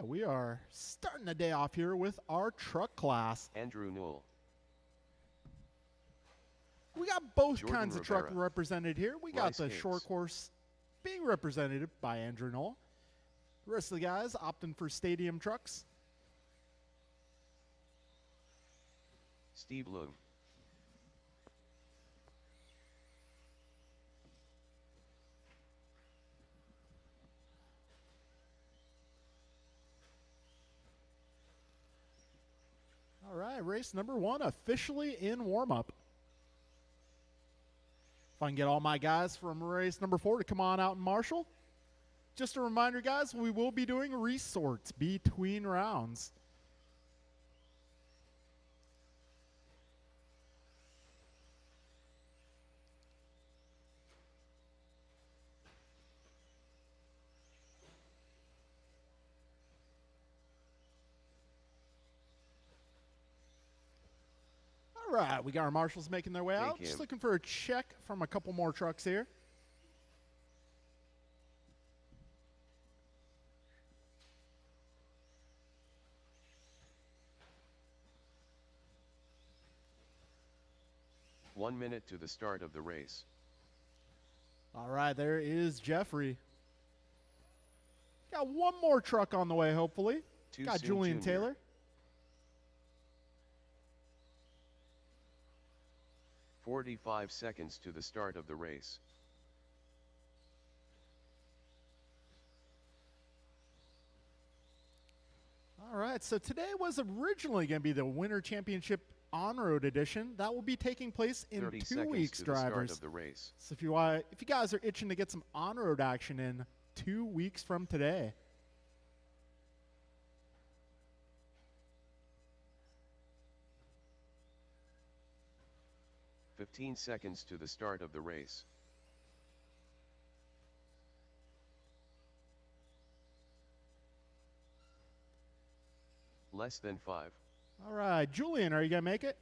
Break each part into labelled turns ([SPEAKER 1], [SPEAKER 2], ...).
[SPEAKER 1] right, we are starting the day off here with our truck class.
[SPEAKER 2] Andrew Newell.
[SPEAKER 1] We got both
[SPEAKER 2] Jordan
[SPEAKER 1] kinds of
[SPEAKER 2] Rivera.
[SPEAKER 1] truck represented here. We got
[SPEAKER 2] Rice
[SPEAKER 1] the
[SPEAKER 2] Hicks.
[SPEAKER 1] short course being represented by Andrew Knoll. The rest of the guys opting for stadium trucks.
[SPEAKER 2] Steve Loom.
[SPEAKER 1] All right, race number 1 officially in warm-up. If I can get all my guys from race number 4 to come on out and marshal. Just a reminder, guys, we will be doing resorts between rounds. All right, we got our marshals making their way
[SPEAKER 2] Thank
[SPEAKER 1] out.
[SPEAKER 2] you.
[SPEAKER 1] Just looking for a check from a couple more trucks here.
[SPEAKER 2] One minute to the start of the race.
[SPEAKER 1] All right, there is Jeffrey. Got one more truck on the way, hopefully.
[SPEAKER 2] Too
[SPEAKER 1] Got
[SPEAKER 2] soon,
[SPEAKER 1] Julian
[SPEAKER 2] Junior.
[SPEAKER 1] Taylor.
[SPEAKER 2] 45 seconds to the start of the race.
[SPEAKER 1] All right, so today was originally going to be the Winter Championship on-road edition. That will be taking place in
[SPEAKER 2] 30
[SPEAKER 1] 2
[SPEAKER 2] seconds
[SPEAKER 1] weeks,
[SPEAKER 2] to the start
[SPEAKER 1] drivers.
[SPEAKER 2] of the race.
[SPEAKER 1] So if you guys are itching to get some on-road action in 2 weeks from today.
[SPEAKER 2] "15 seconds to the start of the race. Less than 5.
[SPEAKER 1] All right, Julian, are you going to make it?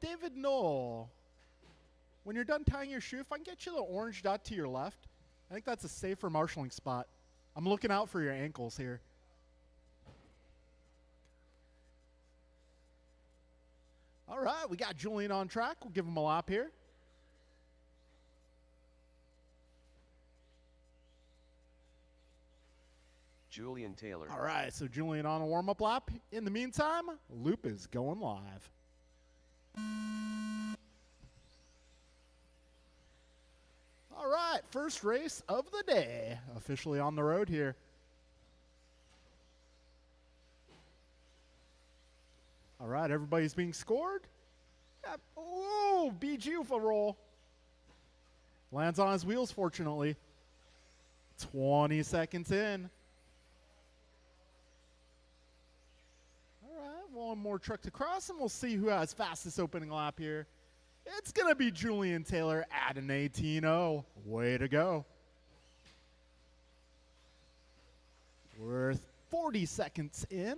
[SPEAKER 1] David Knoll, when you're done tying your shoe, if I can get you the orange dot to your left, I think that's a safer marshaling spot. I'm looking out for your ankles here. All right, we got Julian on track. We'll give him a lap here.
[SPEAKER 2] Julian Taylor.
[SPEAKER 1] All right, so Julian on a warm-up lap. In the meantime, Loop is going live. All right, first race of the day, officially on the road here. All right, everybody's being scored. Ooh, BG with a roll. Lands on his wheels, fortunately. 20 seconds in. All right, one more truck to cross, and we'll see who has fastest opening lap here. It's going to be Julian Taylor at an 18.0. Way to go. We're 40 seconds in.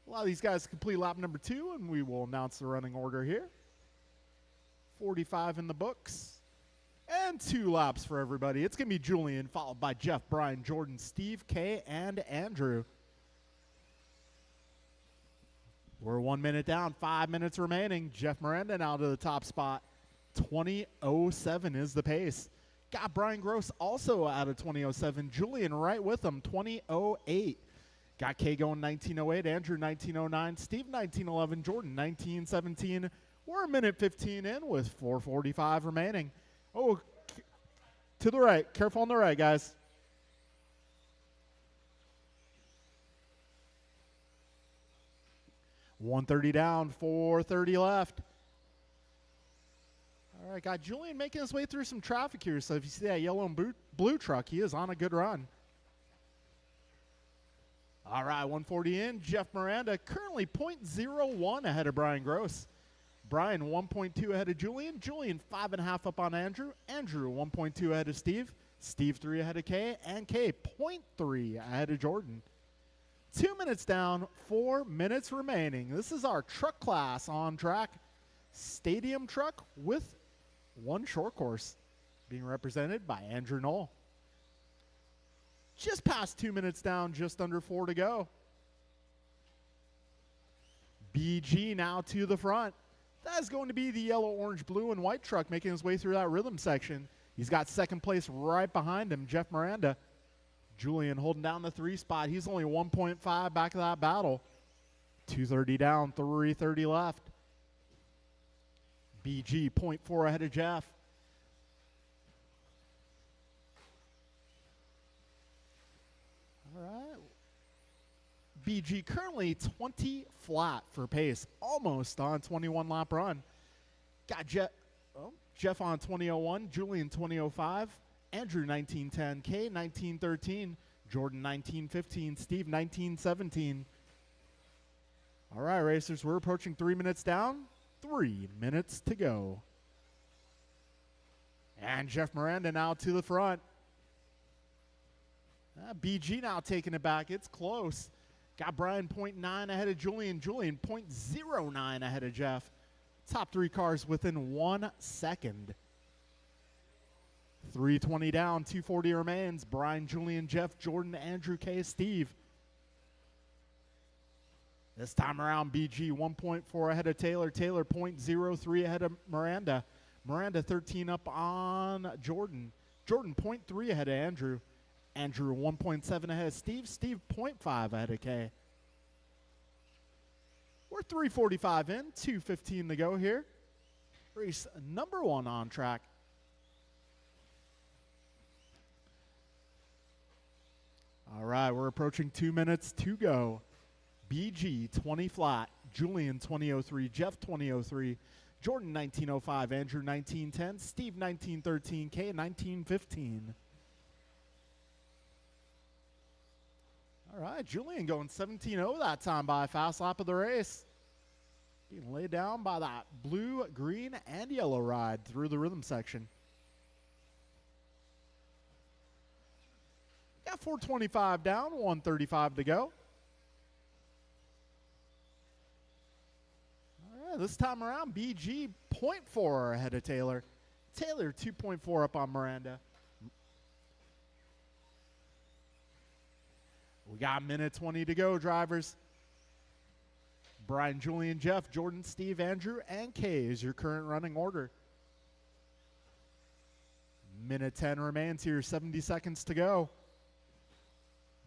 [SPEAKER 1] Allow these guys to complete lap number 2, and we will announce the running order here. 45 in the books. And 2 laps for everybody. It's going to be Julian, followed by Jeff, Brian, Jordan, Steve, Kay, and Andrew. We're 1 minute down, 5 minutes remaining. Jeff Miranda now to the top spot. 20.07 is the pace. Got Brian Gross also out of 20.07. Julian right with him, 20.08. Got Kay going 19.08, Andrew 19.09, Steve 19.11, Jordan 19.17. We're a minute 15 in with 4:45 remaining. Oh, to the right. Careful on the right, guys. $130 down, $430 left. All right, got Julian making his way through some traffic here. So if you see that yellow and blue truck, he is on a good run. All right, 140 in. Jeff Miranda currently 0.01 ahead of Brian Gross. Brian 1.2 ahead of Julian. Julian 5.5 up on Andrew. Andrew 1.2 ahead of Steve. Steve 3 ahead of Kay. And Kay 0.3 ahead of Jordan. 2 minutes down, 4 minutes remaining. This is our truck class on track. Stadium truck with one short course, being represented by Andrew Knoll. Just past 2 minutes down, just under 4 to go. BG now to the front. That is going to be the yellow, orange, blue, and white truck making his way through that rhythm section. He's got second place right behind him, Jeff Miranda. Julian holding down the 3 spot. He's only 1.5 back of that battle. 230 down, 330 left. BG 0.4 ahead of Jeff. All right. BG currently 20 flat for pace, almost on 21 lap run. Got Jeff on 2001, Julian 2005, Andrew 1910, K 1913, Jordan 1915, Steve 1917. All right, racers, we're approaching 3 minutes down, 3 minutes to go. And Jeff Miranda now to the front. BG now taking it back. It's close. Got Brian 0.9 ahead of Julian. Julian 0.09 ahead of Jeff. Top 3 cars within 1 second. 320 down, 240 remains. Brian, Julian, Jeff, Jordan, Andrew, K, Steve. This time around, BG 1.4 ahead of Taylor. Taylor 0.03 ahead of Miranda. Miranda 13 up on Jordan. Jordan 0.3 ahead of Andrew. Andrew 1.7 ahead of Steve. Steve 0.5 ahead of K. We're 3:45 in, 2:15 to go here. Race number 1 on track. All right, we're approaching 2 minutes to go. BG 20 flat, Julian 2003, Jeff 2003, Jordan 1905, Andrew 1910, Steve 1913, K 1915. All right, Julian going 17-0 that time by a fast lap of the race. Being laid down by that blue, green, and yellow ride through the rhythm section. Got 425 down, 135 to go. All right, this time around, BG 0.4 ahead of Taylor. Taylor 2.4 up on Miranda. We got 1:20 to go, drivers. Brian, Julian, Jeff, Jordan, Steve, Andrew, and Kay is your current running order. 1:10 remains here, 70 seconds to go.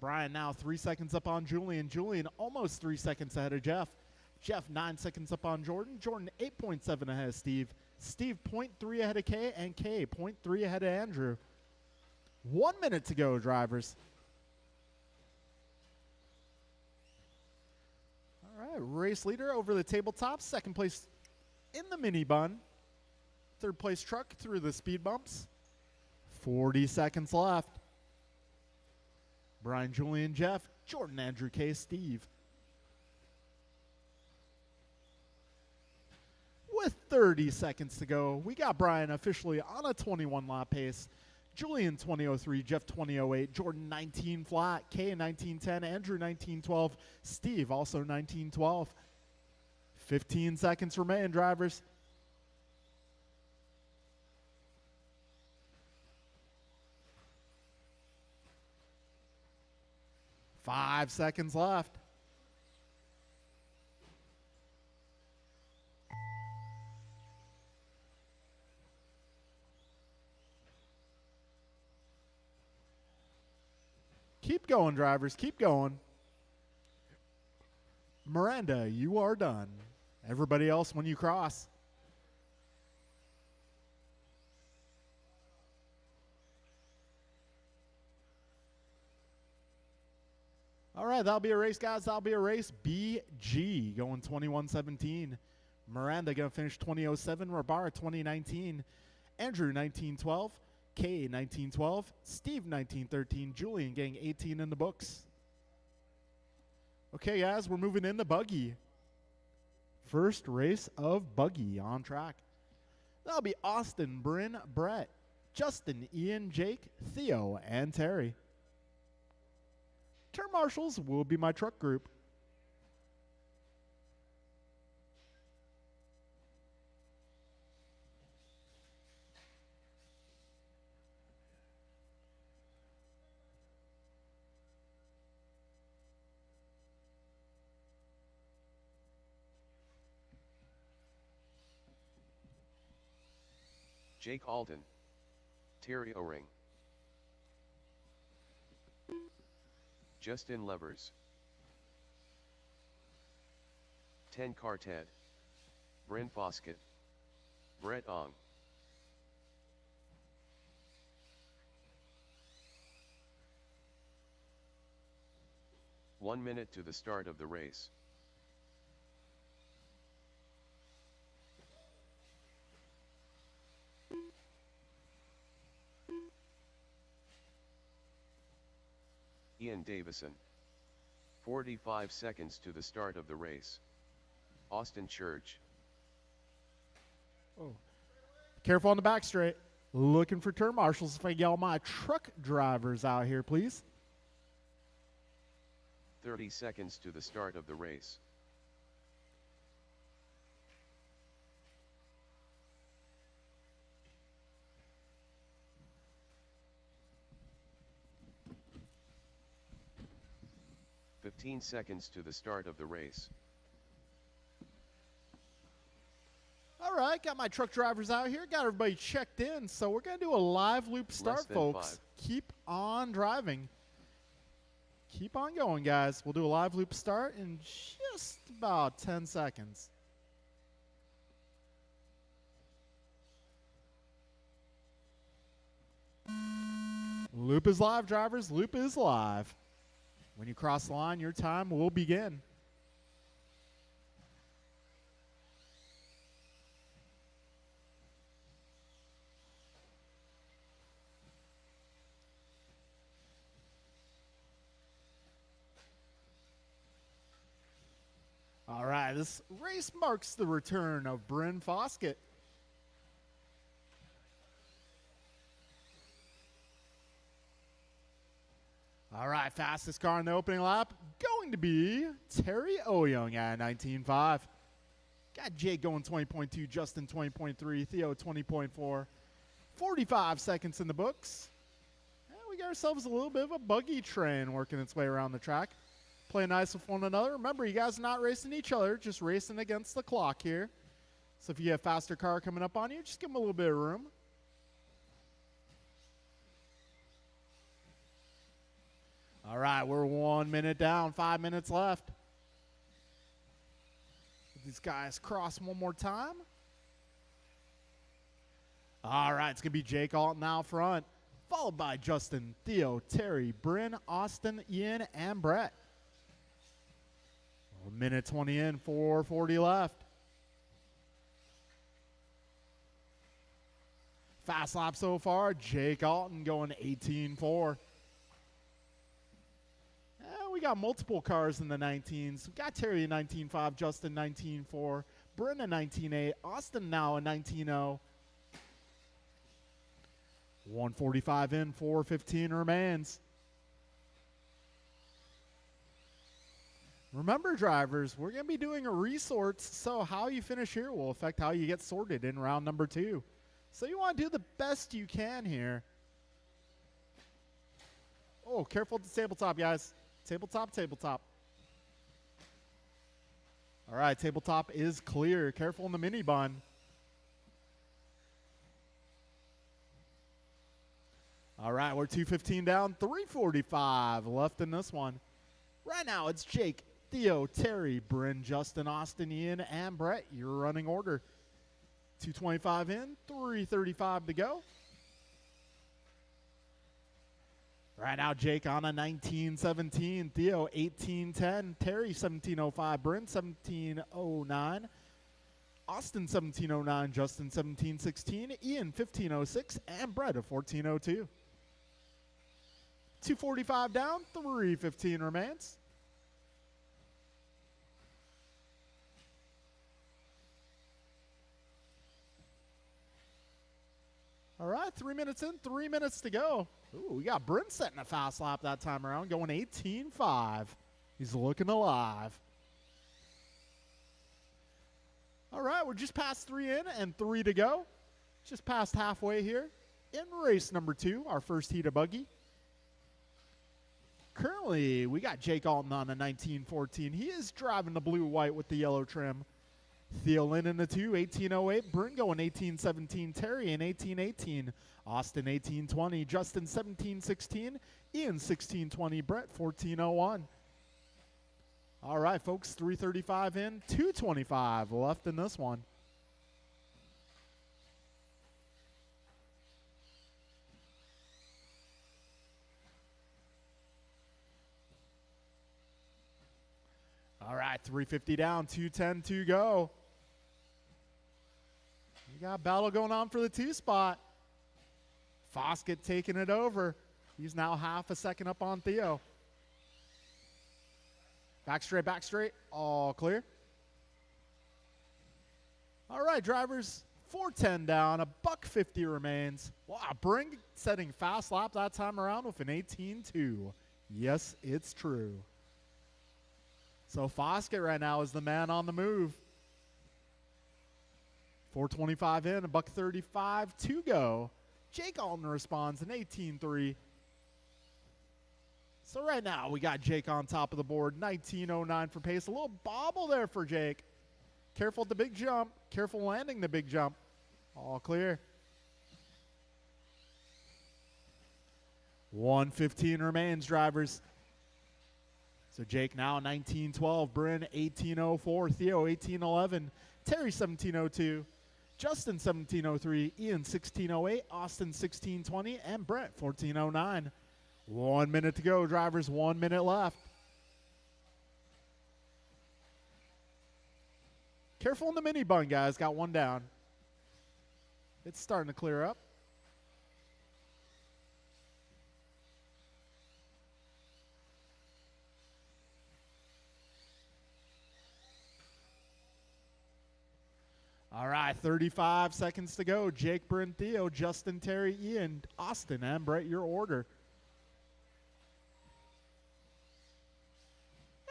[SPEAKER 1] Brian now 3 seconds up on Julian. Julian almost 3 seconds ahead of Jeff. Jeff 9 seconds up on Jordan. Jordan 8.7 ahead of Steve. Steve 0.3 ahead of Kay, and Kay 0.3 ahead of Andrew. 1 minute to go, drivers. All right, race leader over the tabletop. Second place in the mini bun. Third place truck through the speed bumps. 40 seconds left. Brian, Julian, Jeff, Jordan, Andrew, K, Steve. With 30 seconds to go, we got Brian officially on a 21 lap pace. Julian 2003, Jeff 2008, Jordan 19 flat, K 1910, Andrew 1912, Steve also 1912. 15 seconds remain, drivers. Five seconds left. Keep going, drivers. Keep going. Miranda, you are done. Everybody else, when you cross. All right, that'll be a race, guys. That'll be a race. BG going 21:17. Miranda going to finish 20:07. Rabara 2019. Andrew 1912. K 1912. Steve 1913. Julian getting 18 in the books. Okay, guys, we're moving into buggy. First race of buggy on track. That'll be Austin, Bryn, Brett, Justin, Ian, Jake, Theo, and Terry. Turn marshals will be my truck group.
[SPEAKER 2] Jake Alden, Terry O-Ring, Justin Levers, 10 Ted, Bryn Foskett, Brett Ong. One minute to the start of the race. Ian Davison. 45 seconds to the start of the race. Austin Church.
[SPEAKER 1] Oh. Careful on the back straight. Looking for turn marshals. If I get all my truck drivers out here, please.
[SPEAKER 2] 30 seconds to the start of the race. "15 seconds to the start of the race.
[SPEAKER 1] All right, got my truck drivers out here. Got everybody checked in. So we're going to do a live loop start, folks.
[SPEAKER 2] 5.
[SPEAKER 1] Keep on driving. Keep on going, guys. We'll do a live loop start in just about 10 seconds. Loop is live, drivers. Loop is live. When you cross the line, your time will begin. All right, this race marks the return of Bryn Foskett. All right, fastest car in the opening lap going to be Terry Oyoung at 19.5. Got Jake going 20.2, Justin 20.3, Theo 20.4. 45 seconds in the books. And we got ourselves a little bit of a buggy train working its way around the track. Play nice with one another. Remember, you guys are not racing each other, just racing against the clock here. So if you have a faster car coming up on you, just give them a little bit of room. All right, we're 1 minute down, 5 minutes left. These guys cross one more time. All right, it's going to be Jake Alton out front, followed by Justin, Theo, Terry, Bryn, Austin, Ian, and Brett. 1 minute 20 in, 4:40 left. Fast lap so far, Jake Alton going 18.4. We got multiple cars in the 19s. We got Terry a 19.5, Justin 19.4, Bryn a 19.8, Austin now a 19.0. 1:45 in, 4:15 remains. Remember, drivers, we're going to be doing a resorts, so how you finish here will affect how you get sorted in round number 2. So you want to do the best you can here. Oh, careful at the tabletop, guys. Tabletop, tabletop. All right, tabletop is clear. Careful in the mini bun. All right, we're 2:15 down, 3:45 left in this one. Right now, it's Jake, Theo, Terry, Bryn, Justin, Austin, Ian, and Brett. Your running order. 2:25 in, 3:35 to go. Right now, Jake on a 19.17, Theo 18.10, Terry 17.05, Bryn 17.09, Austin 17.09, Justin 17.16, Ian 15.06, and Brett a 14.02. 2:45 down, 3:15 remains. All right, 3 minutes in, 3 minutes to go. Ooh, we got Bryn setting a fast lap that time around, going 18.5. He's looking alive. All right, we're just past 3 in and 3 to go. Just past halfway here in race number 2, our first heat of buggy. Currently, we got Jake Alton on a 1914. He is driving the blue-white with the yellow trim. Theo Lynn in the 2, 1808. Bryn going 1817. Terry in 1818. Austin 1820. Justin 1716. Ian 1620. Brett 1401. All right, folks, 3:35 in, 2:25 left in this one. All right, 3:50 down, 2:10 to go. We got battle going on for the 2 spot. Foskett taking it over. He's now half a second up on Theo. Back straight, all clear. All right, drivers, 4:10 down, $1.50 remains. Wow, Bryn setting fast lap that time around with an 18.2. Yes, it's true. So Foskett right now is the man on the move. 4:25 in, $1.35 to go. Jake Alton responds an 18.3. So right now we got Jake on top of the board, 19.09 for pace. A little bobble there for Jake. Careful at the big jump. Careful landing the big jump. All clear. 1:15 remains, drivers. So Jake now 19.12, Bryn 18.04, Theo 18.11, Terry 17.02, Justin 17.03, Ian 16.08, Austin 16.20, and Brett 14.09. 1 minute to go, drivers, 1 minute left. Careful in the mini bun, guys. Got one down. It's starting to clear up. All right, 35 seconds to go. Jake, Bryn, Theo, Justin, Terry, Ian, Austin, and Brett, your order.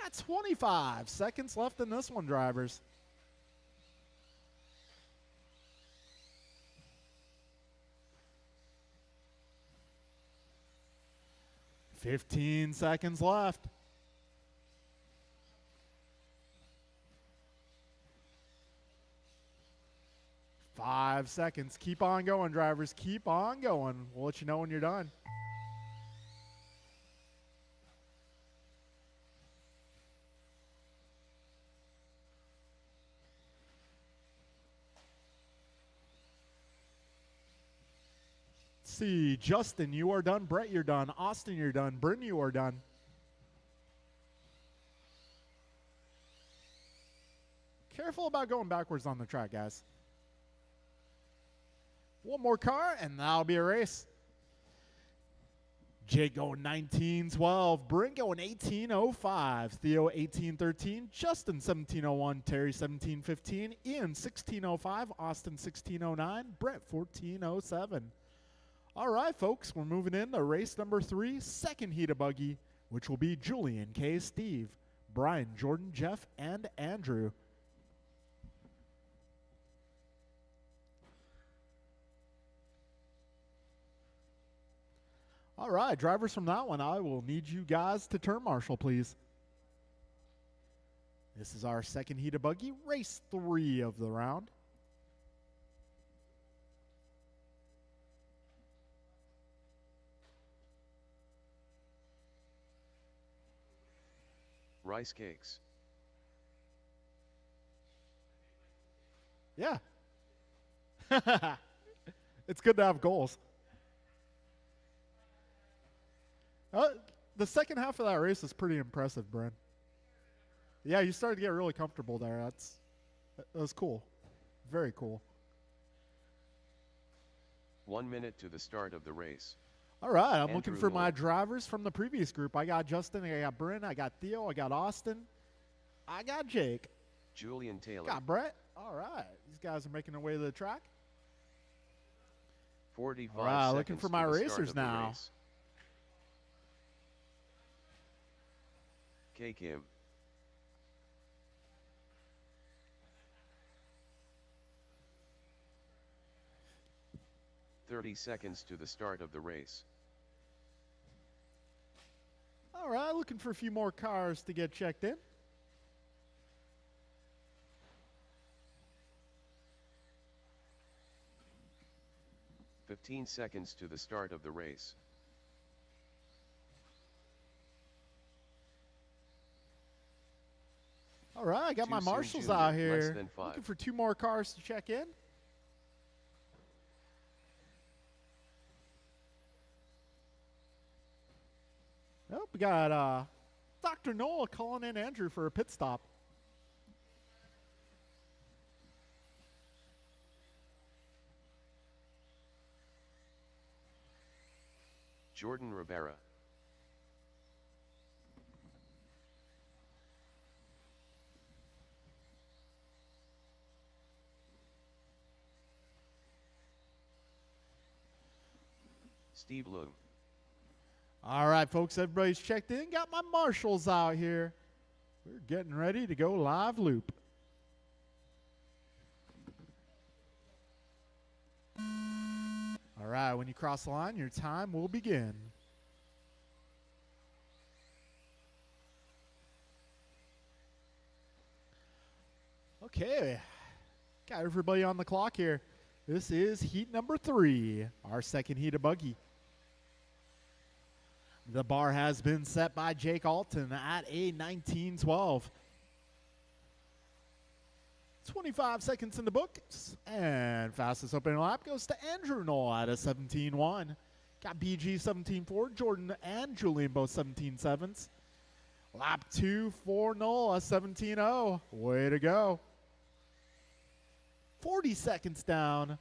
[SPEAKER 1] Got 25 seconds left in this one, drivers. $15 seconds left. Five seconds. Keep on going, drivers. Keep on going. We'll let you know when you're done. See, Justin, you are done. Brett, you're done. Austin, you're done. Bryn, you are done. Careful about going backwards on the track, guys. One more car, and that'll be a race. Jake going 19.12. Bryn going 18.05. Theo 18.13. Justin 17.01. Terry 17.15. Ian 16.05. Austin 16.09. Brett 14.07. All right, folks, we're moving into race number 3, second heat of buggy, which will be Julian, Kay, Steve, Brian, Jordan, Jeff, and Andrew. All right, drivers from that one, I will need you guys to turn marshal, please. This is our second heat of buggy, race 3 of the round.
[SPEAKER 2] Rice cakes.
[SPEAKER 1] Yeah. It's good to have goals. The second half of that race is pretty impressive, Bryn. Yeah, you started to get really comfortable there. That was cool. Very cool.
[SPEAKER 2] 1 minute to the start of the race.
[SPEAKER 1] All right, I'm
[SPEAKER 2] Andrew
[SPEAKER 1] looking for my
[SPEAKER 2] Lloyd.
[SPEAKER 1] drivers from the previous group. I got Justin, I got Bryn, I got Theo, I got Austin, I got Jake,
[SPEAKER 2] Julian Taylor.
[SPEAKER 1] got Brett. All right, these guys are making their way to the track.
[SPEAKER 2] 45
[SPEAKER 1] All right,
[SPEAKER 2] seconds
[SPEAKER 1] looking for
[SPEAKER 2] to
[SPEAKER 1] my
[SPEAKER 2] the start
[SPEAKER 1] racers
[SPEAKER 2] of the
[SPEAKER 1] now.
[SPEAKER 2] race. K. Kim. "30 seconds to the start of the race.
[SPEAKER 1] All right, looking for a few more cars to get checked in.
[SPEAKER 2] "15 seconds to the start of the race.
[SPEAKER 1] All right, I got
[SPEAKER 2] Too
[SPEAKER 1] my
[SPEAKER 2] soon,
[SPEAKER 1] marshals
[SPEAKER 2] Junior,
[SPEAKER 1] out
[SPEAKER 2] less
[SPEAKER 1] here.
[SPEAKER 2] than 5.
[SPEAKER 1] Looking for 2 more cars to check in. Oh, we got Dr. Noah calling in Andrew for a pit stop.
[SPEAKER 2] Jordan Rivera. Steve Loom.
[SPEAKER 1] All right, folks, everybody's checked in. Got my marshals out here. We're getting ready to go live loop. All right, when you cross the line, your time will begin. Okay, got everybody on the clock here. This is heat number 3, our second heat of buggy. The bar has been set by Jake Alton at a 19:12. 25 seconds in the books, and fastest opening lap goes to Andrew Knoll at a 17:1. Got BG 17:4, Jordan and Julian both 17:7s. Lap 2 for Knoll, a 17:0. Way to go. 40 seconds down.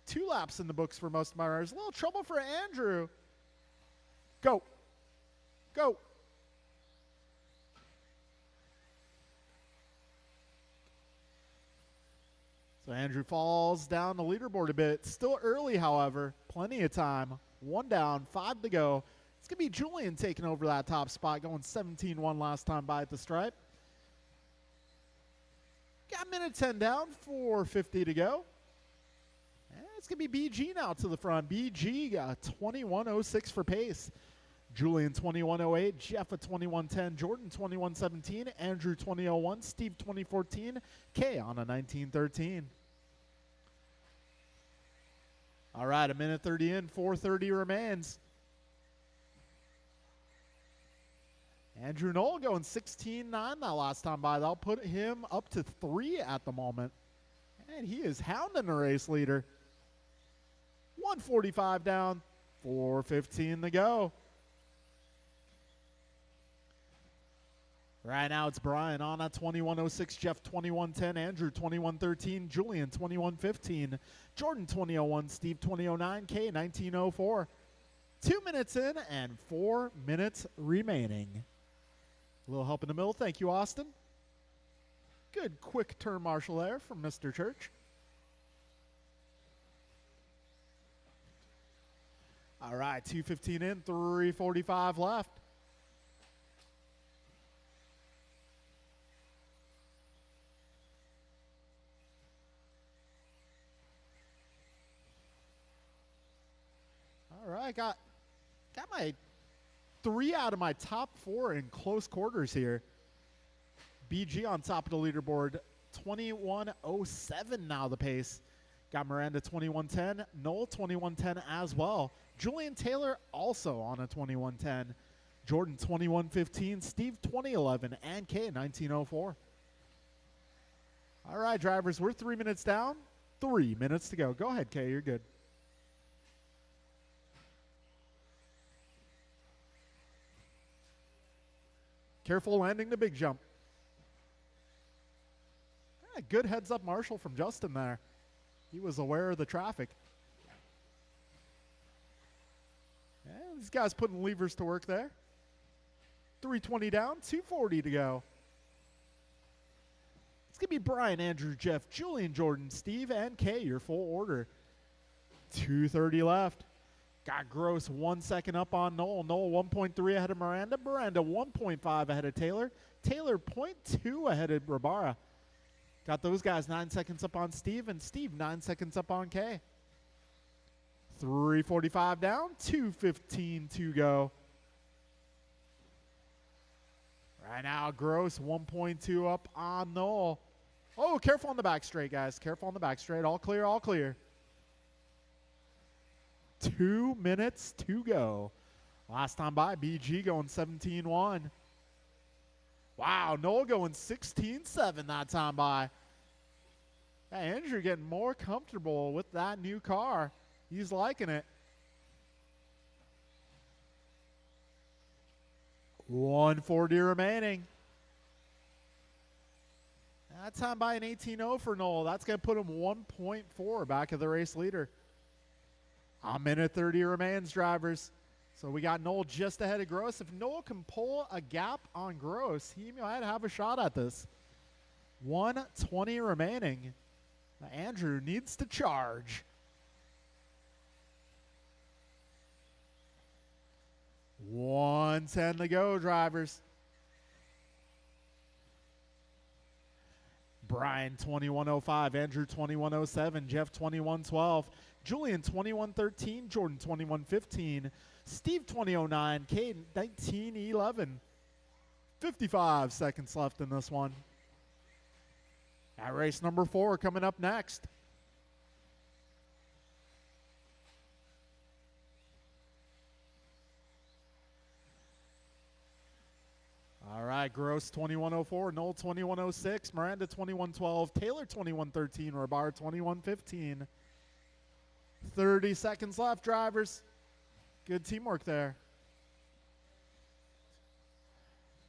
[SPEAKER 1] 2 laps in the books for most of my riders. A little trouble for Andrew. Go. Go. So Andrew falls down the leaderboard a bit. Still early, however. Plenty of time. 1 down, 5 to go. It's going to be Julian taking over that top spot, going 17-1 last time by at the stripe. Got a minute 10 down, 4:50 to go. And it's going to be BG now to the front. BG got 21:06 for pace. Julian 21:08, Jeff at 21:10, Jordan 21:17, Andrew 20:01, Steve 20:14, Kay on a 19:13. All right, a minute 30 in, 4:30 remains. Andrew Knoll going 16:9 that last time by. That'll put him up to 3 at the moment. And he is hounding the race leader. 1:45 down, 4:15 to go. Right now it's Brian on at 21:06, Jeff 21:10, Andrew 21:13, Julian 21:15, Jordan 20:01, Steve 20:09, Kay 19:04. 2 minutes in and 4 minutes remaining. A little help in the middle. Thank you, Austin. Good quick turn marshal there from Mr. Church. All right, 2:15 in, 3:45 left. All right, got my 3 out of my top 4 in close quarters here. BG on top of the leaderboard, 21:07 now the pace. Got Miranda 21:10, Noel 21:10 as well. Julian Taylor also on a 21:10. Jordan 21:15, Steve 20:11, and Kay 19:04. All right, drivers, we're 3 minutes down, 3 minutes to go. Go ahead, Kay, you're good. Careful landing the big jump. Good heads up marshal from Justin there. He was aware of the traffic. Yeah, these guys putting levers to work there. 3:20 down, 2:40 to go. It's going to be Brian, Andrew, Jeff, Julian, Jordan, Steve, and Kay, your full order. 2:30 left. Got Gross 1 second up on Noel. Noel 1.3 ahead of Miranda. Miranda 1.5 ahead of Taylor. Taylor 0.2 ahead of Rabara. Got those guys 9 seconds up on Steve, and Steve 9 seconds up on Kay. 3:45 down, 2:15 to go. Right now, Gross 1.2 up on Noel. Oh, careful on the back straight, guys. Careful on the back straight. All clear, all clear. 2 minutes to go. Last time by, BG going 17-1. Wow, Noel going 16-7 that time by. Hey, Andrew getting more comfortable with that new car. He's liking it. 140 remaining. That time by an 18-0 for Noel. That's going to put him 1.4 back of the race leader. A minute 30 remains, drivers. So we got Noel just ahead of Gross. If Noel can pull a gap on Gross, he might have a shot at this. 1:20 remaining. Andrew needs to charge. 1:10 to go, drivers. Brian 21:05, Andrew 21:07, Jeff 21:12, Julian 21:13, Jordan 21:15, Steve 20:09, Caden 19:11. 55 seconds left in this one. At race number 4 coming up next. All right, Gross 21:04, Noel 21:06, Miranda 21:12, Taylor 21:13, Rabar 21:15. 30 seconds left, drivers. Good teamwork there.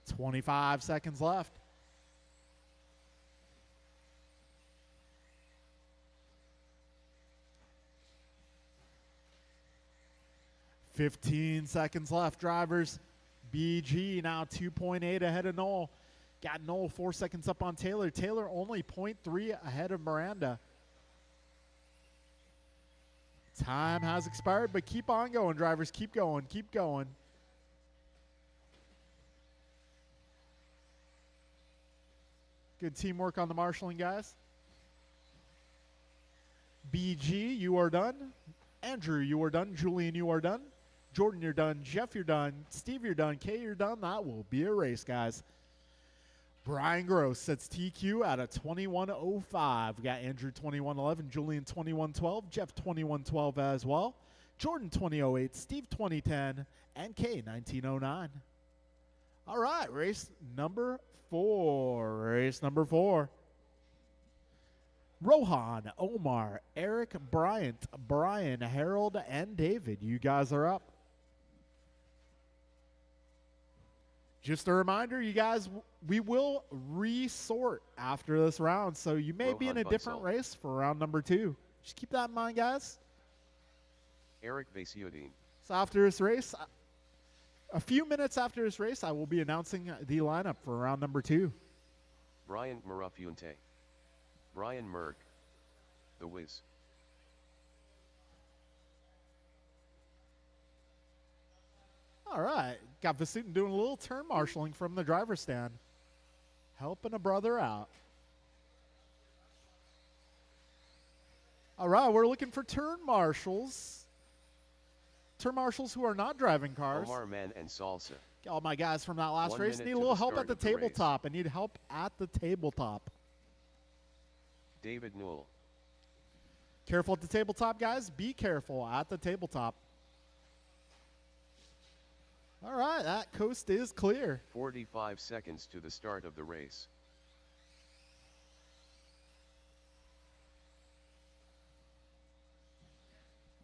[SPEAKER 1] 25 seconds left. $15 seconds left, drivers. BG now 2.8 ahead of Noel. Got Noel 4 seconds up on Taylor. Taylor only 0.3 ahead of Miranda. Time has expired, but keep on going, drivers. Keep going, keep going. Good teamwork on the marshalling, guys. BG, you are done. Andrew, you are done. Julian, you are done. Jordan, you're done. Jeff, you're done. Steve, you're done. Kay, you're done. That will be a race, guys. Brian Gross sets TQ at a 21:05. We got Andrew 21:11, Julian 21:12, Jeff 21:12 as well, Jordan 20:08, Steve 20:10, and Kay 19:09. All right, race number 4. Race number 4. Rohan, Omar, Eric, Bryant, Brian, Harold, and David. You guys are up. Just a reminder, you guys, we will resort after this round, so you may be in a different race for round number 2. Just keep that in mind, guys.
[SPEAKER 2] Eric Vasiodine.
[SPEAKER 1] So after this race, a few minutes after this race, I will be announcing the lineup for round number 2.
[SPEAKER 2] Brian Marafunte. Brian Merck. The Wiz.
[SPEAKER 1] All right. Got Vasutin doing a little turn marshaling from the driver's stand. Helping a brother out. All right, we're looking for turn marshals. Turn marshals who are not driving cars.
[SPEAKER 2] Omar Man and Salsa.
[SPEAKER 1] All my guys from that last
[SPEAKER 2] 1
[SPEAKER 1] race
[SPEAKER 2] minute
[SPEAKER 1] need a
[SPEAKER 2] to
[SPEAKER 1] little
[SPEAKER 2] the
[SPEAKER 1] help
[SPEAKER 2] start
[SPEAKER 1] at the
[SPEAKER 2] of the race.
[SPEAKER 1] tabletop. I need help at the tabletop.
[SPEAKER 2] David Newell.
[SPEAKER 1] Careful at the tabletop, guys. Be careful at the tabletop. All right, that coast is clear.
[SPEAKER 2] 45 seconds to the start of the race.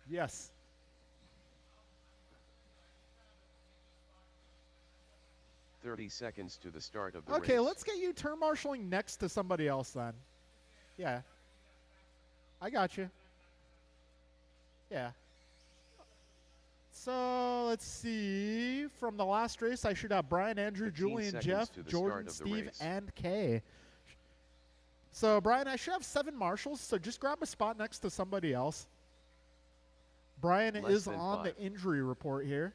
[SPEAKER 1] Yes.
[SPEAKER 2] .30 seconds to the start of the race.
[SPEAKER 1] Okay, let's get you turn marshaling next to somebody else then. Yeah. I got you. Yeah. So let's see. From the last race, I should have Brian, Andrew,
[SPEAKER 2] 15
[SPEAKER 1] Julian,
[SPEAKER 2] seconds
[SPEAKER 1] Jeff,
[SPEAKER 2] to the
[SPEAKER 1] Jordan,
[SPEAKER 2] start of the
[SPEAKER 1] Steve,
[SPEAKER 2] race.
[SPEAKER 1] and Kay. So Brian, I should have 7 marshals. So just grab a spot next to somebody else. Brian
[SPEAKER 2] Less
[SPEAKER 1] is
[SPEAKER 2] than
[SPEAKER 1] on
[SPEAKER 2] 5.
[SPEAKER 1] the injury report here.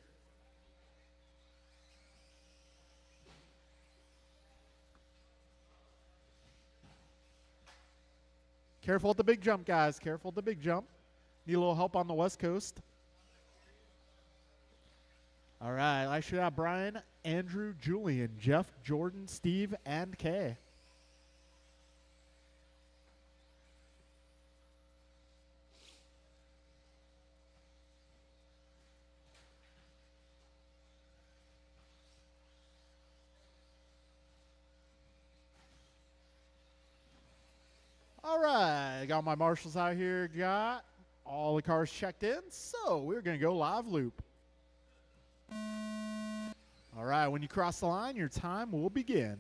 [SPEAKER 1] Careful at the big jump, guys. Careful at the big jump. Need a little help on the West Coast. All right, I should have Brian, Andrew, Julian, Jeff, Jordan, Steve, and Kay. All right, got my marshals out here. Got all the cars checked in. So we're going to go live loop. All right, when you cross the line, your time will begin.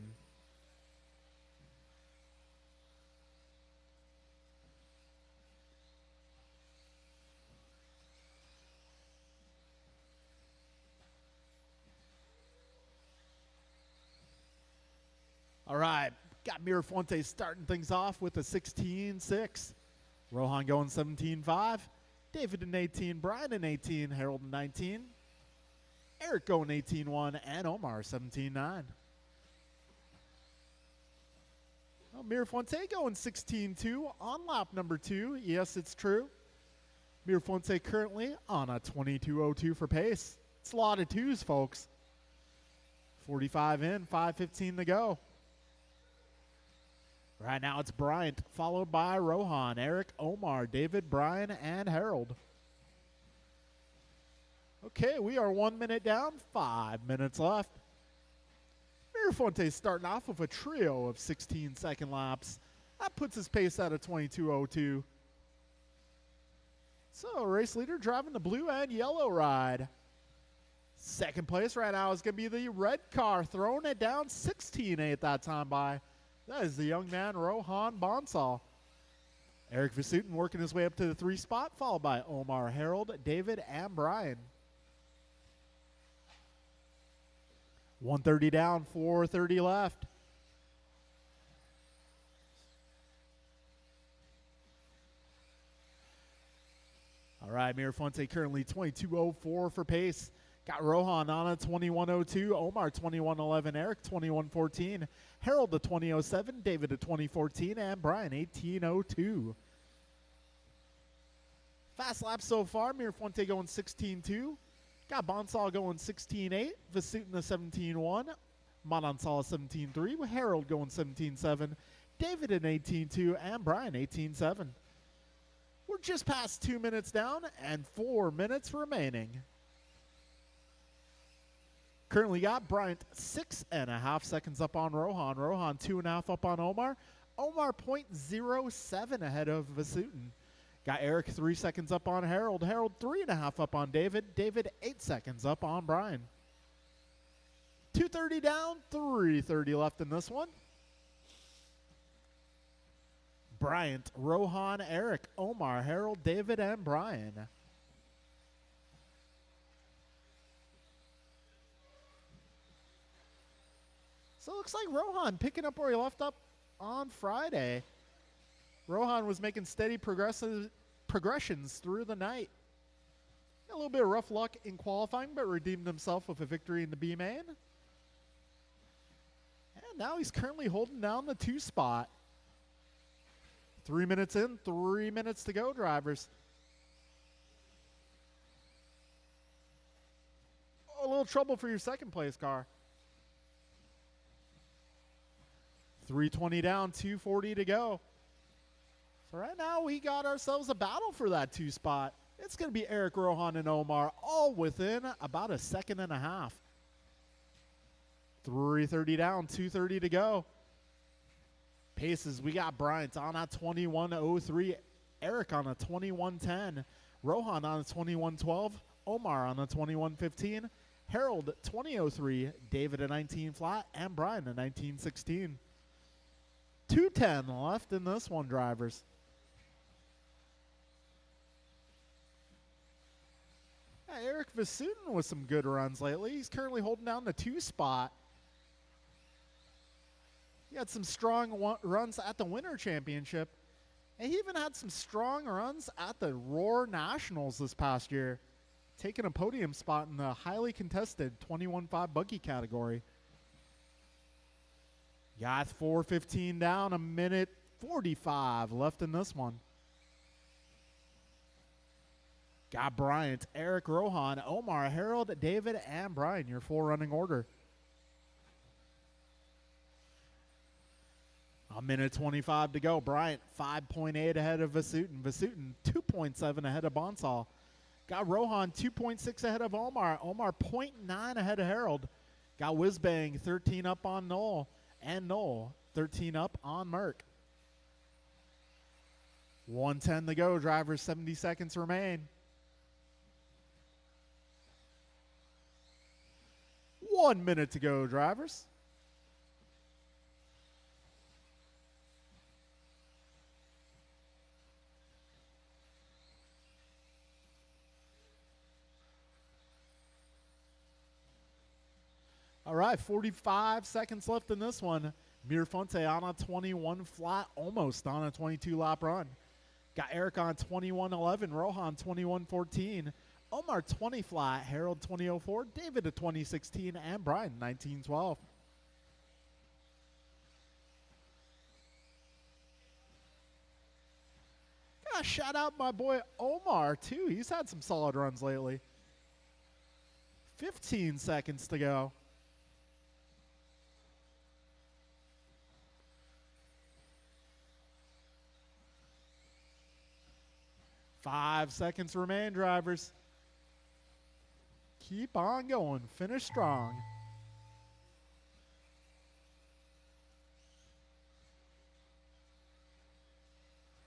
[SPEAKER 1] All right, got Mirafonte starting things off with a 16.6. Rohan going 17.5. David in 18, Brian in 18, Harold in 19. Eric going 18.1, and Omar 17.9. Well, Mirafonte going 16.2 on lap number 2. Yes, it's true. Mirafonte currently on a 22.02 for pace. It's a lot of twos, folks. 45 in, 5:15 to go. Right now it's Bryant, followed by Rohan, Eric, Omar, David, Brian, and Harold. Okay, we are 1 minute down, 5 minutes left. Mirafonte starting off with a trio of 16-second laps. That puts his pace at a 22.02. So, race leader driving the blue and yellow ride. Second place right now is going to be the red car, throwing it down 16.8 that time by. That is the young man, Rohan Bonsall. Eric Vasutin working his way up to the 3 spot, followed by Omar, Harold, David, and Brian. 130 down, 430 left. All right, Mirafonte currently 22.04 for pace. Got Rohan on a 21.02, Omar 21.11, Eric 21.14, Harold a 20.07, David a 20.14, and Brian 18.02. Fast laps so far, Mirafonte going 16.2. Got Bonsall going 16.8, Vasutin a 17.1, Manansala 17.3, with Harold going 17.7, David an 18.2, and Brian 18.7. We're just past 2 minutes down and 4 minutes remaining. Currently got Bryant 6.5 seconds up on Rohan. Rohan 2.5 up on Omar. Omar 0.07 ahead of Vasutin. Got Eric 3 seconds up on Harold. Harold 3.5 up on David. David 8 seconds up on Brian. 230 down, 330 left in this one. Bryant, Rohan, Eric, Omar, Harold, David, and Brian. So it looks like Rohan picking up where he left up on Friday. Rohan was making steady progressions through the night. Got a little bit of rough luck in qualifying, but redeemed himself with a victory in the B-Main. And now he's currently holding down the 2 spot. 3 minutes in, 3 minutes to go, drivers. Oh, a little trouble for your second place car. 320 down, 240 to go. So right now we got ourselves a battle for that 2 spot. It's going to be Eric, Rohan, and Omar, all within about a second and a half. 330 down, 230 to go. Paces, we got Bryant on a 21.03, Eric on a 21.10, Rohan on a 21.12, Omar on a 21.15, Harold 20.03, David a 19 flat, and Brian a 19.16. 2:10 left in this one, drivers. Yeah, Eric Vasutin with some good runs lately. He's currently holding down the 2 spot. He had some strong runs at the Winter Championship. And he even had some strong runs at the Roar Nationals this past year, taking a podium spot in the highly contested 21.5 buggy category. Got 4:15 down, a minute 45 left in this one. Got Bryant, Eric Rohan, Omar, Harold, David, and Brian, your 4 running order. A minute 25 to go. Bryant 5.8 ahead of Vasutin. Vasutin 2.7 ahead of Bonsall. Got Rohan 2.6 ahead of Omar. Omar 0.9 ahead of Harold. Got Whizbang 13 up on Noel. And Noel 13 up on Merck. 1:10 to go. Drivers, 70 seconds remain. 1 minute to go, drivers. All right, 45 seconds left in this one. Mirafonte on a 21 flat, almost on a 22 lap run. Got Eric on 21.11, Rohan 21.14, Omar 20 flat, Harold 20.04, David a 20.16, and Brian 19.12. Gotta shout out my boy Omar too. He's had some solid runs lately. 15 seconds to go. Five seconds remain, drivers. Keep on going. Finish strong.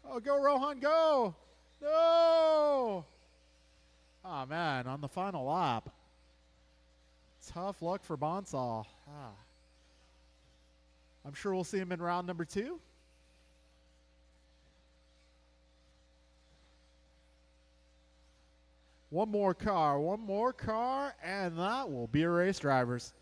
[SPEAKER 1] Oh, go, Rohan, go. No. Oh, man, on the final lap. Tough luck for Bonsall. I'm sure we'll see him in round number 2. One more car, and that will be a race, drivers.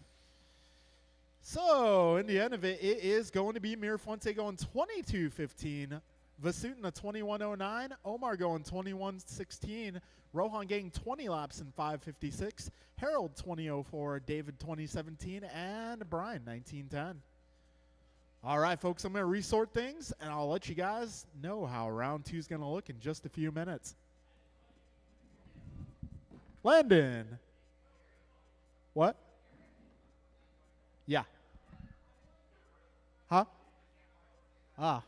[SPEAKER 1] So, in the end of it, it is going to be Mirafonte going 22.15, Vasutin a 21.09, Omar going 21.16, Rohan getting 20 laps in 5.56, Harold 20.04, David 20.17, and Brian 19.10. All right, folks, I'm going to resort things, and I'll let you guys know how round 2 is going to look in just a few minutes. Landon. What? Yeah. Huh? Ah.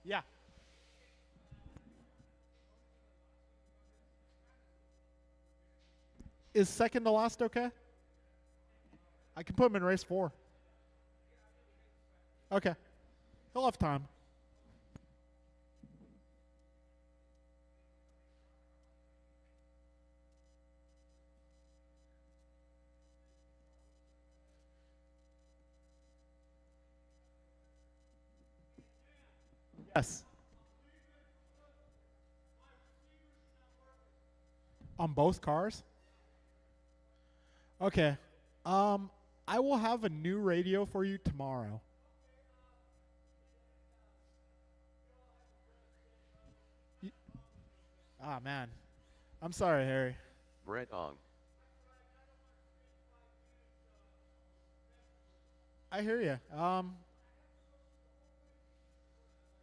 [SPEAKER 1] Yeah. Is second to last okay? I can put him in race 4. Okay. He'll have time. Yes. On both cars? Okay. I will have a new radio for you tomorrow. Y- Ah, man. I'm sorry, Harry.
[SPEAKER 2] Brett Ong.
[SPEAKER 1] I hear you.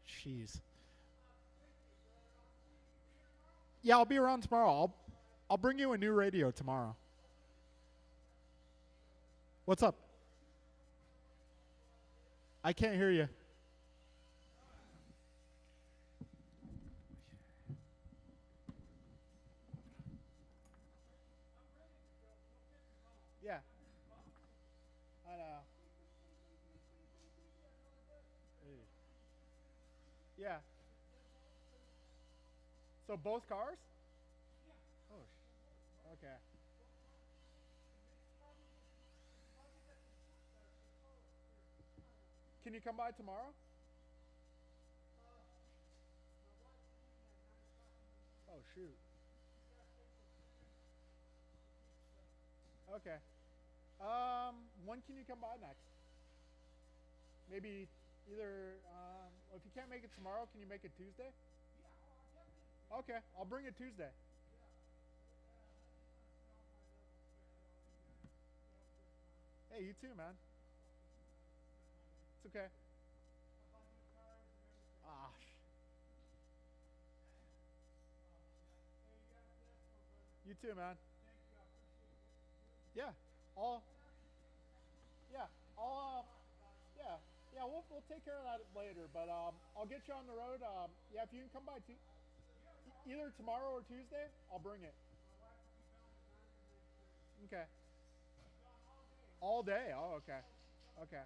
[SPEAKER 1] Jeez. Yeah, I'll be around tomorrow. I'll bring you a new radio tomorrow. What's up? I can't hear you. Yeah. I know. Yeah. So both cars? Oh, okay. Can you come by tomorrow? Oh, shoot. Okay. When can you come by next? Maybe either, if you can't make it tomorrow, can you make it Tuesday? Okay, I'll bring it Tuesday. Hey, you too, man. It's okay. Ah, you too, man. Yeah, I'll, yeah, I'll, yeah, yeah. We'll take care of that later. But I'll get you on the road. Yeah, if you can come by either tomorrow or Tuesday, I'll bring it. Okay. All day. Oh, okay. Okay.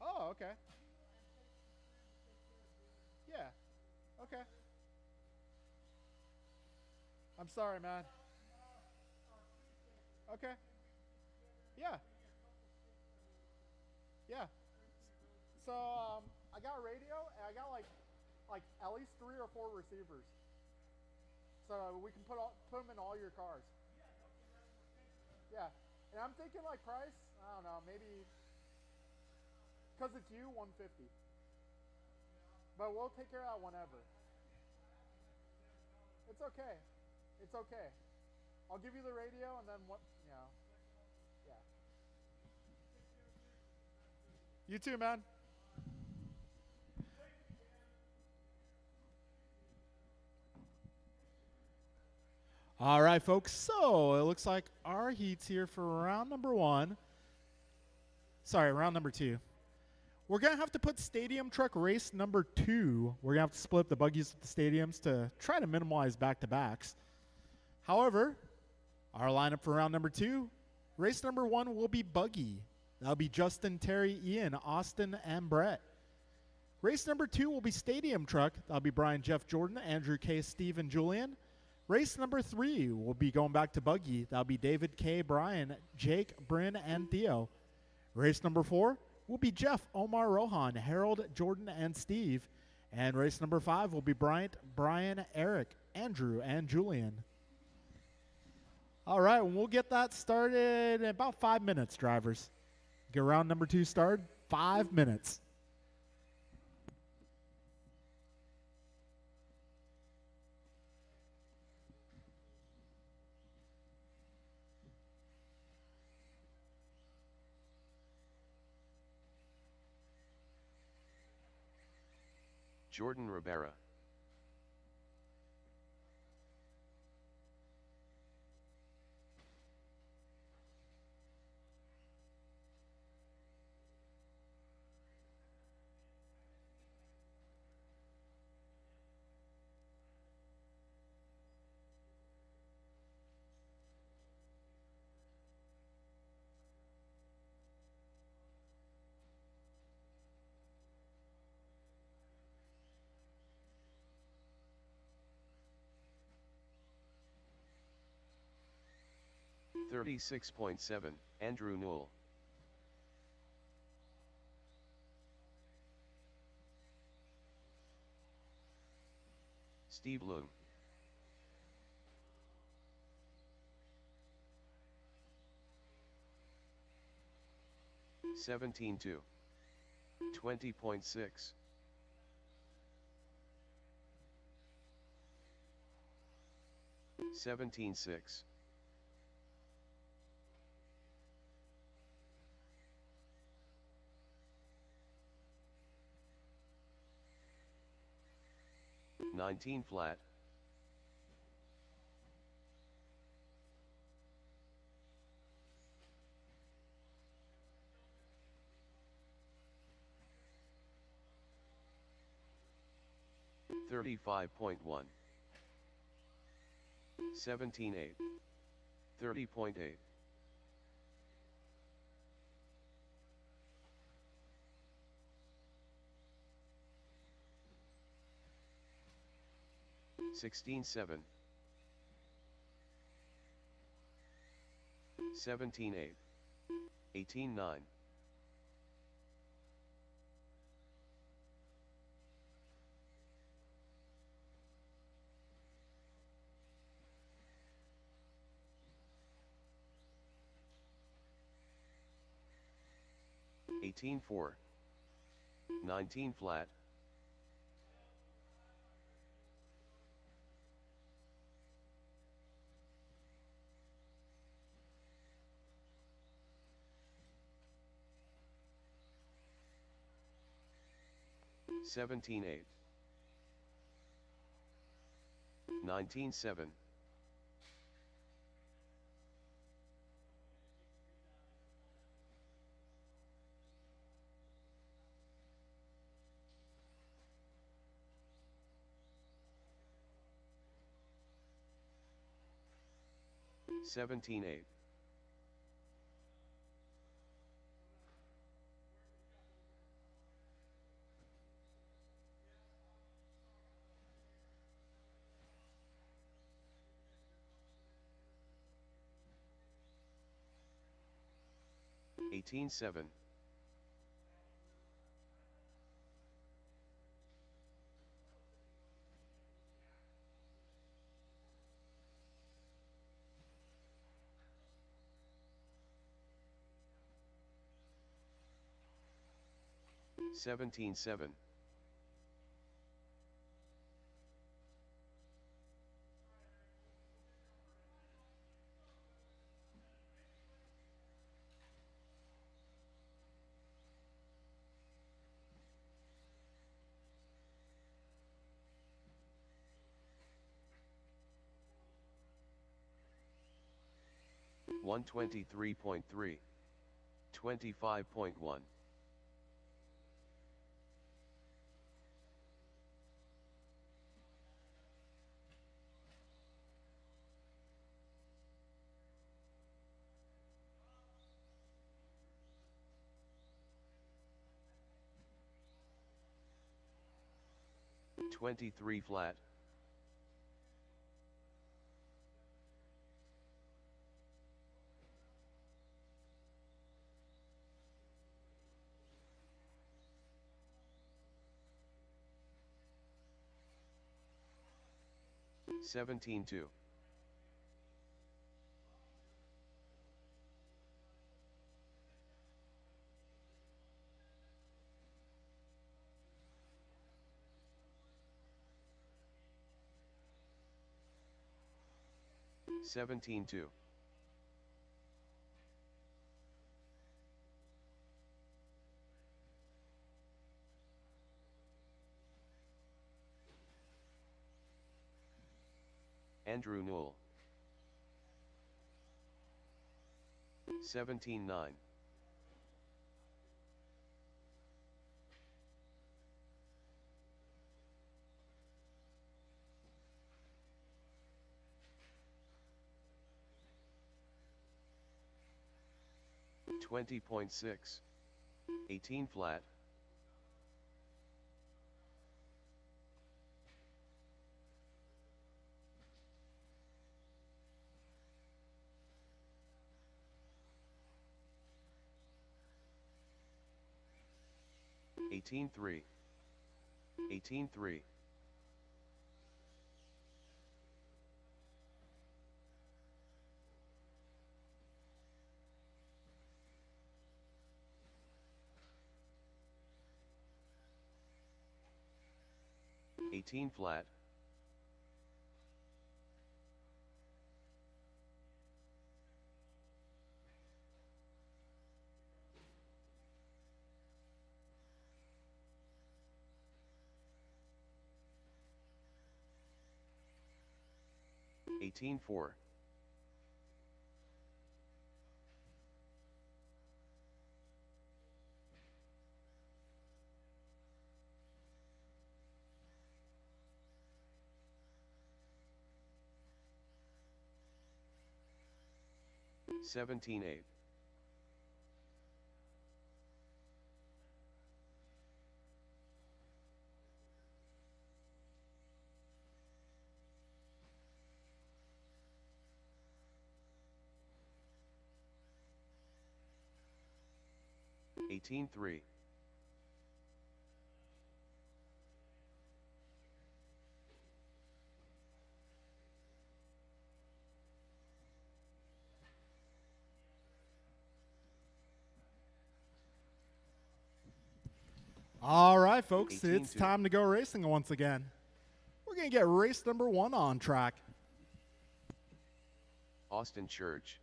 [SPEAKER 1] Oh, okay. Yeah. Okay. I'm sorry, man. Okay. Yeah. Yeah. So I got a radio and I got like at least 3 or 4 receivers. So we can put them in all your cars. Yeah. And I'm thinking like price. I don't know. Maybe because it's you 150. But we'll take care of that whenever. It's okay. It's okay. I'll give you the radio and then what? You know. Yeah. You too, man. All right, folks. So it looks like our heat's here for round number 1. Sorry, round number 2. We're going to have to put stadium truck race number 2. We're going to have to split the buggies with the stadiums to try to minimize back-to-backs. However, our lineup for round number 2, race number 1 will be buggy. That'll be Justin, Terry, Ian, Austin, and Brett. Race number 2 will be stadium truck. That'll be Brian, Jeff, Jordan, Andrew, K, Steve, and Julian. Race number 3 will be going back to buggy. That'll be David, K, Brian, Jake, Bryn, and Theo. Race number 4 will be Jeff, Omar, Rohan, Harold, Jordan, and Steve. And race number 5 will be Bryant, Brian, Eric, Andrew, and Julian. All right, we'll get that started in about 5 minutes, drivers. Get round number 2 started, 5 minutes.
[SPEAKER 2] Jordan Rivera. 36.7, Andrew Newell. Steve Loom. $17.2. 20.6. $17.6. $19 flat. $35.1. $17.8. $30.8. $16.7. $17.8. $18.9. $18.4. $19 flat. $17.8. $19.7. $17.8. $18.7. $17.7. $123.3. $25.1. $23 flat. $17.2. $17.2. Andrew Newell. $17.9. $20.6. 18 flat. 18-3. 18-3. 18 flat. 18-4. 17-8. 18-3.
[SPEAKER 1] 'All right, folks,
[SPEAKER 2] 18-2.
[SPEAKER 1] it's time to go racing once again. We're going to get race number 1 on track.
[SPEAKER 2] Austin Church.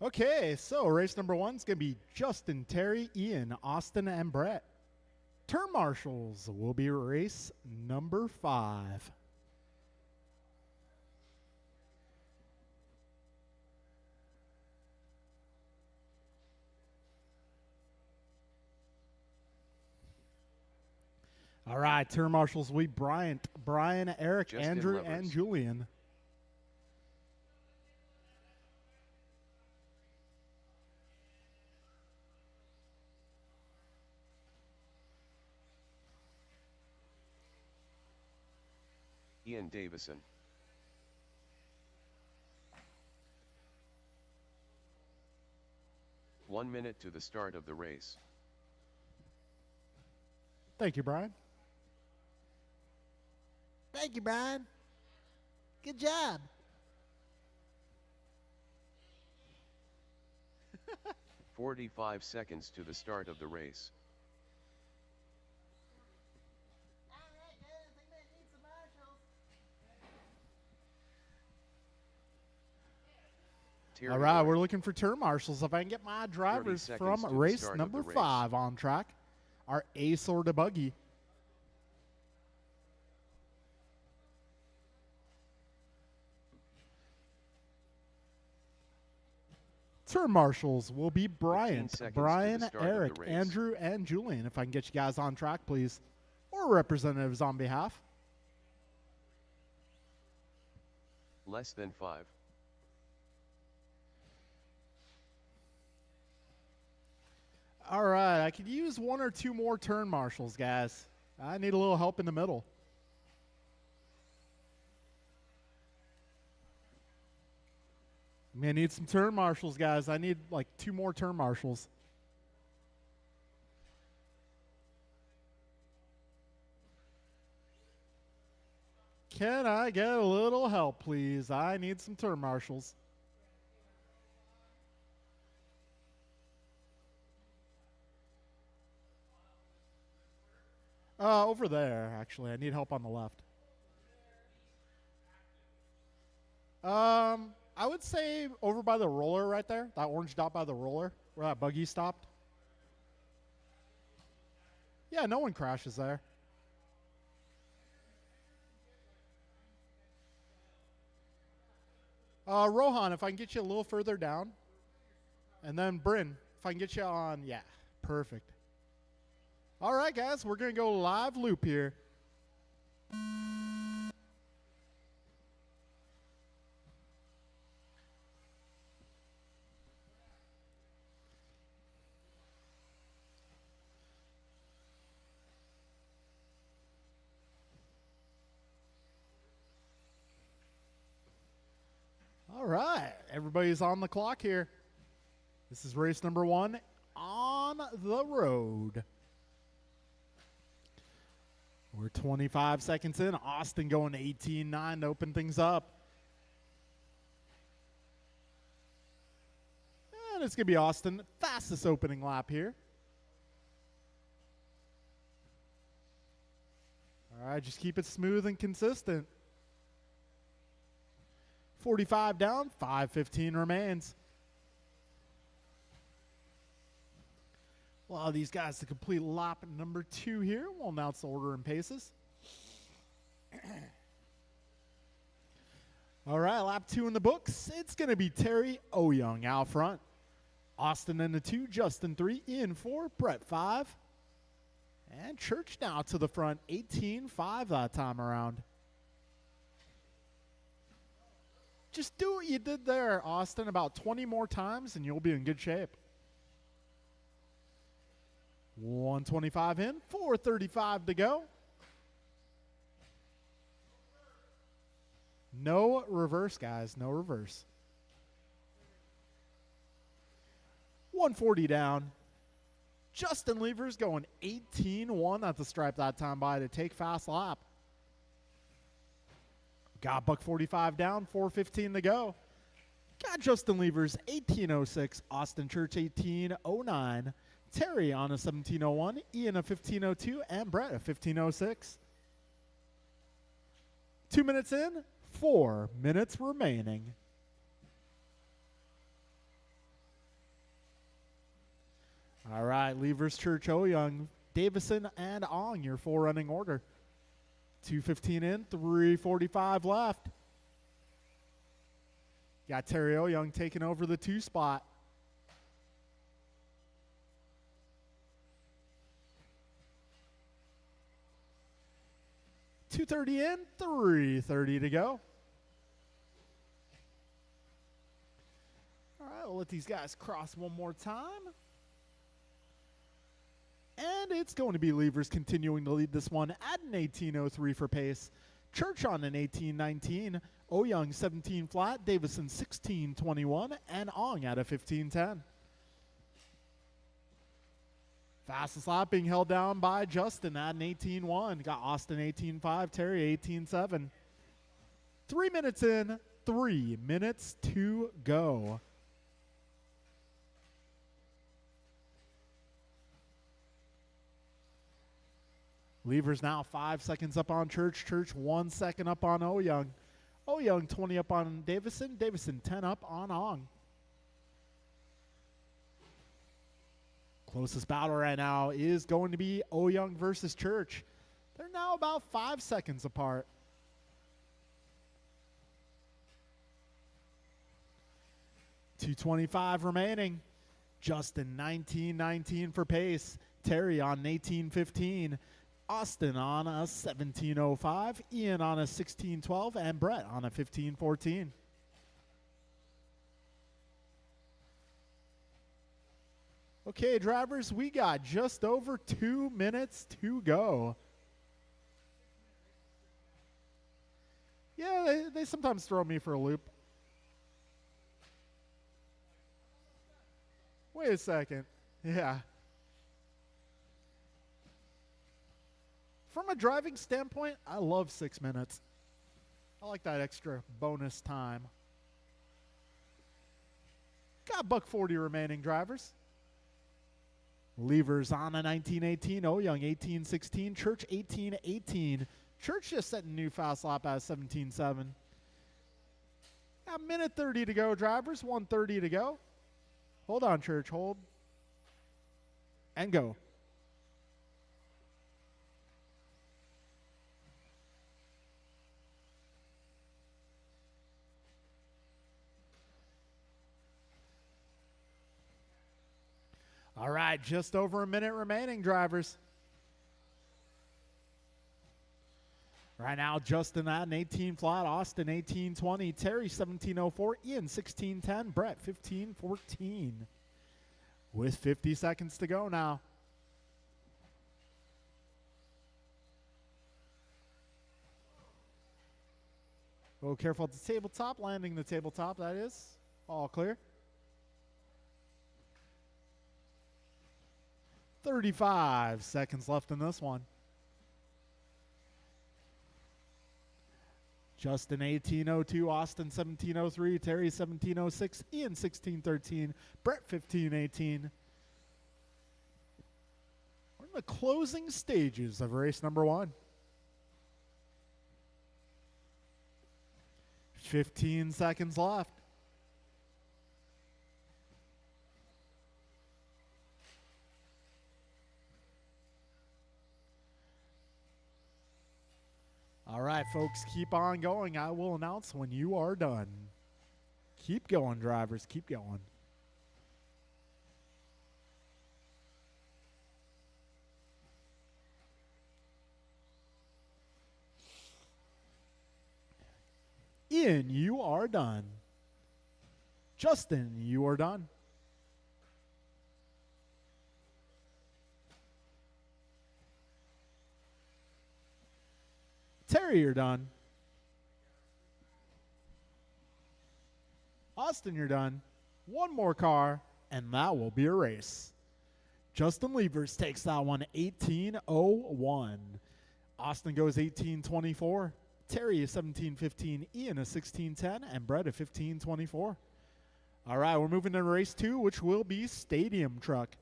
[SPEAKER 1] Okay, so race number 1 is going to be Justin, Terry, Ian, Austin, and Brett. Turn marshals will be race number 5. All right, turn marshals will be Brian, Eric,
[SPEAKER 2] Justin
[SPEAKER 1] Andrew,
[SPEAKER 2] Levers.
[SPEAKER 1] and Julian.
[SPEAKER 2] Ian Davison. One minute to the start of the race.
[SPEAKER 1] Thank you, Brian.
[SPEAKER 3] Thank you, Brian. Good job.
[SPEAKER 2] 45 seconds to the start of the race.
[SPEAKER 3] All right, guys, I might need some marshals.
[SPEAKER 2] Terry
[SPEAKER 1] All right,
[SPEAKER 2] White.
[SPEAKER 1] we're looking for turn marshals. If I can get my drivers
[SPEAKER 2] seconds
[SPEAKER 1] from
[SPEAKER 2] to the
[SPEAKER 1] race
[SPEAKER 2] start of
[SPEAKER 1] number
[SPEAKER 2] the race.
[SPEAKER 1] 5 on track, our Ace or the Buggy. Turn marshals will be Bryant,
[SPEAKER 2] seconds to the
[SPEAKER 1] Brian,
[SPEAKER 2] start of the
[SPEAKER 1] Eric,
[SPEAKER 2] race.
[SPEAKER 1] Andrew, and Julian. If I can get you guys on track, please. Or representatives on behalf.
[SPEAKER 2] Less than 5.
[SPEAKER 1] All right, I could use 1 or 2 more turn marshals, guys. I need a little help in the middle. I'm going to need some turn marshals, guys. I need like 2 more turn marshals. Can I get a little help, please? I need some turn marshals. Over there, actually. I need help on the left. I would say over by the roller right there. That orange dot by the roller where that buggy stopped. Yeah, no one crashes there. Rohan, if I can get you a little further down. And then Bryn, if I can get you on. Yeah, perfect. All right, guys, we're going to go live loop here. All right, everybody's on the clock here. This is race number 1 on the road. We're 25 seconds in. Austin going 18-9 to open things up. And it's going to be Austin, fastest opening lap here. All right, just keep it smooth and consistent. 45 down, 5:15 remains. Allow these guys to complete lap number 2 here. We'll announce the order and paces. All right, lap 2 in the books. It's going to be Terry Oyoung out front. Austin in the 2, Justin 3, Ian 4, Brett 5. And Church now to the front, 18-5 that time around. Just do what you did there, Austin, about 20 more times, and you'll be in good shape. 125 in, 4:35 to go. No reverse, guys, no reverse. 140 down. Justin Levers going 18-1 at the stripe that time by to take fast lap. Got buck 45 down, 4:15 to go. Got Justin Levers 18:06, Austin Church 18:09, Terry on a 17:01, Ian a 15:02, and Brett a 15:06. 2 minutes in, 4 minutes remaining. All right, Levers, Church, Oyoung, Davison, and Ong, your 4 running order. 2:15 in, 3:45 left. Got Terry Oyoung taking over the 2 spot. $2:30 in, $3:30 to go. All right, we'll let these guys cross one more time. And it's going to be Levers continuing to lead this one at an 18:03 for pace. Church on an 18:19, Oyoung 17 flat, Davison 16:21, and Ong at a 15:10. Fastest lap being held down by Justin at an 18:1. Got Austin 18:5, Terry 18:7. 3 minutes in, 3 minutes to go. Levers now 5 seconds up on Church. Church 1 second up on Oyoung. Oyoung 20 up on Davison. Davison 10 up on Ong. Closest battle right now is going to be Oyoung versus Church. They're now about 5 seconds apart. $2:25 remaining. Justin 19:19 for pace. Terry on an 18:15. Austin on a 17:05, Ian on a 16:12, and Brett on a 15:14. Okay, drivers, we got just over 2 minutes to go. Yeah, they sometimes throw me for a loop. Wait a second. Yeah. From a driving standpoint, I love 6 minutes. I like that extra bonus time. Got buck 40 remaining, drivers. Levers on a 19:18, Oyoung 18:16, Church 18:18. Church just setting a new fast lap at 17:7. Got a minute 30 to go, drivers. 1:30 to go. Hold on, Church. Hold. And go. All right, just over a minute remaining, drivers. Right now, Justin at an 18 flat, Austin 18:20, Terry 17:04, Ian 16:10, Brett 15:14. With 50 seconds to go now. Oh, careful at the tabletop. Landing the tabletop, that is. All clear. 35 seconds left in this one. Justin 1802, Austin 1703, Terry 1706, Ian 1613, Brett 1518. We're in the closing stages of race number 1. 15 seconds left. All right, folks, keep on going. I will announce when you are done. Keep going, drivers. Keep going. Ian, you are done. Justin, you are done. Terry, you're done. Austin, you're done. One more car, and that will be a race. Justin Levers takes that one 18:01. Austin goes 18:24. Terry is 17:15. Ian is 16:10. And Brett is 15:24. All right, we're moving to race 2, which will be Stadium Truck.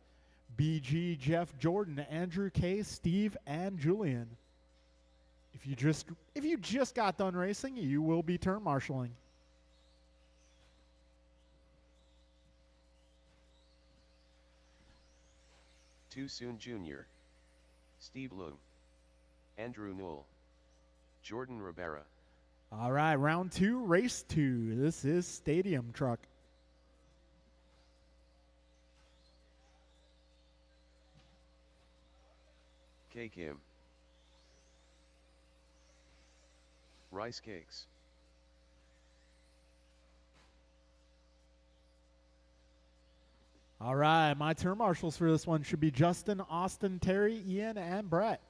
[SPEAKER 1] BG, Jeff, Jordan, Andrew K, Steve, and Julian. If you just got done racing, you will be turn marshaling.
[SPEAKER 2] Too Soon Jr., Steve Loom, Andrew Newell, Jordan Rivera.
[SPEAKER 1] All right, round 2, race 2. This is Stadium Truck.
[SPEAKER 2] K. Kim, Rice Cakes,
[SPEAKER 1] All right, my turn marshals for this one should be Justin, Austin, Terry, Ian, and Brett.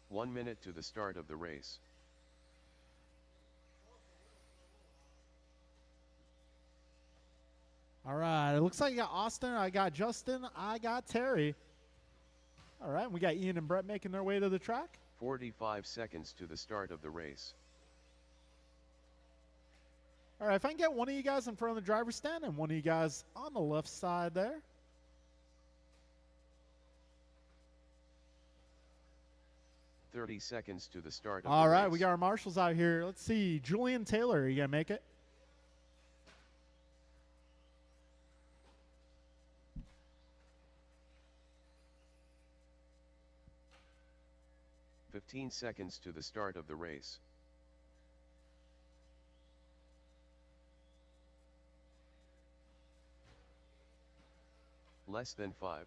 [SPEAKER 2] One minute to the start of the race.
[SPEAKER 1] All right, it looks like I got Austin, I got Justin, I got Terry. All right, we got Ian and Brett making their way to the track.
[SPEAKER 2] 45 seconds to the start of the race.
[SPEAKER 1] All right, if I can get one of you guys in front of the driver's stand and one of you guys on the left side there.
[SPEAKER 2] Thirty seconds to the start of
[SPEAKER 1] All
[SPEAKER 2] the
[SPEAKER 1] right,
[SPEAKER 2] race.
[SPEAKER 1] we got our marshals out here. Let's see, Julian Taylor, are you going to make it?
[SPEAKER 2] "15 seconds to the start of the race. Less than 5.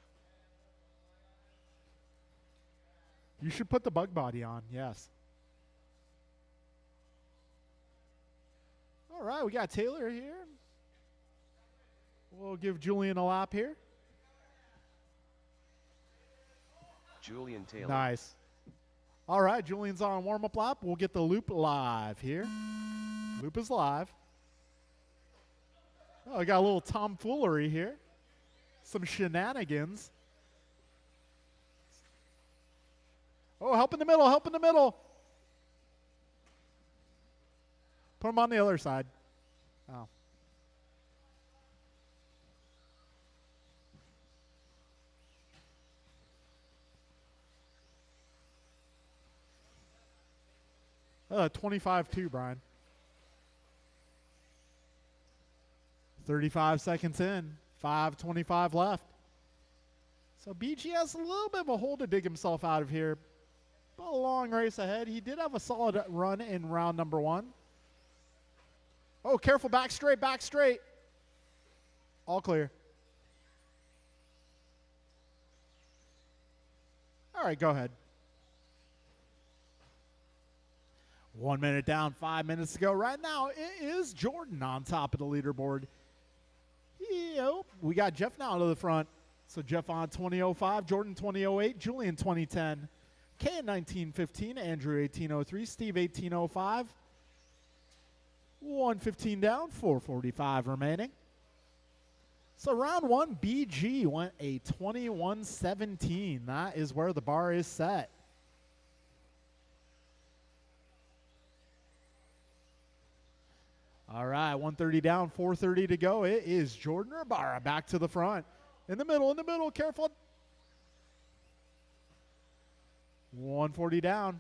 [SPEAKER 1] You should put the bug body on, yes. All right, we got Taylor here. We'll give Julian a lap here.
[SPEAKER 2] Julian Taylor.
[SPEAKER 1] Nice. All right, Julian's on warm-up lap. We'll get the loop live here. Loop is live. Oh, we got a little tomfoolery here. Some shenanigans. Oh, help in the middle, help in the middle. Put him on the other side. Oh. Oh, 25-2, Brian. 35 seconds in. 5:25 left. So BG has a little bit of a hole to dig himself out of here. But a long race ahead. He did have a solid run in round number 1. Oh, careful, back straight, back straight. All clear. All right, go ahead. 1 minute down, 5 minutes to go. Right now, it is Jordan on top of the leaderboard. Yep. We got Jeff now to the front. So Jeff on 2005, Jordan 2008, Julian 2010, K 1915, Andrew 1803, Steve 1805. 115 down, 4:45 remaining. So round one, BG went a 21-17. That is where the bar is set. All right, 130 down, 4:30 to go. It is Jordan Ibarra back to the front. In the middle, careful. 140 down.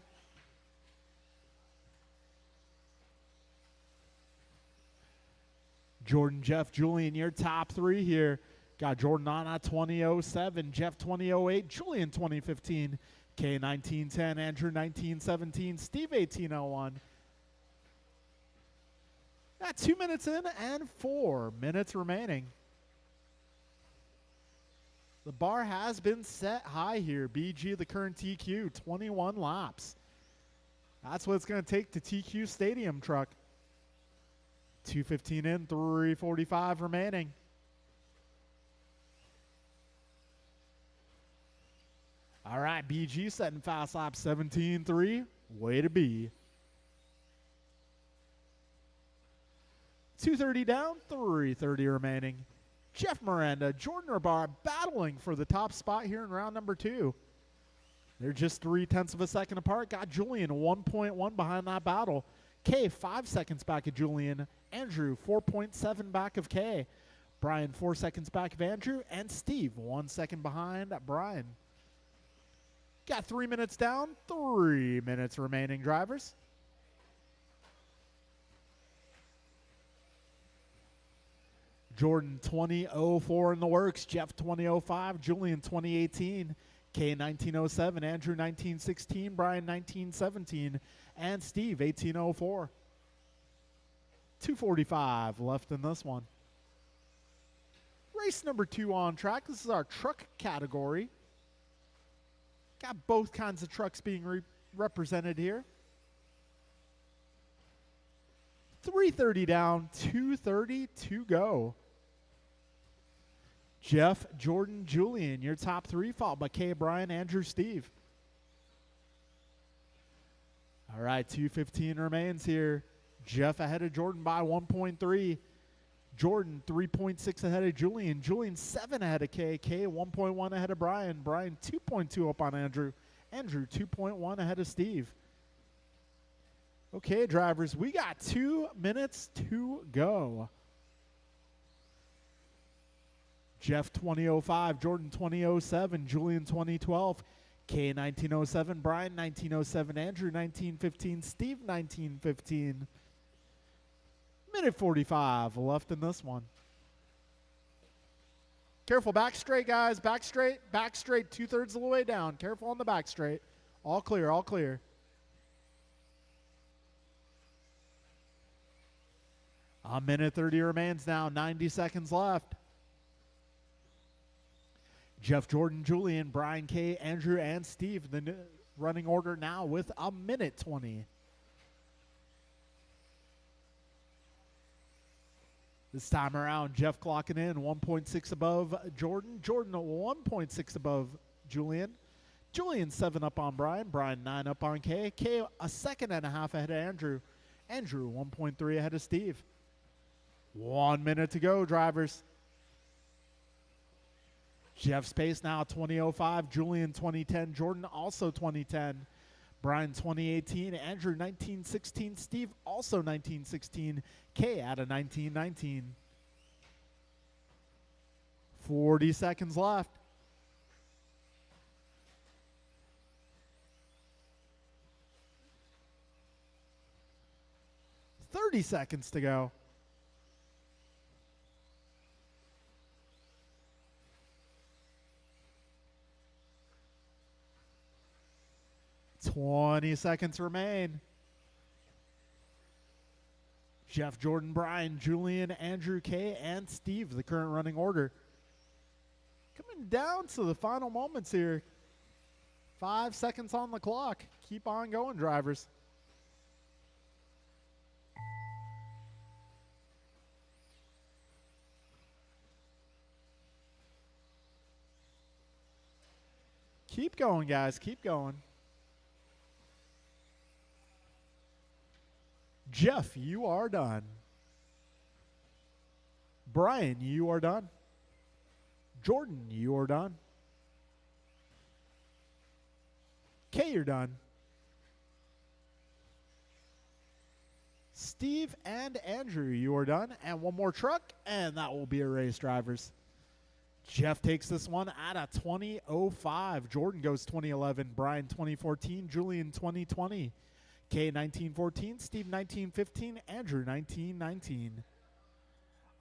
[SPEAKER 1] Jordan, Jeff, Julian, your top three here. Got Jordan on at 2007, Jeff 2008, Julian 2015, K 1910, Andrew 1917, Steve 1801. Got 2 minutes in and 4 minutes remaining. The bar has been set high here. BG, the current TQ, 21 laps. That's what it's going to take to TQ Stadium truck. 2:15 in, 3:45 remaining. All right, BG setting fast lap 17.3. Way to be. 2:30 down, 3:30 remaining. Jeff Miranda, Jordan Ibarra battling for the top spot here in round number 2. They're just 0.3 of a second apart. Got Julian 1.1 behind that battle. K 5 seconds back of Julian. Andrew 4.7 back of K. Brian 4 seconds back of Andrew. And Steve 1 second behind Brian. Got 3 minutes down, 3 minutes remaining, drivers. Jordan 2004 in the works. Jeff 2005. Julian 2018. K 1907. Andrew 1916. Brian 1917. And Steve 1804. 2:45 left in this one. Race number 2 on track. This is our truck category. Got both kinds of trucks being represented here. 3:30 down, 2:30 to go. Jeff, Jordan, Julian, your top three, followed by K, Brian, Andrew, Steve. All right, 2:15 remains here. Jeff ahead of Jordan by 1.3. Jordan 3.6 ahead of Julian. Julian 7 ahead of K. K 1.1 ahead of Brian. Brian 2.2 up on Andrew. Andrew 2.1 ahead of Steve. Okay, drivers, we got 2 minutes to go. Jeff 2005, Jordan 2007, Julian 2012, K 1907, Brian 1907, Andrew 1915, Steve 1915. Minute 45 left in this one. Careful, back straight, guys. Back straight, 2/3 of the way down. Careful on the back straight. All clear, all clear. A minute 30 remains now, 90 seconds left. Jeff, Jordan, Julian, Brian, K, Andrew, and Steve. The running order now with a minute 20. This time around, Jeff clocking in 1.6 above Jordan. Jordan 1.6 above Julian. Julian 7 up on Brian. Brian 9 up on K. K a second and a half ahead of Andrew. Andrew 1.3 ahead of Steve. 1 minute to go, drivers. Jeff's pace now 2005. Julian 2010. Jordan also 2010. Brian 2018. Andrew 1916. Steve also 1916. K out of 1919. 40 seconds left. $30 seconds to go. $20 seconds remain. Jeff, Jordan, Brian, Julian, Andrew, K, and Steve, the current running order. Coming down to the final moments here. 5 seconds on the clock. Keep on going, drivers. Keep going, guys. Keep going. Jeff, you are done. Brian, you are done. Jordan, you are done. Kay, you're done. Steve and Andrew, you are done. And one more truck, and that will be a race, drivers. Jeff takes this one at a 20.05. Jordan goes 2011. Brian 2014. Julian 2020. Kay 1914. Steve 1915. Andrew 1919.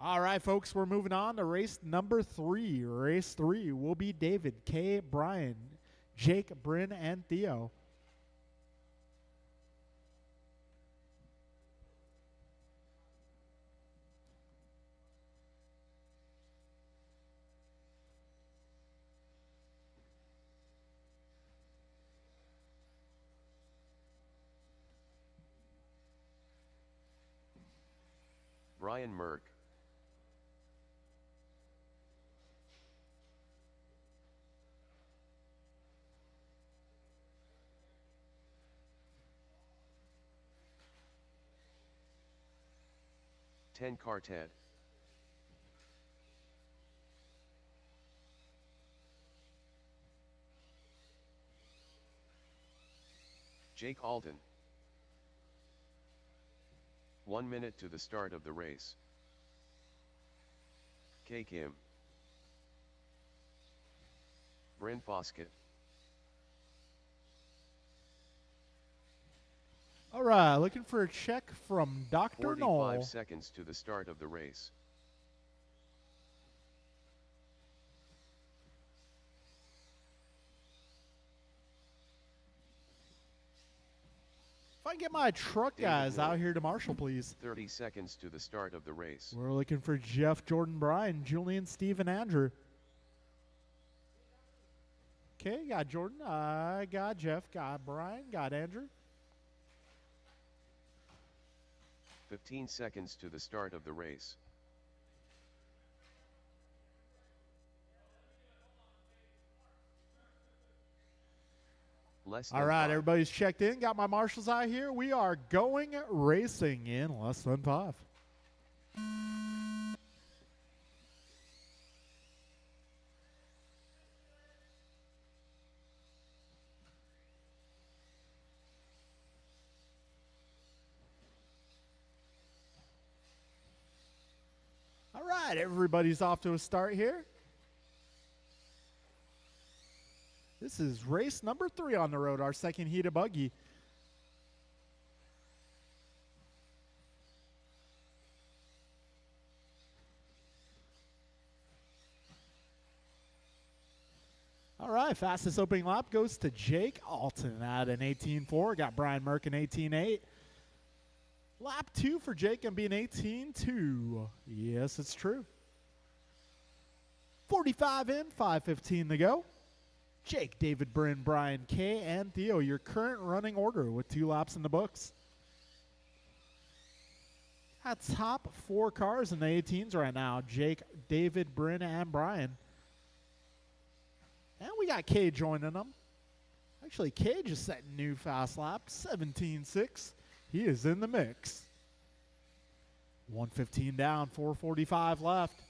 [SPEAKER 1] All right, folks, we're moving on to race number 3. Race 3 will be David, Kay, Brian, Jake, Bryn, and Theo.
[SPEAKER 2] Brian Merck. Ten Quartet. Jake Alden. 1 minute to the start of the race. Kay Kim. Bryn Foskett.
[SPEAKER 1] All right, looking for a check from Dr.
[SPEAKER 2] 45
[SPEAKER 1] Knoll.
[SPEAKER 2] seconds to the start of the race.
[SPEAKER 1] If I can get my truck
[SPEAKER 2] David
[SPEAKER 1] guys
[SPEAKER 2] Roy.
[SPEAKER 1] out here to Marshall, please.
[SPEAKER 2] 30 seconds to the start of the race.
[SPEAKER 1] We're looking for Jeff, Jordan, Brian, Julian, Steve, and Andrew. Okay, got Jordan. I got Jeff. Got Brian. Got Andrew.
[SPEAKER 2] 15 seconds to the start of the race. Less than
[SPEAKER 1] All right,
[SPEAKER 2] 5.
[SPEAKER 1] everybody's checked in. Got my marshals out here. We are going racing in less than 5. All right, everybody's off to a start here. This is race number 3 on the road, our second heat of buggy. All right, fastest opening lap goes to Jake Alton at an 18.4. Got Brian Merck an 18.8. Lap 2 for Jake and be an 18.2. Yes, it's true. 45 in, 5:15 to go. Jake, David, Bryn, Brian, Kay, and Theo, your current running order with 2 laps in the books. Got top 4 cars in the 18s right now. Jake, David, Bryn, and Brian. And we got Kay joining them. Actually, Kay just set new fast lap, 17.6. He is in the mix. 1:15 down, 4:45 left.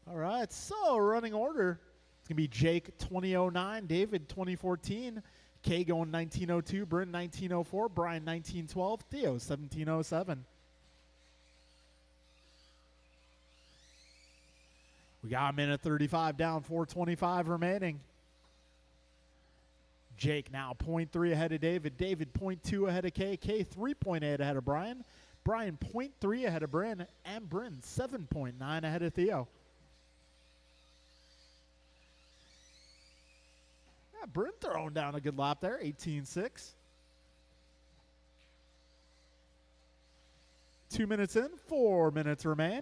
[SPEAKER 1] All right, so running order. It's going to be Jake 2009, David 2014, Kay going 1902, Bryn 1904, Brian 1912, Theo 1707. We got a minute 35 down, 4:25 remaining. Jake now 0.3 ahead of David. David 0.2 ahead of Kay. Kay 3.8 ahead of Brian. Brian 0.3 ahead of Bryn. And Bryn 7.9 ahead of Theo. Yeah, Bryn throwing down a good lap there, 18.6. 2 minutes in, 4 minutes remain.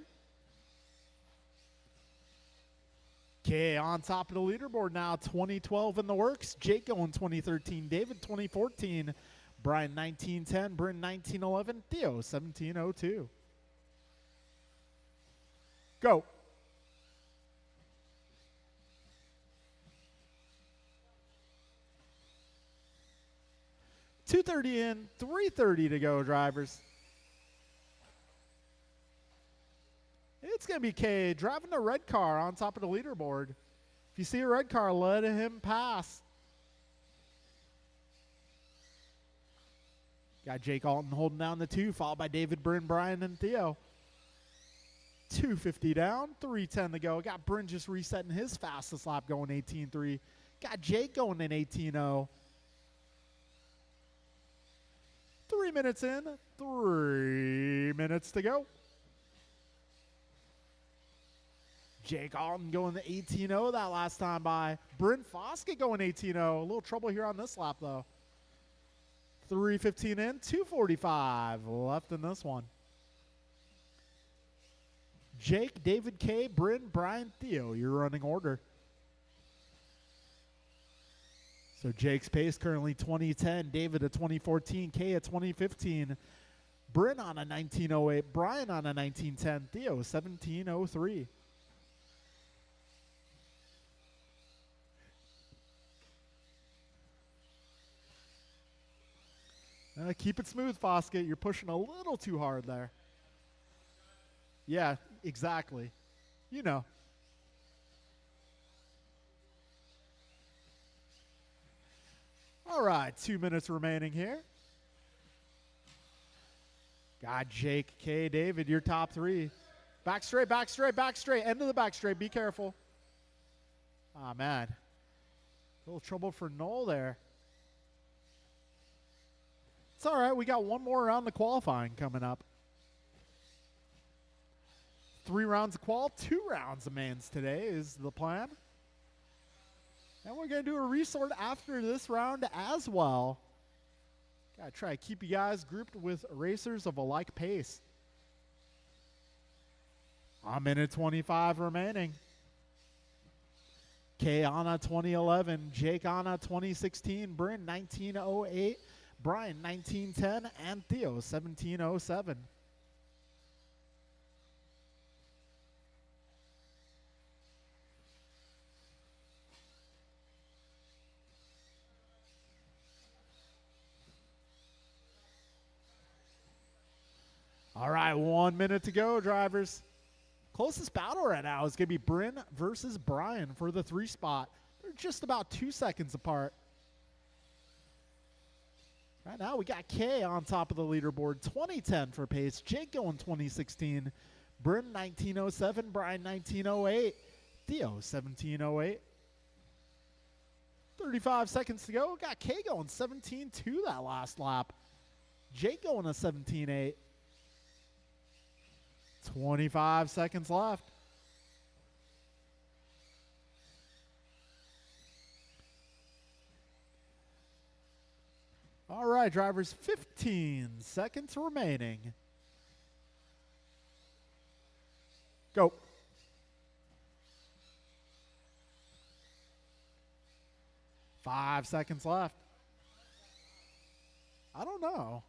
[SPEAKER 1] Kay on top of the leaderboard now, 2012 in the works. Jake going 2013, David 2014, Brian 1910, Bryn 1911, Theo 1702. Go. 2:30 in, 3:30 to go, drivers. It's going to be K driving the red car on top of the leaderboard. If you see a red car, let him pass. Got Jake Alton holding down the 2, followed by David, Bryn, Brian, and Theo. 250 down, 310 to go. Got Bryn just resetting his fastest lap, going 18.3. Got Jake going in 18.0. 3 minutes in, 3 minutes to go. Jake Alton going to 18.0 that last time by. Bryn Foskett going 18.0. A little trouble here on this lap, though. 3:15 in, 2:45 left in this one. Jake, David K, Bryn, Brian, Theo, your running order. So Jake's pace currently 2010, David a 2014, K a 2015, Bryn on a 1908, Brian on a 1910, Theo 1703. Keep it smooth, Foskett. You're pushing a little too hard there. Yeah, exactly. You know. All right, 2 minutes remaining here. Got Jake, K, David, your top 3. Back straight, back straight, back straight. End of the back straight. Be careful. Ah, man. A little trouble for Noel there. It's all right. We got one more round of qualifying coming up. 3 rounds of qual, 2 rounds of mains today is the plan. And we're going to do a resort after this round as well. Got to try to keep you guys grouped with racers of a like pace. A minute 25 remaining. K Anna 2011, Jake Anna 2016, Bryn 1908, Brian 1910, and Theo 1707. All right, 1 minute to go, drivers. Closest battle right now is going to be Bryn versus Brian for the 3 spot. They're just about 2 seconds apart. Right now, we got K on top of the leaderboard, 2010 for pace. Jake going 2016. Bryn 1907, Brian 1908, Theo 1708. 35 seconds to go. Got K going 17-2 that last lap. Jake going a 17-8. 25 seconds left. All right, drivers, 15 seconds remaining. Go. Five seconds left. I don't know.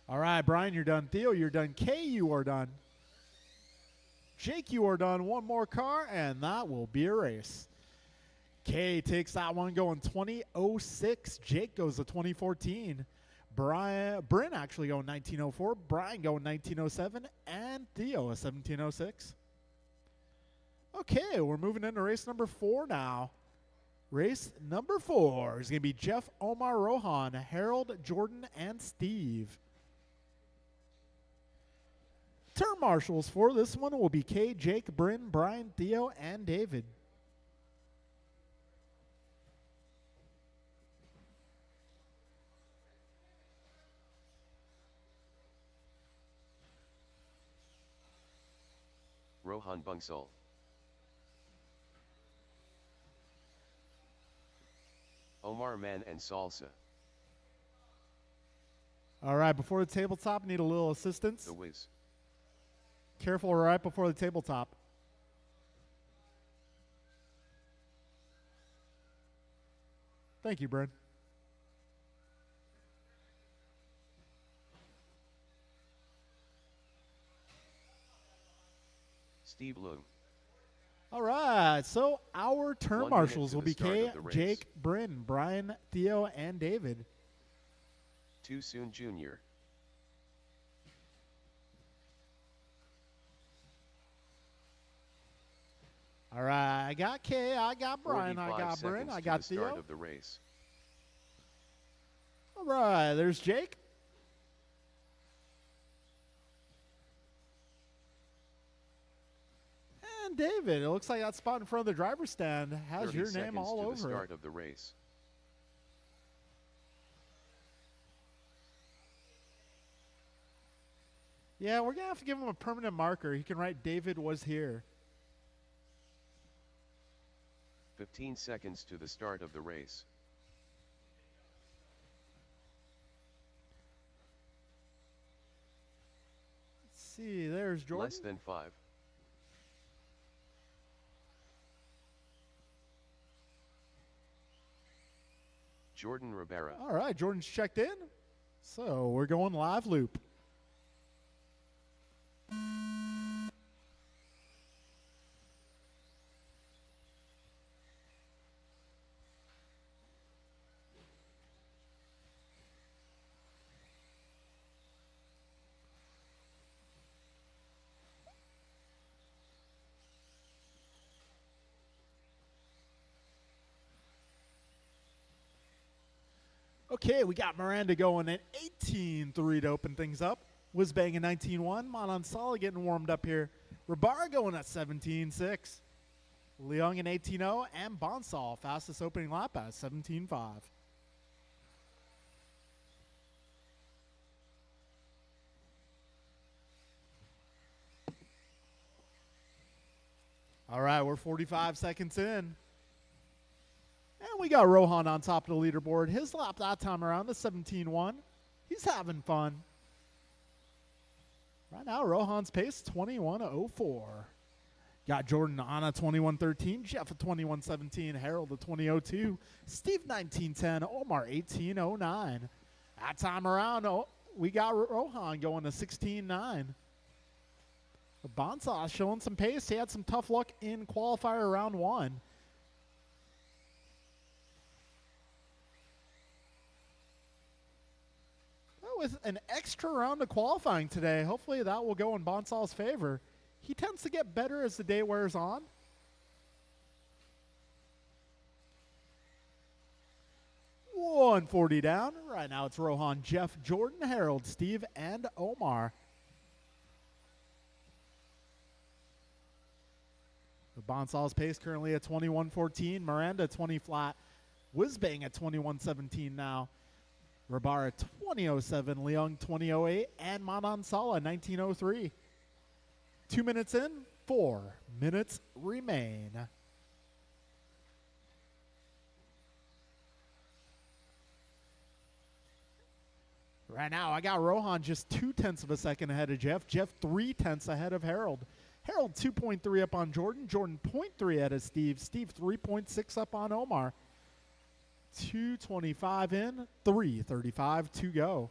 [SPEAKER 1] All right, Brian, you're done. Theo, you're done. K, you are done. Jake, you are done. One more car, and that will be a race. K takes that one going 2006. Jake goes to 2014. Bryn actually going 1904. Brian going 1907. And Theo a 1706. Okay, we're moving into race number 4 now. Race number 4 is going to be Jeff, Omar, Rohan, Harold, Jordan, and Steve. Turn marshals for this one will be K, Jake, Bryn, Brian, Theo, and David.
[SPEAKER 2] Rohan Bungsal. Omar Man and Salsa.
[SPEAKER 1] All right, before the tabletop, need a little assistance.
[SPEAKER 2] The Wiz.
[SPEAKER 1] Careful right before the tabletop. Thank you, Bryn.
[SPEAKER 2] Steve Lung.
[SPEAKER 1] All right, so our turn
[SPEAKER 2] 1 minute
[SPEAKER 1] marshals
[SPEAKER 2] to
[SPEAKER 1] will
[SPEAKER 2] the
[SPEAKER 1] be
[SPEAKER 2] start
[SPEAKER 1] Kay,
[SPEAKER 2] of the race.
[SPEAKER 1] Jake, Bryn, Brian, Theo, and David.
[SPEAKER 2] Too Soon Jr.
[SPEAKER 1] All right, I got Kay, I got Brian, I
[SPEAKER 2] 45
[SPEAKER 1] got Bryn,
[SPEAKER 2] seconds
[SPEAKER 1] I
[SPEAKER 2] to
[SPEAKER 1] got
[SPEAKER 2] the start
[SPEAKER 1] Theo.
[SPEAKER 2] of the race.
[SPEAKER 1] All right, there's Jake. And David. It looks like that spot in front of the driver's stand has
[SPEAKER 2] 30
[SPEAKER 1] your name
[SPEAKER 2] seconds
[SPEAKER 1] all
[SPEAKER 2] to the
[SPEAKER 1] over
[SPEAKER 2] start
[SPEAKER 1] it.
[SPEAKER 2] of the race.
[SPEAKER 1] Yeah, we're going to have to give him a permanent marker. He can write David was here.
[SPEAKER 2] 15 seconds to the start of the race.
[SPEAKER 1] Let's see, there's Jordan.
[SPEAKER 2] Less than 5. Jordan Rivera.
[SPEAKER 1] All right, Jordan's checked in. So we're going live loop. Okay, we got Miranda going at 18-3 to open things up. Whizbang in 19-1. Manansala getting warmed up here. Rabara going at 17-6. Leung in 18-0. And Bonsall fastest opening lap at 17-5. All right, we're 45 seconds in. And we got Rohan on top of the leaderboard. His lap that time around, the 17-1. He's having fun. Right now, Rohan's pace, 21:04. Got Jordan on a 21:13, Jeff a 21:17, Harold a 20:02, Steve 19:10, Omar 18:09. That time around, we got Rohan going to 16:9. Bonsall showing some pace. He had some tough luck in qualifier round 1. With an extra round of qualifying today, hopefully that will go in Bonsall's favor. He tends to get better as the day wears on. $140 down. Right now it's Rohan, Jeff, Jordan, Harold, Steve, and Omar. The Bonsall's pace currently at 21:14. Miranda 20 flat. Whizbang at 21:17 now. Rabara 20:07, Leung 20:08, and Manansala 19:03. 2 minutes in, 4 minutes remain. Right now, I got Rohan just 0.2 of a second ahead of Jeff. Jeff 0.3 ahead of Harold. Harold 2.3 up on Jordan. Jordan 0.3 ahead of Steve. Steve 3.6 up on Omar. 2:25 in, 3:35 to go.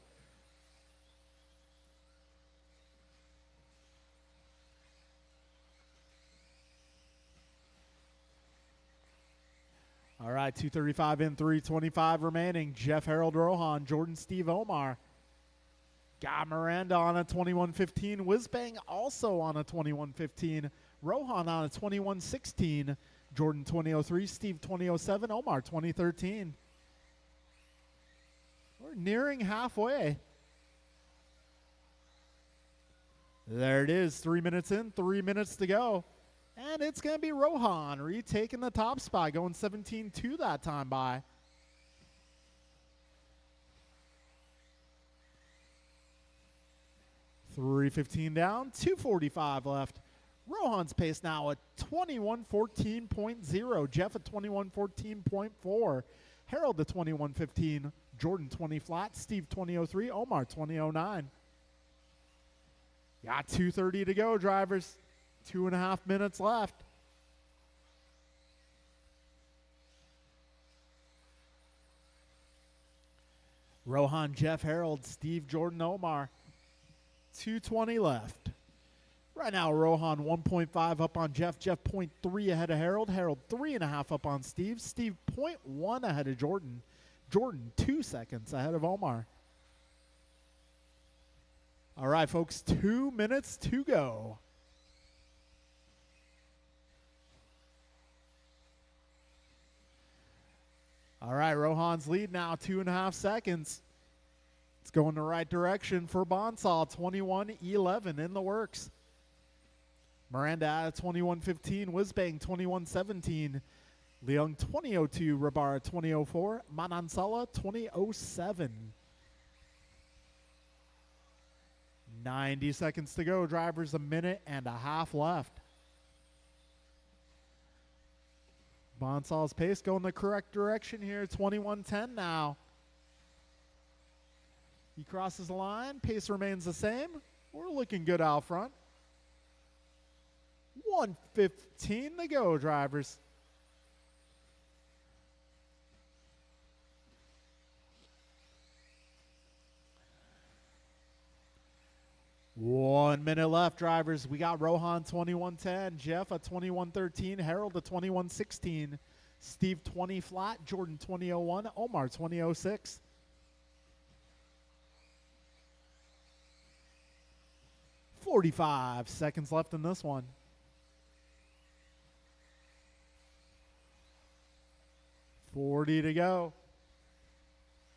[SPEAKER 1] All right, 2:35 in, 3:25 remaining. Jeff, Harold, Rohan, Jordan, Steve, Omar. Got Miranda on a 21:15. Whizbang also on a 21:15. Rohan on a 21:16. Jordan 20:03, Steve 20:07, Omar 20:13. We're nearing halfway. There it is, 3 minutes in, 3 minutes to go. And it's going to be Rohan retaking the top spot, going 17-2 that time by. $3.15 down, 2:45 left. Rohan's pace now at 21:14.0. Jeff at 21:14.4. Harold at 21:15. Jordan 20 flat. Steve 20:03. Omar 20:09. Got 2:30 to go, drivers. 2.5 minutes left. Rohan, Jeff, Harold, Steve, Jordan, Omar. 2:20 left. Right now, Rohan 1.5 up on Jeff. Jeff 0.3 ahead of Harold. Harold 3.5 up on Steve. Steve 0.1 ahead of Jordan. Jordan 2 seconds ahead of Omar. All right, folks, 2 minutes to go. All right, Rohan's lead now, 2.5 seconds. It's going the right direction for Bonsall, 21:11 in the works. Miranda at 21:15, Whizbang 21:17, Leung 20:02, Rabara 20:04, Manansala 20:07. 90 seconds to go, drivers, a minute and a half left. Bonsall's pace going the correct direction here, 21:10 now. He crosses the line, pace remains the same. We're looking good out front. 1:15 to go, drivers. One minute left, drivers. We got Rohan 21:10, Jeff at 21:13, Harold at 21:16, Steve 20 flat, Jordan 20:01, Omar 20:06. "45 seconds left in this one. "40 to go.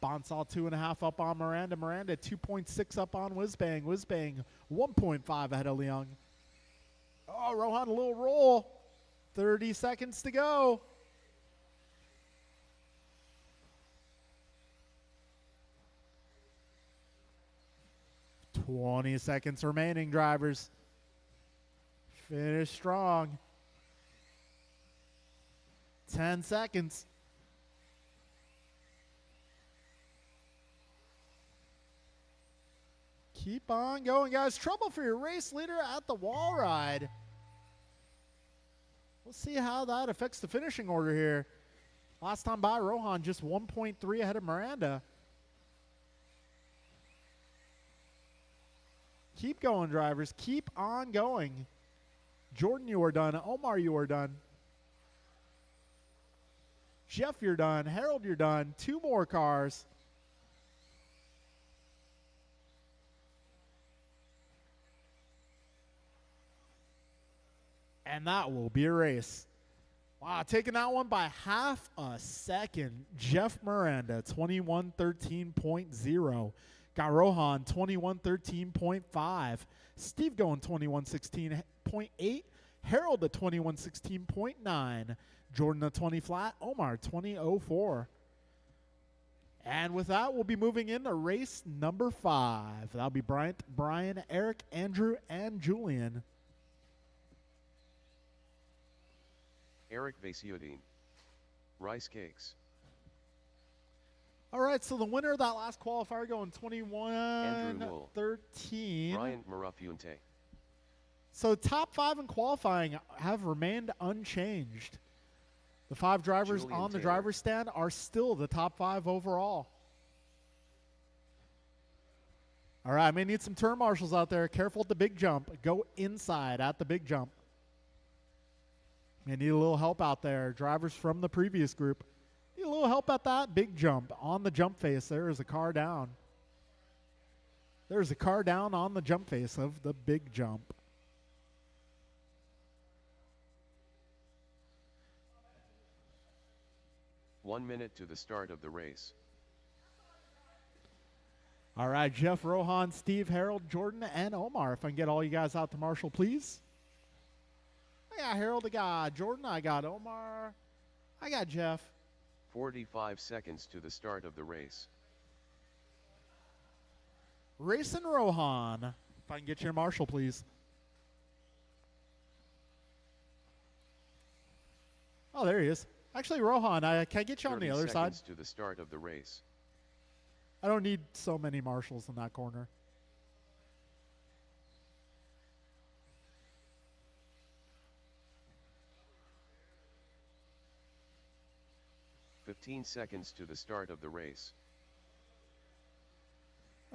[SPEAKER 1] Bonsall 2.5 up on Miranda. Miranda 2.6 up on Whizbang. Whizbang 1.5 ahead of Leung. Oh, Rohan, a little roll. 30 seconds to go. "20 seconds remaining, drivers. Finish strong. 10 seconds. Keep on going, guys. Trouble for your race leader at the wall ride. We'll see how that affects the finishing order here. Last time by, Rohan just 1.3 ahead of Miranda. Keep going, drivers. Keep on going. Jordan, you are done. Omar, you are done. Jeff, you're done. Harold, you're done. 2 more cars. And that will be a race. Wow, taking that one by half a second. Jeff Miranda, 21:13.0. Got Rohan, 21:13.5. Steve going 21:16.8. Harold at 21:16.9. Jordan at 20 flat. Omar 20:04. And with that, we'll be moving into race number 5. That'll be Bryant, Brian, Eric, Andrew, and Julian.
[SPEAKER 2] Eric Vasiuddin. Rice Cakes.
[SPEAKER 1] All right, so the winner of that last qualifier going
[SPEAKER 2] Andrew Wool.
[SPEAKER 1] 21:13.
[SPEAKER 2] Brian Marafunte.
[SPEAKER 1] So top 5 in qualifying have remained unchanged. The 5 drivers
[SPEAKER 2] Julian
[SPEAKER 1] on the
[SPEAKER 2] Taylor.
[SPEAKER 1] driver's stand are still the top 5 overall. All right, I may need some turn marshals out there. Careful at the big jump. Go inside at the big jump. May need a little help out there. Drivers from the previous group. Need a little help at that big jump. On the jump face, there is a car down. There's a car down on the jump face of the big jump.
[SPEAKER 2] One minute to the start of the race.
[SPEAKER 1] All right, Jeff, Rohan, Steve, Harold, Jordan, and Omar. If I can get all you guys out to marshal, please. I got Harold, I got Jordan, I got Omar, I got Jeff.
[SPEAKER 2] 45 seconds to the start of the race.
[SPEAKER 1] Racing Rohan. If I can get your marshal, please. Oh, there he is. Actually, Rohan, can I get you on the
[SPEAKER 2] 30
[SPEAKER 1] other side?
[SPEAKER 2] seconds to the start of the race.
[SPEAKER 1] I don't need so many marshals in that corner.
[SPEAKER 2] 15 seconds to the start of the race.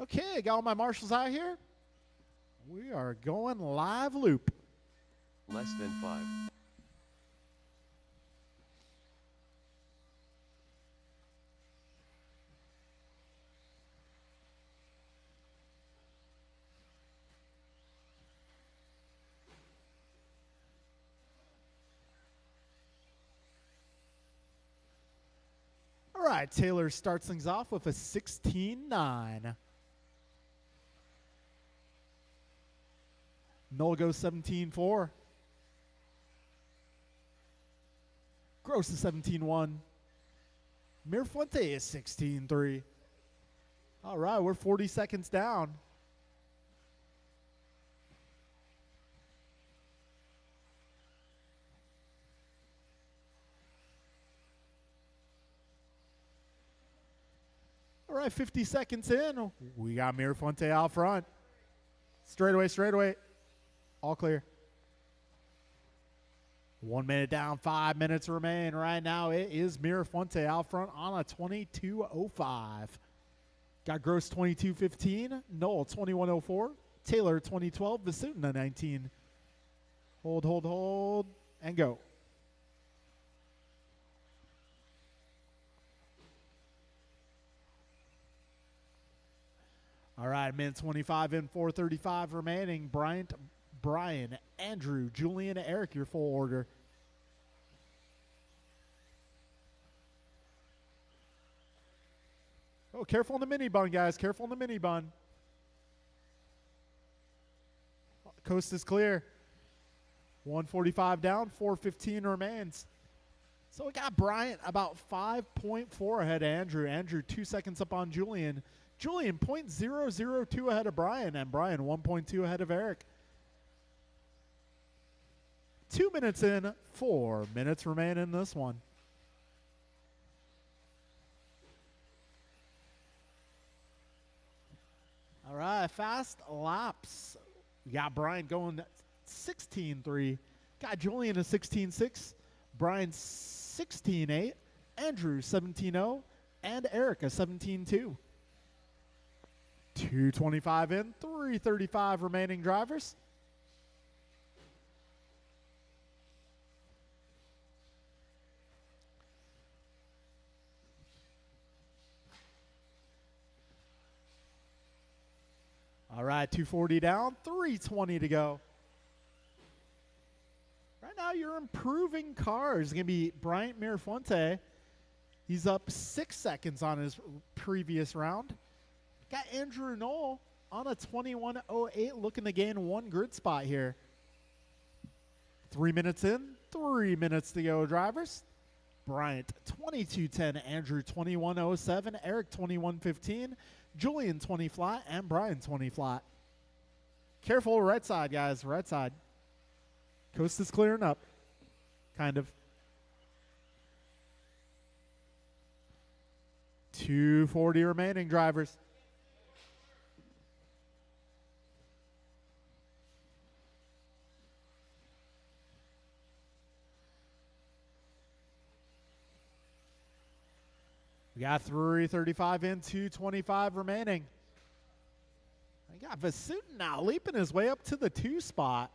[SPEAKER 1] Okay, got all my marshals out here. We are going live loop.
[SPEAKER 2] Less than 5.
[SPEAKER 1] All right, Taylor starts things off with a 16-9. Noel goes 17-4. Gross is 17-1. Mirafuente is 16-3. All right, we're 40 seconds down. All right, 50 seconds in. We got Mirafuente out front. Straight away. All clear. 1 minute down, 5 minutes remain. Right now, it is Mirafuente out front on a 22.05. Got Gross 22.15, Noel 21.04, Taylor 20.12, Vasutina 19. Hold, and go. All right, minute 25 in, 4:35 remaining. Bryant, Brian, Andrew, Julian, Eric, your full order. Oh, careful on the mini bun, guys. Careful on the mini bun. Coast is clear. 1:45 down, 4:15 remains. So we got Bryant about 5.4 ahead of Andrew. Andrew 2 seconds up on Julian. Julian 0.002 ahead of Brian, and Brian 1.2 ahead of Eric. 2 minutes in, 4 minutes remain in this one. All right, fast laps. We got Brian going 16.3. Got Julian at 16.6. Brian 16.8. Andrew 17.0. And Eric a 17.2. 2:25 in, 3:35 remaining drivers. All right, 2:40 down, 3:20 to go. Right now, you're improving cars. It's going to be Bryant Mirafuente. He's up 6 seconds on his previous round. Got Andrew Noel on a 21.08, looking to gain 1 grid spot here. 3 minutes in, 3 minutes to go, drivers. Bryant 22.10, Andrew 21.07, Eric 21.15, Julian 20 flat, and Brian 20 flat. Careful, right side, guys, right side. Coast is clearing up, kind of. 2:40 remaining, drivers. We got 3:35 in, 2:25 remaining. We got Vasutin now leaping his way up to the 2 spot.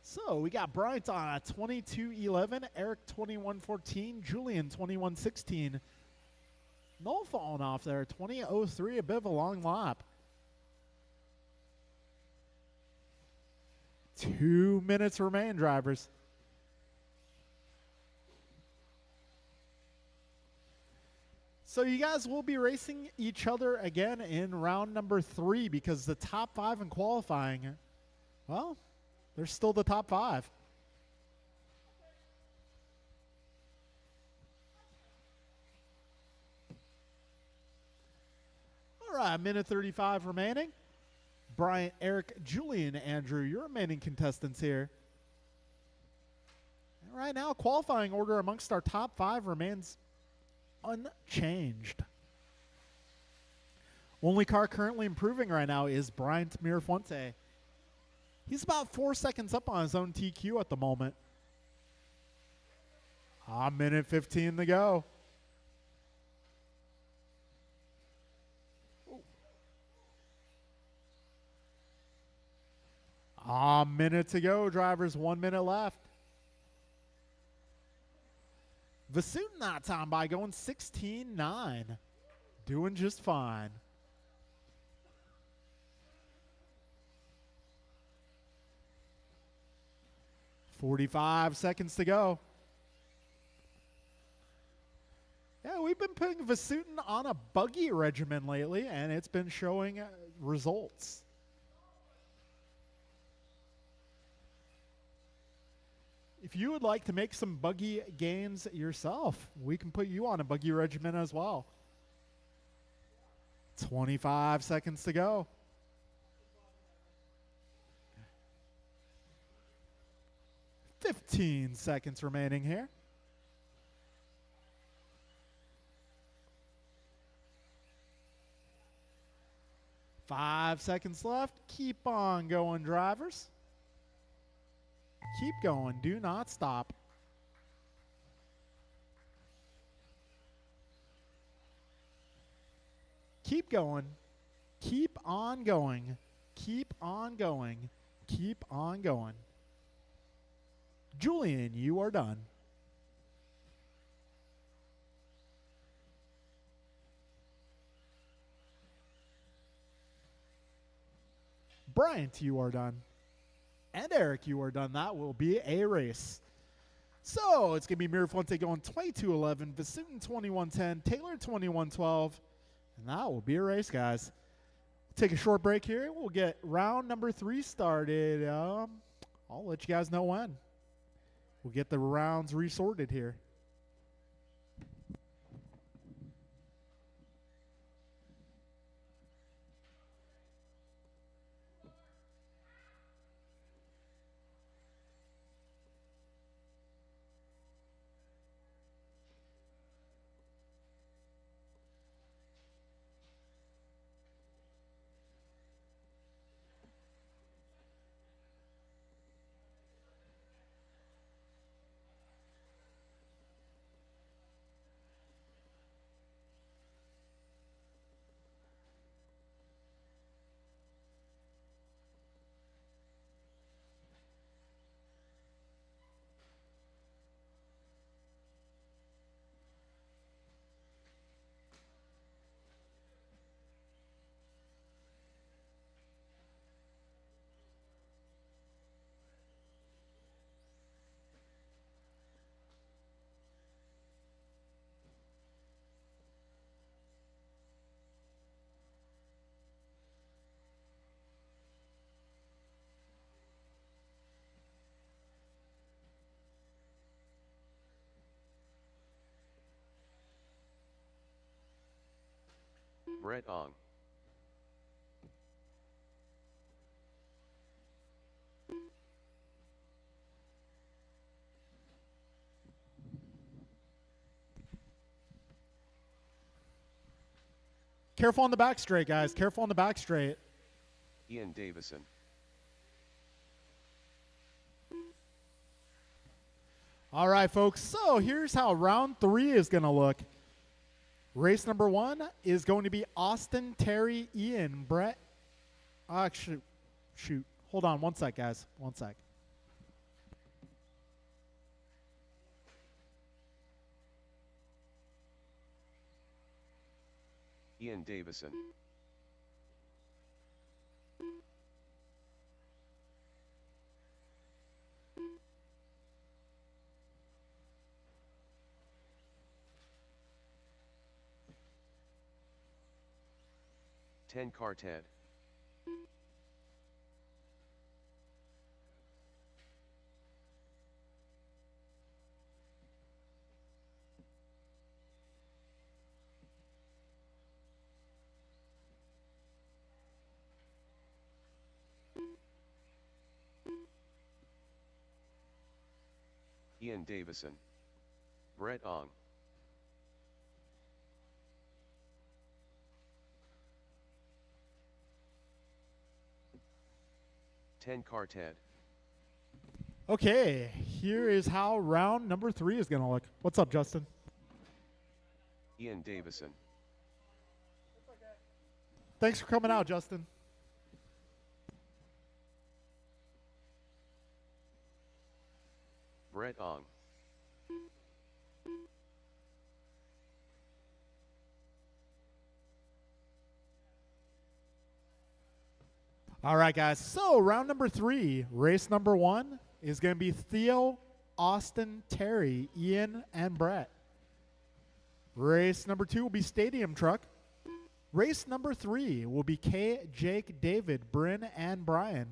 [SPEAKER 1] So we got Bryant on a 22.11, Eric 21.14, Julian 21.16. Noel falling off there, 20.03, a bit of a long lap. 2 minutes remain, drivers. So you guys will be racing each other again in round number 3 because the top 5 in qualifying, well, they're still the top 5. All right, minute 35 remaining. Bryant, Eric, Julian, Andrew, your remaining contestants here. And right now, qualifying order amongst our top 5 remains unchanged. Only car currently improving right now is Bryant Mirafuente. He's about 4 seconds up on his own TQ at the moment. A minute 15 to go. A minute to go, drivers. 1 minute left. Vasutin that time by going 16.9. Doing just fine. "45 seconds to go." Yeah, we've been putting Vasutin on a buggy regimen lately, and it's been showing results. If you would like to make some buggy gains yourself, we can put you on a buggy regimen as well. 25 seconds to go. "15 seconds remaining here. "5 seconds left. Keep on going, drivers. Keep going. Do not stop. Keep going. Keep on going. Keep on going. Keep on going. Julian, you are done. Bryant, you are done. And Eric, you are done. That will be a race. So it's going to be Mirafonte going 22.11, Vasutin 21.10, Taylor 21.12, and that will be a race, guys. Take a short break here. We'll get round number 3 started. I'll let you guys know when. We'll get the rounds resorted here.
[SPEAKER 2] Brett Ong.
[SPEAKER 1] Careful on the back straight, guys. Careful on the back straight.
[SPEAKER 2] Ian Davison.
[SPEAKER 1] All right, folks. So here's how round 3 is going to look. Race number 1 is going to be Austin, Terry, Ian, Brett. Shoot. Hold on 1 sec, guys. 1 sec.
[SPEAKER 2] Ian Davison. Ten Carted. Ian Davison. Brett Ong. Ten Carted.
[SPEAKER 1] Okay, here is how round number 3 is going to look. What's up, Justin?
[SPEAKER 2] Ian Davison.
[SPEAKER 1] Thanks for coming out, Justin.
[SPEAKER 2] Brett Ong.
[SPEAKER 1] All right, guys. So round number 3, race number 1 is going to be Theo, Austin, Terry, Ian, and Brett. Race number 2 will be Stadium Truck. Race number 3 will be Kay, Jake, David, Bryn, and Brian.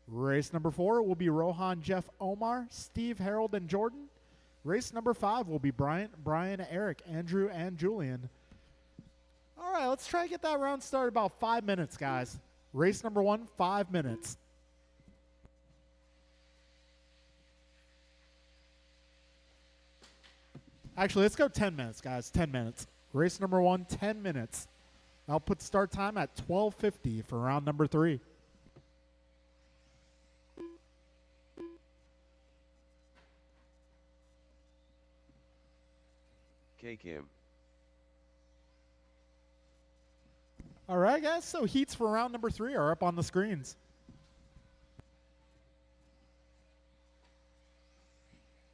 [SPEAKER 1] Race number 4 will be Rohan, Jeff, Omar, Steve, Harold, and Jordan. Race number 5 will be Brian, Eric, Andrew, and Julian. All right, let's try to get that round started about 5 minutes, guys. Race number 1, 5 minutes. Actually, let's go 10 minutes, guys. 10 minutes. Race number 1, 10 minutes. I'll put start time at 12:50 for round number 3.
[SPEAKER 2] K Kim.
[SPEAKER 1] All right, guys. So heats for round number 3 are up on the screens.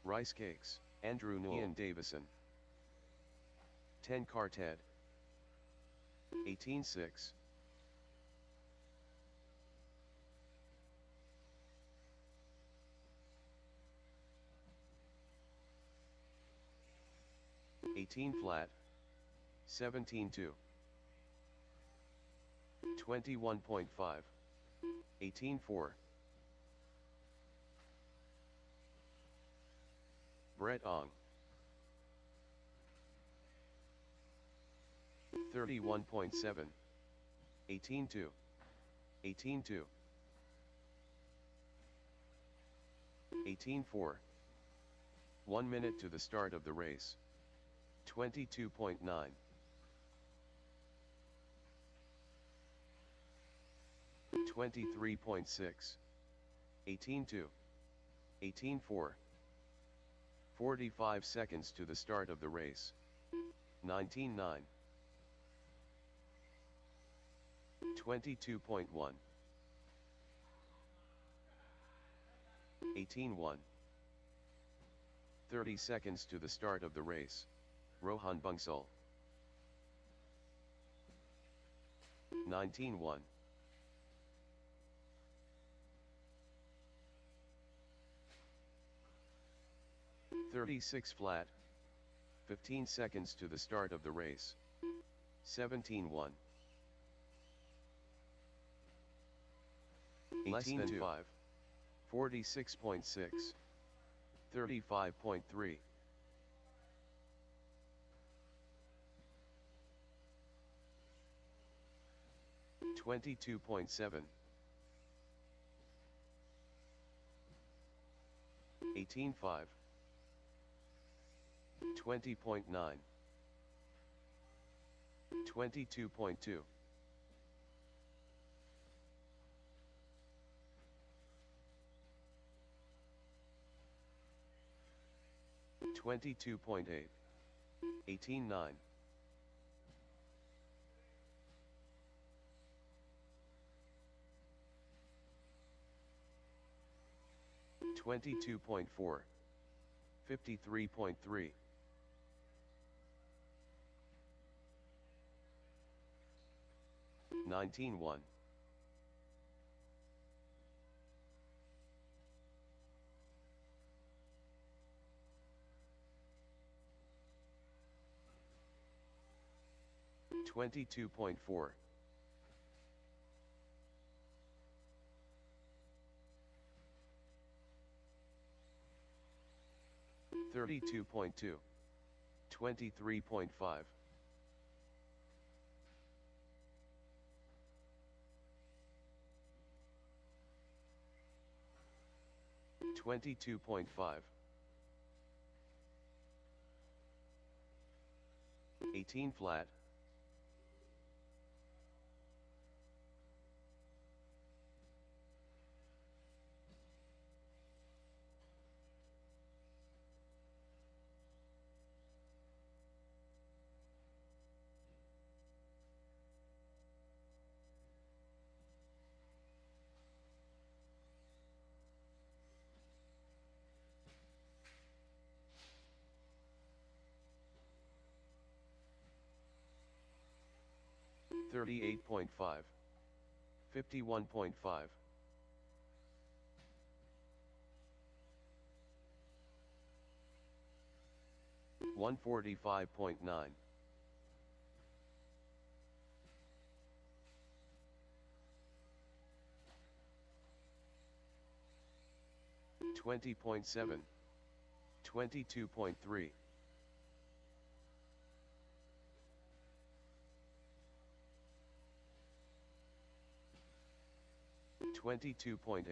[SPEAKER 2] Rice Cakes, Andrew Newell. Ian Davison. 10 car Ted. 18-6. Flat. 17-2. 21.5. 18-4. Brett Ong. 31.7. 18-2. 18-2. 18-4. 1 minute to the start of the race. 22.9. 23.6. 18-2. 18-4. 45 seconds to the start of the race. 19-9. 22.1. 18-1. 30 seconds to the start of the race. Rohan Bungsal. 19-1. 36 flat. 15 seconds to the start of the race. 17-1. Less than 5. 46.6. 35.3. 22.7. 18.5. 20.9. 22.2. 22.8. 18.9. 22.4. 53.3. 19-1. 22.4. 32.2. 23.5. 22.5. 18 flat. 38.5. 51.5. 145.9. 20.7. 22.3. 22.8.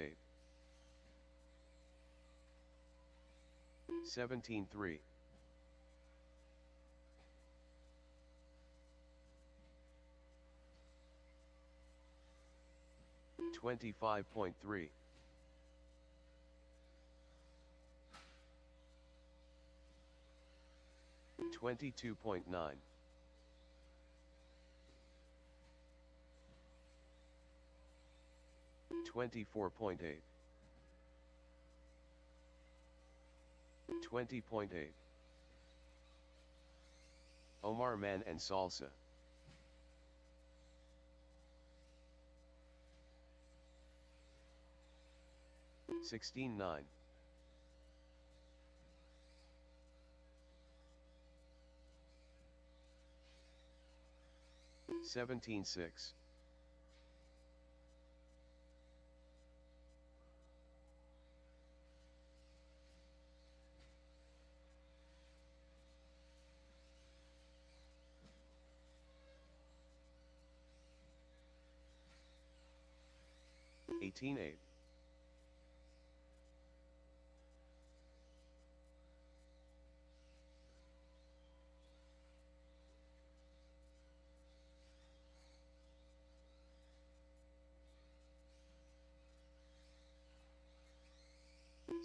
[SPEAKER 2] 17.3. 25.3. 22.9. 24.8. 20.8. Omar Man and Salsa. 16.9. 17.6. 18.8.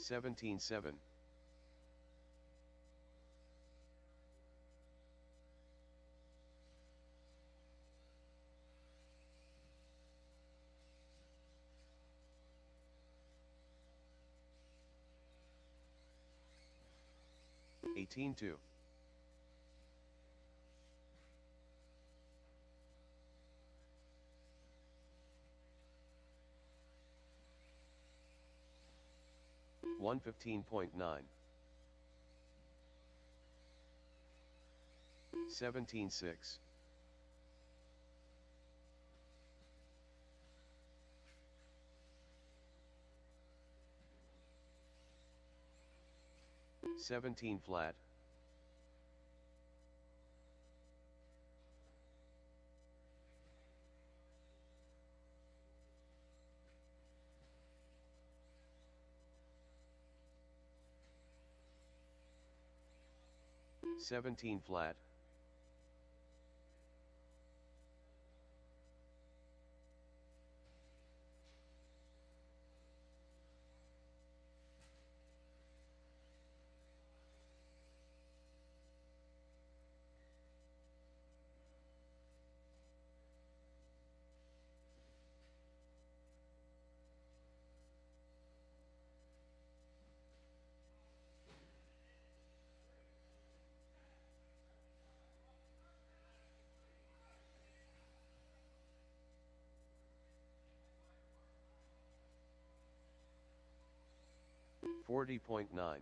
[SPEAKER 2] 17.7. 18.2. 115.9. 17.6. 17 flat. 17 flat. 40.9.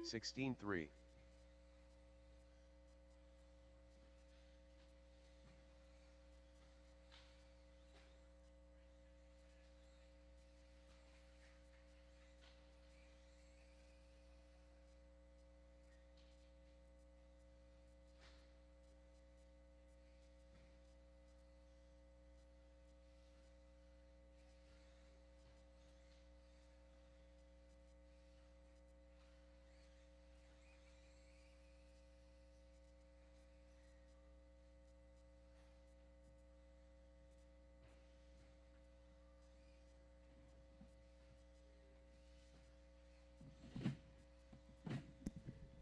[SPEAKER 2] 16.3.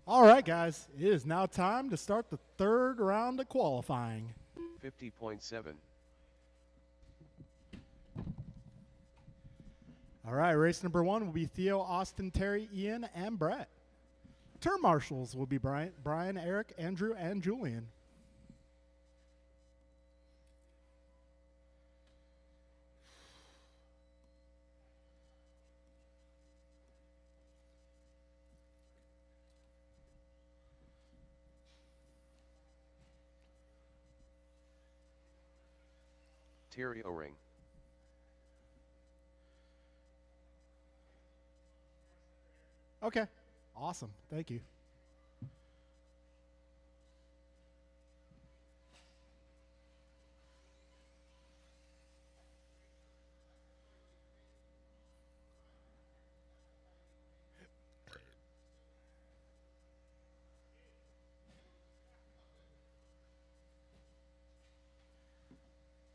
[SPEAKER 1] All right, guys, it is now time to start the third round of qualifying.
[SPEAKER 2] 50.7.
[SPEAKER 1] All right, race number 1 will be Theo, Austin, Terry, Ian, and Brett. Turn marshals will be Brian, Eric, Andrew, and Julian.
[SPEAKER 2] Terry O-ring.
[SPEAKER 1] Okay, awesome. Thank you.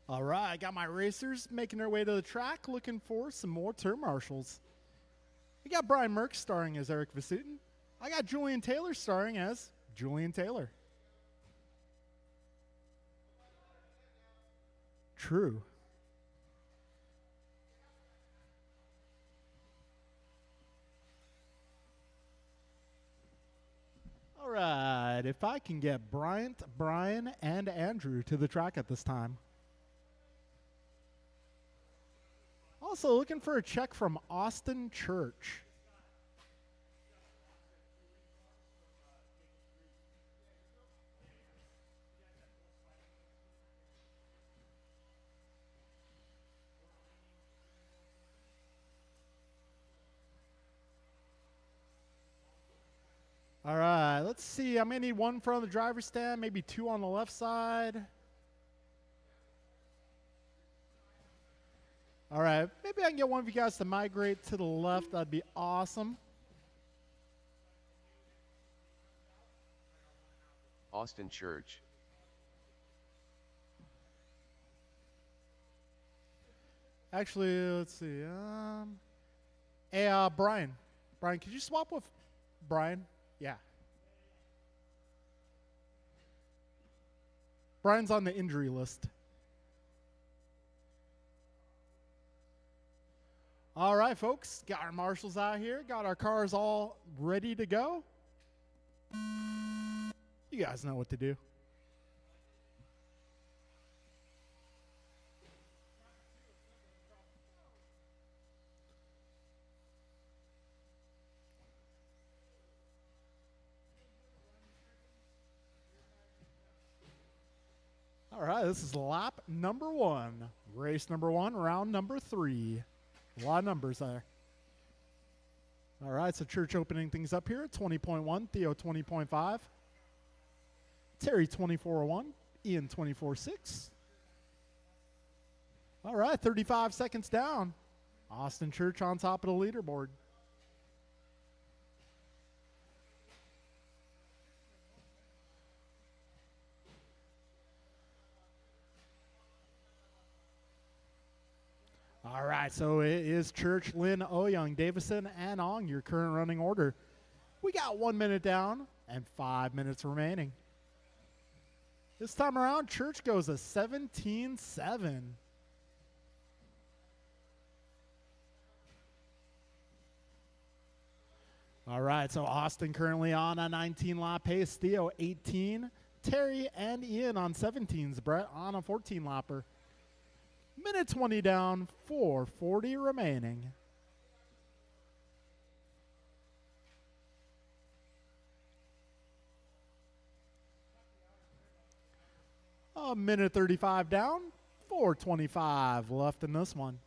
[SPEAKER 1] All right, I got my racers making their way to the track, looking for some more turn marshals. We got Brian Merck starring as Eric Vasutin. I got Julian Taylor starring as Julian Taylor. True. All right, if I can get Bryant, Brian, and Andrew to the track at this time. Also looking for a check from Austin Church. All right, let's see. I may need one from the driver's stand, maybe 2 on the left side. All right, maybe I can get one of you guys to migrate to the left. That'd be awesome.
[SPEAKER 2] Austin Church.
[SPEAKER 1] Actually, let's see. Hey, Brian. Brian, could you swap with Brian? Yeah. Brian's on the injury list. All right, folks. Got our marshals out here. Got our cars all ready to go. You guys know what to do. All right, this is lap number 1, race number 1, round number 3. A lot of numbers there. All right, so Church opening things up here. 20.1, Theo 20.5, Terry 24.1, Ian 24.6. All right, 35 seconds down. Austin Church on top of the leaderboard. All right, so it is Church, Lynn, Oyoung, Davison, and Ong, your current running order. We got 1 minute down and 5 minutes remaining. This time around, Church goes a 17-7. All right, so Austin currently on a 19-lap pace. Theo 18, Terry and Ian on 17s. Brett on a 14-lapper. Minute 20 down, 4:40 remaining. A minute 35 down, 4:25 left in this one.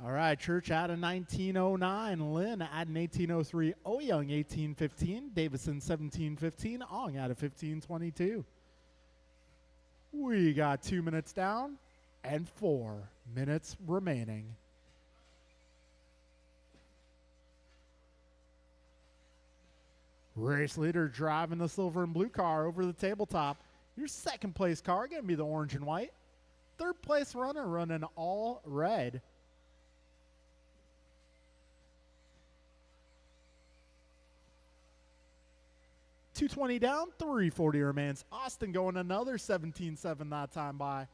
[SPEAKER 1] All right, Church at a 19:09, Lynn at an 18:03, Oyoung 18:15, Davison 17:15, Ong at a 15:22. We got 2 minutes down and 4 minutes remaining. Race leader driving the silver and blue car over the tabletop. Your second place car going to be the orange and white. Third place runner running all red. 220 down, 340 remains. Austin going another 17-7 that time by.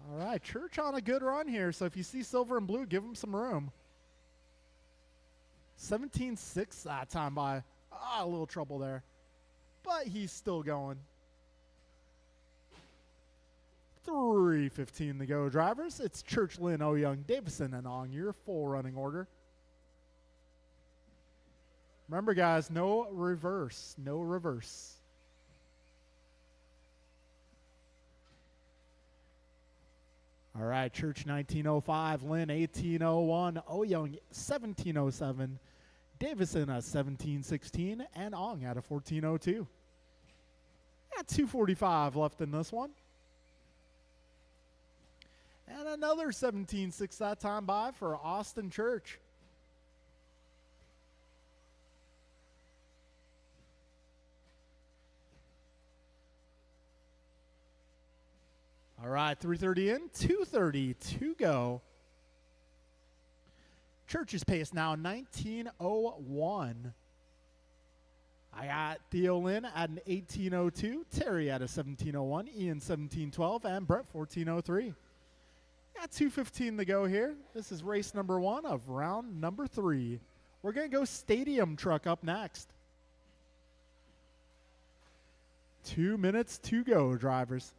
[SPEAKER 1] All right, Church on a good run here. So if you see silver and blue, give them some room. 17-6 that time by. A little trouble there. But he's still going. 3:15 to go, drivers. It's Church, Lynn, Young, Davison, and Ong. Your full running order. Remember, guys, no reverse. No reverse. All right, Church 1905, Lynn 1801, Young 1707, Davison at 1716, and Ong at a 1402. Got 2:45 left in this one. And another 17-6 that time by for Austin Church. All right, 3:30 in, 2:30 to go. Church's pace now 19:01. I got Theo Lynn at an 18:02, Terry at a 17:01, Ian 17:12, and Brett 14:03. Got 2:15 to go here. This is race number 1 of round number 3. We're going to go Stadium Truck up next. 2 minutes to go, drivers.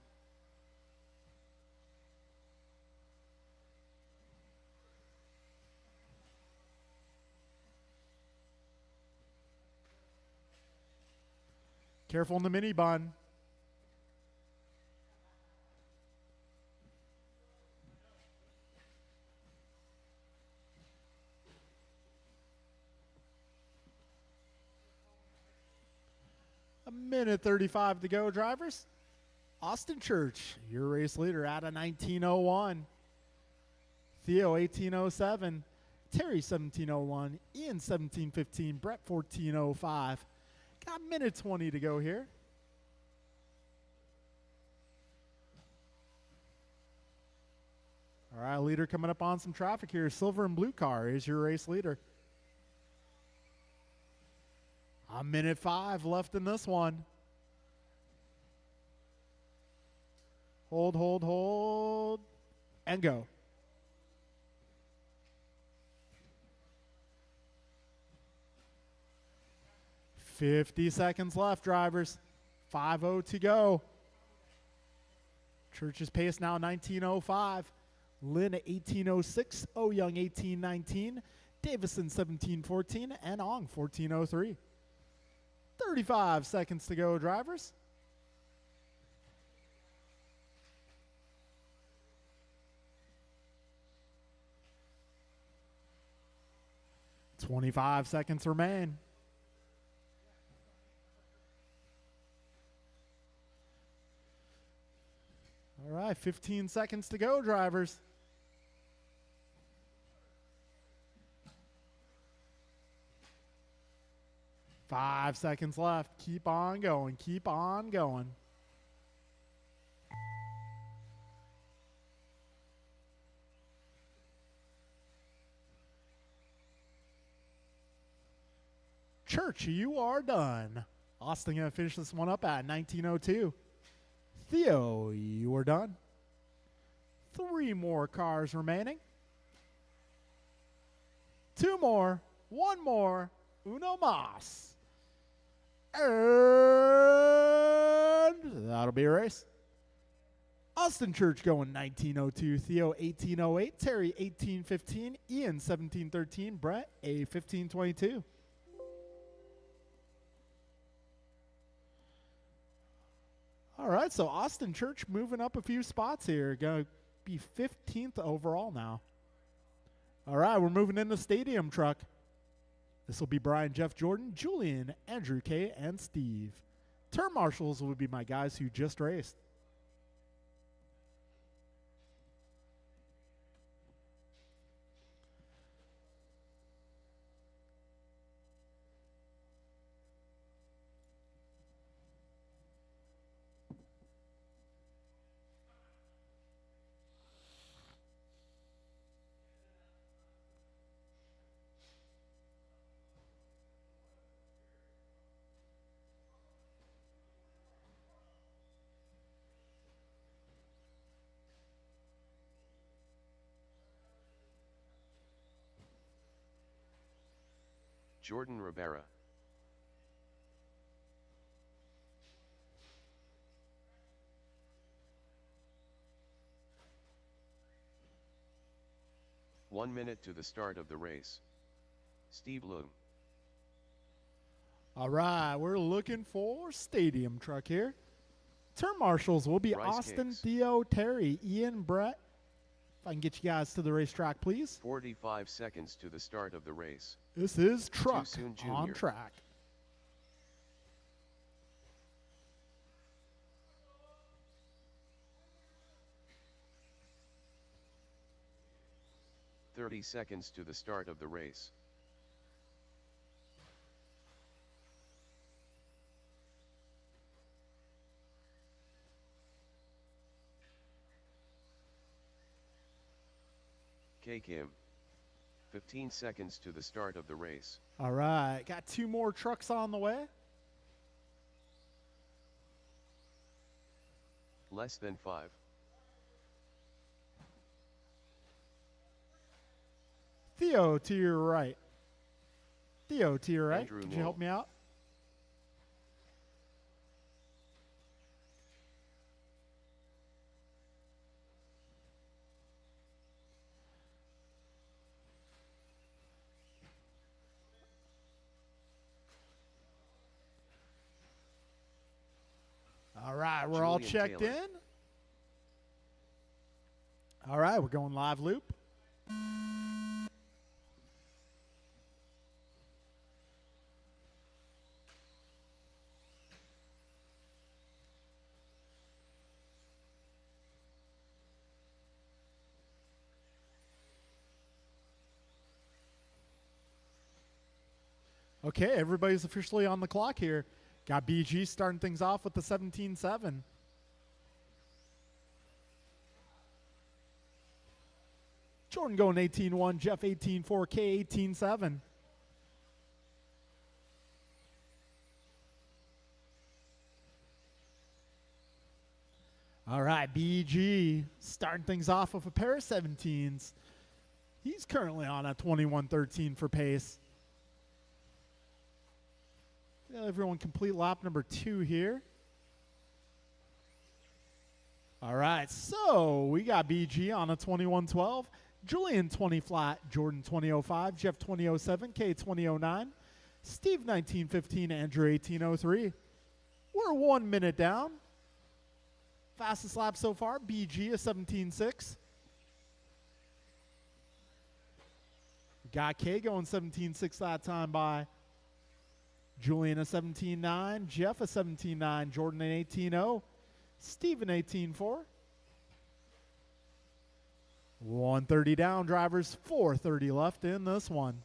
[SPEAKER 1] Careful in the mini bun. A minute 35 to go, drivers. Austin Church, your race leader, at a 19:01. Theo 18:07. Terry 17:01. Ian 17:15. Brett 14:05. Got a minute 20 to go here. All right, leader coming up on some traffic here. Silver and blue car is your race leader. A minute 5 left in this one. Hold, hold, hold, and go. "50 seconds left, drivers. 5:00 to go. Church's pace now 19:05. Lynn 18:06. Young 18:19. Davison 17:14. And Ong 14:03. 35 seconds to go, drivers. "25 seconds remain. All right, 15 seconds to go, drivers. Five seconds left. Keep on going. Keep on going. Church, you are done. Austin going to finish this one up at 19:02. Theo, you are done. 3 more cars remaining. 2 more. 1 more. Uno más. And that'll be a race. Austin Church going 19:02. Theo 18:08. Terry 18:15. Ian 17:13. Brett a 15:22. All right, so Austin Church moving up a few spots here. Going to be 15th overall now. All right, we're moving into Stadium Truck. This will be Brian, Jeff, Jordan, Julian, Andrew, Kay, and Steve. Term marshals will be my guys who just raced.
[SPEAKER 2] Jordan Rivera. One minute to the start of the race. Steve Loom.
[SPEAKER 1] All right, we're looking for stadium truck here. Turn marshals will be
[SPEAKER 2] Rice
[SPEAKER 1] Austin,
[SPEAKER 2] Cakes.
[SPEAKER 1] Theo, Terry, Ian, Brett. If I can get you guys to the racetrack, please.
[SPEAKER 2] 45 seconds to the start of the race.
[SPEAKER 1] This is truck
[SPEAKER 2] Soon
[SPEAKER 1] on
[SPEAKER 2] Jr.
[SPEAKER 1] track.
[SPEAKER 2] .30 seconds to the start of the race. K Kim. 15 seconds to the start of the race.
[SPEAKER 1] All right, got 2 more trucks on the way.
[SPEAKER 2] Less than 5.
[SPEAKER 1] Theo to your right. Theo to your right.
[SPEAKER 2] Andrew
[SPEAKER 1] Could you help
[SPEAKER 2] Lowell.
[SPEAKER 1] me out? All right, we're all
[SPEAKER 2] Julian
[SPEAKER 1] checked
[SPEAKER 2] Taylor.
[SPEAKER 1] in. All right, we're going live loop. Okay, everybody's officially on the clock here. Got BG starting things off with the 17.7. Jordan going 18.1, Jeff 18.4, K 18.7. All right, BG starting things off with a pair of 17s. He's currently on a 21.13 for pace. Yeah, everyone complete lap number 2 here. All right, so we got BG on a 21.12, Julian 20 flat, Jordan 20.05, Jeff 20.07, K 20.09, Steve 19.15, Andrew 18.03. We're 1 minute down. Fastest lap so far, BG a 17.6. Got K going 17.6 that time by Julian a 17.9, Jeff a 17.9, Jordan an 18.0, Steve an 18.4. 130 down, drivers, 430 left in this one.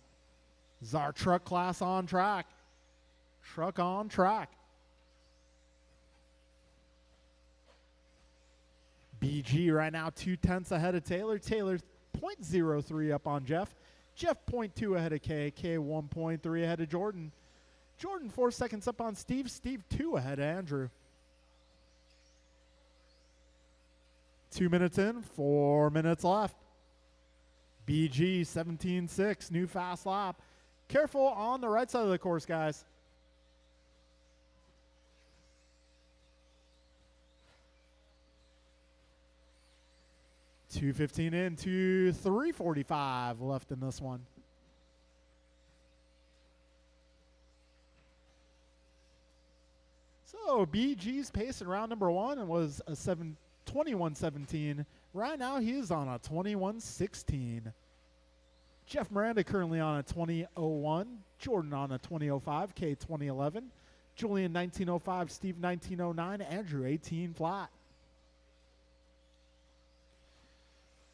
[SPEAKER 1] This is our truck class on track. Truck on track. BG right now 2/10 ahead of Taylor. Taylor 0.03 up on Jeff. Jeff 0.2 ahead of K. K 1.3 ahead of Jordan. Jordan 4 seconds up on Steve. Steve 2 ahead of Andrew. 2 minutes in, 4 minutes left. BG 17.6, new fast lap. Careful on the right side of the course, guys. .215 in to 3:45 left in this one. So BG's pace in round number 1 was a 21.17. Right now he is on a 21.16. Jeff Miranda currently on a 20.01. Jordan on a 20.05. K 20.11. Julian 19.05. Steve 19.09. Andrew 18 flat.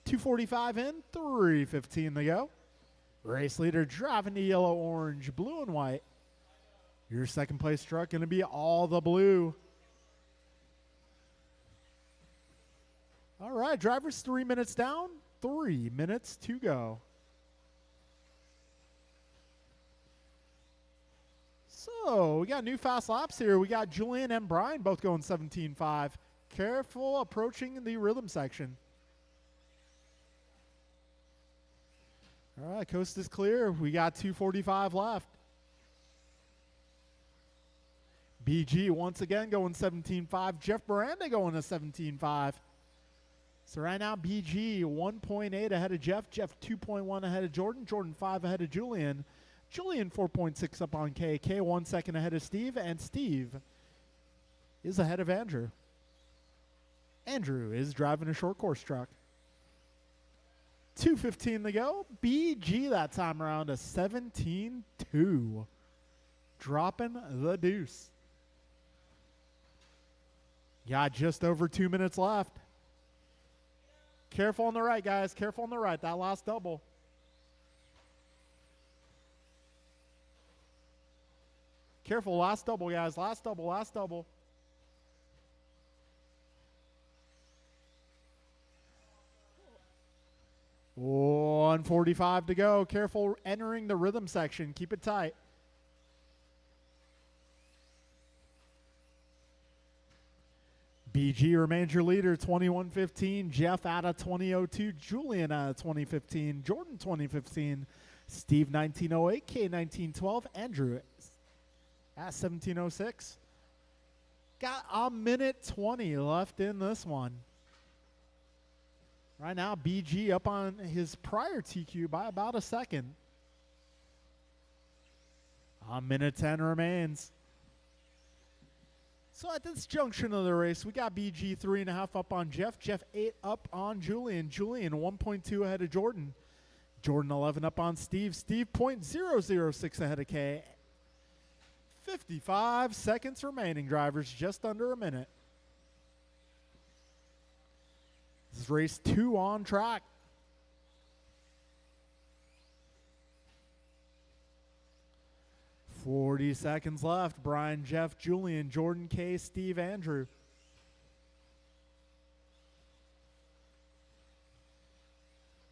[SPEAKER 1] 2:45 in, 3:15 to go. Race leader driving the yellow, orange, blue, and white. Your second place truck going to be all the blue. All right, drivers 3 minutes down, 3 minutes to go. So we got new fast laps here. We got Julian and Brian both going 17.5. Careful approaching the rhythm section. All right, coast is clear. We got 2:45 left. BG once again going 17.5. Jeff Miranda going to 17.5. So right now, BG 1.8 ahead of Jeff. Jeff 2.1 ahead of Jordan. Jordan 5 ahead of Julian. Julian 4.6 up on K. K 1 second ahead of Steve. And Steve is ahead of Andrew. Andrew is driving a short course truck. 2:15 to go. BG that time around a 17.2. Dropping the deuce. Got just over 2 minutes left. Careful on the right, guys. Careful on the right. That last double. Careful. Last double, guys. Last double. Last double. Oh, 1:45 to go. Careful entering the rhythm section. Keep it tight. BG remains your leader, 21.15. Jeff out of 20.02. Julian out of 20.15. Jordan 20.15. Steve 19.08. K 19.12. Andrew at 17.06. Got a minute 20 left in this one. Right now, BG up on his prior TQ by about a second. A minute 10 remains. So at this junction of the race, we got BG 3.5 up on Jeff. Jeff 8 up on Julian. Julian 1.2 ahead of Jordan. Jordan 11 up on Steve. Steve 0.006 ahead of K. 55 seconds remaining, drivers. Just under a minute. This is race 2 on track. $40 seconds left. Brian, Jeff, Julian, Jordan, K, Steve, Andrew.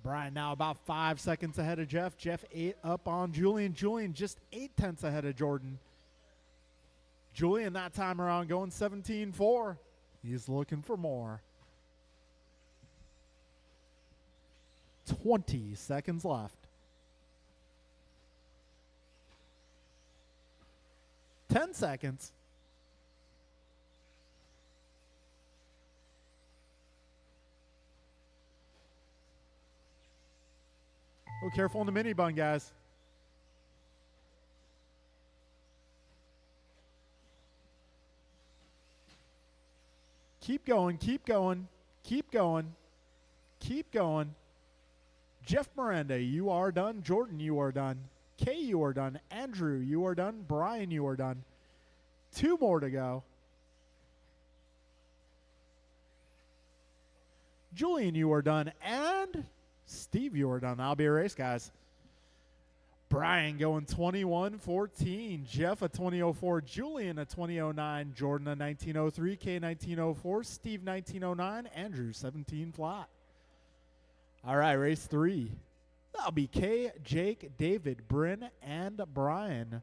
[SPEAKER 1] Brian now about 5 seconds ahead of Jeff. Jeff 8 up on Julian. Julian just 0.8 ahead of Jordan. Julian that time around going 17.4. He's looking for more. 20 seconds left. 10 seconds. Oh, careful on the mini bun, guys. Keep going, keep going, keep going, keep going. Jeff Miranda, you are done. Jordan, you are done. Kay, you are done. Andrew, you are done. Brian, you are done. 2 more to go. Julian, you are done. And Steve, you are done. That'll be a race, guys. Brian going 21.14. Jeff a 20.04. Julian a 20.09. Jordan a 19.03. K 19.04. Steve 19.09. Andrew 17 flat. All right, race 3. That'll be Kay, Jake, David, Bryn, and Brian.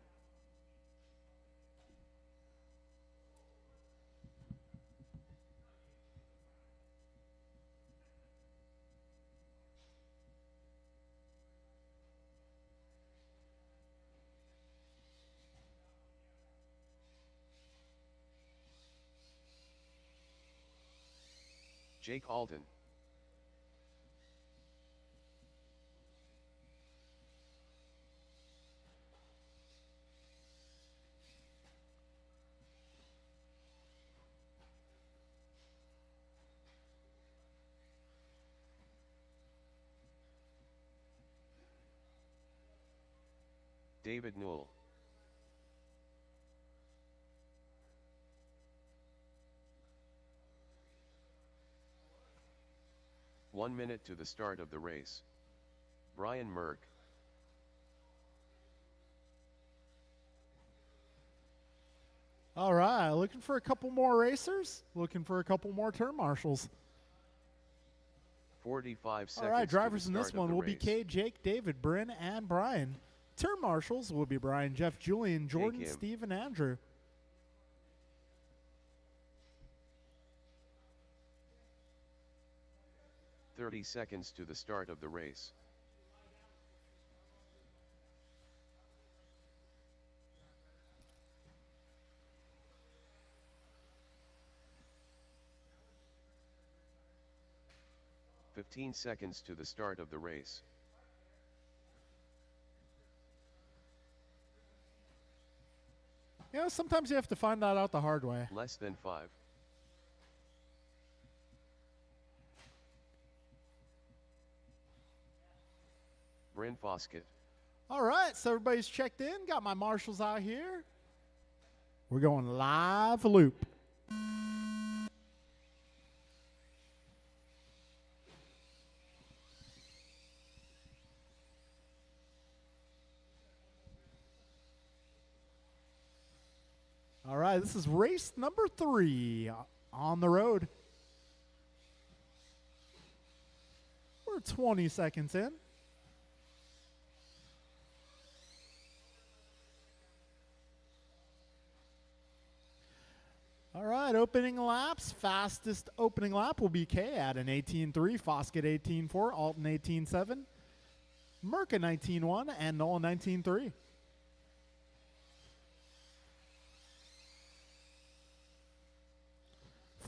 [SPEAKER 2] Jake Alden. David Newell. One minute to the start of the race. Brian Merck.
[SPEAKER 1] All right, looking for a couple more racers, looking for a couple more turn marshals.
[SPEAKER 2] 45 seconds.
[SPEAKER 1] All right, drivers
[SPEAKER 2] to
[SPEAKER 1] in
[SPEAKER 2] the
[SPEAKER 1] this
[SPEAKER 2] start of
[SPEAKER 1] one
[SPEAKER 2] the
[SPEAKER 1] will be
[SPEAKER 2] race.
[SPEAKER 1] Kay, Jake, David, Bryn, and Brian. Turn marshals will be Brian, Jeff, Julian, Jordan,
[SPEAKER 2] him.
[SPEAKER 1] Steve, and Andrew.
[SPEAKER 2] "30 seconds to the start of the race. 15 seconds to the start of the race.
[SPEAKER 1] You know, sometimes you have to find that out the hard way.
[SPEAKER 2] Less than 5. Bryn Foskett.
[SPEAKER 1] All right, so everybody's checked in. Got my marshals out here. We're going live loop. All right, this is race number 3 on the road. We're 20 seconds in. All right, opening laps. Fastest opening lap will be Kay at an 18.3, Foskett 18.4, Alton 18.7, Merca 19.1, and Nolan 19.3.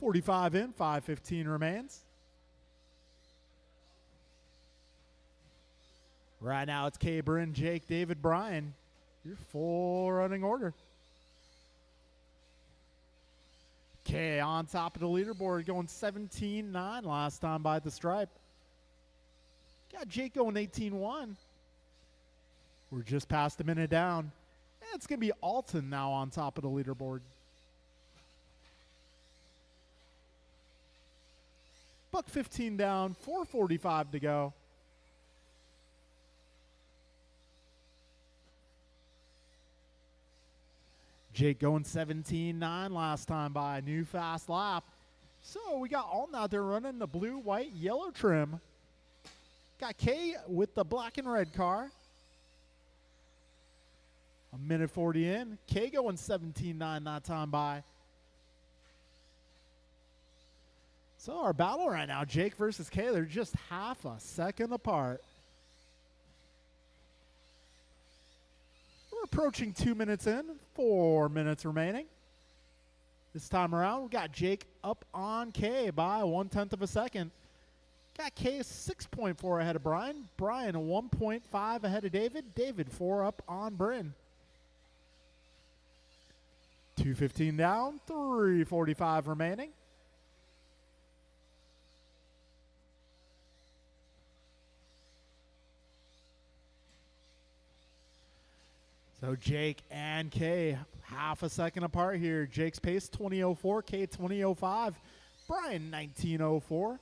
[SPEAKER 1] .45 in, 5:15 remains. Right now it's Kay, Bryn, Jake, David, Brian. Your full running order. Kay on top of the leaderboard going 17.9 last time by the stripe. Got Jake going 18.1. We're just past a minute down. And it's going to be Alton now on top of the leaderboard. $1.15 down, 4:45 to go. Jake going 17.9 last time by a new fast lap. So we got Alton out there running the blue, white, yellow trim. Got Kay with the black and red car. A minute 40 in. Kay going 17.9 that time by. So our battle right now, Jake versus Kay, they're just half a second apart. We're approaching 2 minutes in, 4 minutes remaining. This time around, we got Jake up on Kay by 1/10 of a second. Got Kay 6.4 ahead of Brian. Brian 1.5 ahead of David. David 4 up on Bryn. 2:15 down, 3:45 remaining. So Jake and Kay half a second apart here. Jake's pace 20.04, Kay 20.05, Brian 19.04,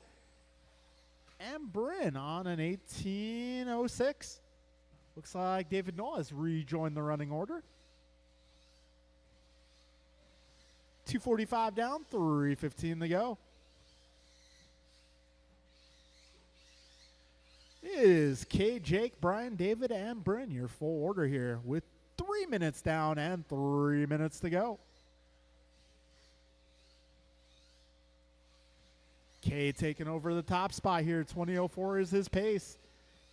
[SPEAKER 1] and Bryn on an 18.06. Looks like David Noah has rejoined the running order. 2:45 down, 3:15 to go. It is Kay, Jake, Brian, David, and Bryn, your full order here with 3 minutes down and 3 minutes to go. Kay taking over the top spot here. 20.04 is his pace.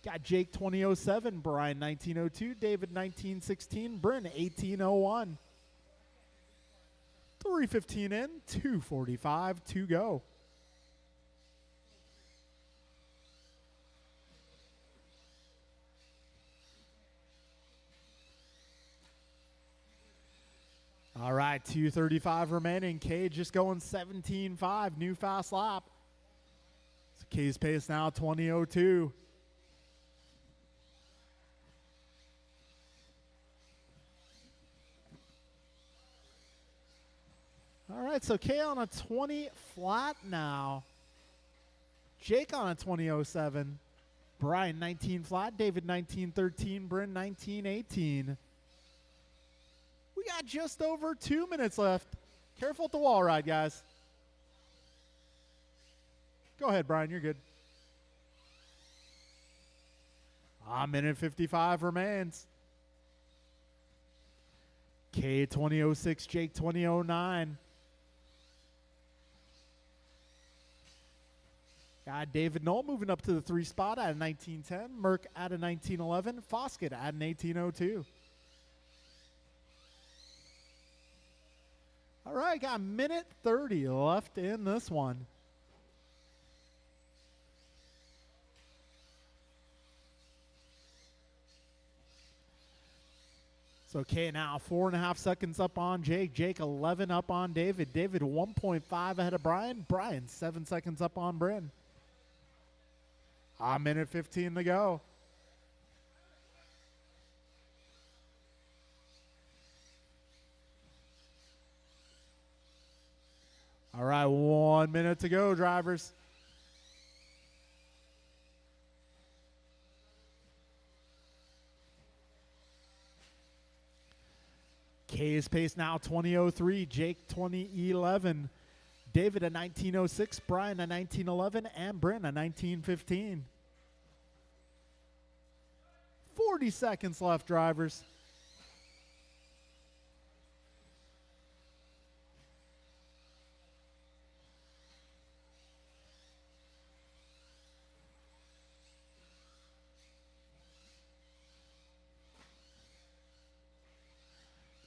[SPEAKER 1] Got Jake 20.07, Brian 19.02, David 19.16, Bryn 18.01. 3:15 in, 2:45 to go. All right, 2:35 remaining. Kay just going 17.5, new fast lap. So Kay's pace now 20.02. All right, so Kay on a 20 flat now. Jake on a 20.07. Brian 19 flat. David 19.13. Bryn 19.18. We got just over 2 minutes left. Careful at the wall ride, guys. Go ahead, Brian. You're good. A minute 55 remains. Kay 20.06. Jake 20.09. Got David Knoll moving up to the 3 spot at a 19.10. Merck at a 19.11. Foskett at an 18.02. All right, got a minute 30 left in this one. So K now 4.5 seconds up on Jake. Jake 11 up on David. David 1.5 ahead of Brian. Brian 7 seconds up on Bryn. A minute 15 to go. All right, 1 minute to go, drivers. K's pace now 20:03, Jake 20:11, David a 19:06, Brian a 19:11, and Bryn a 19:15. 40 seconds left, drivers.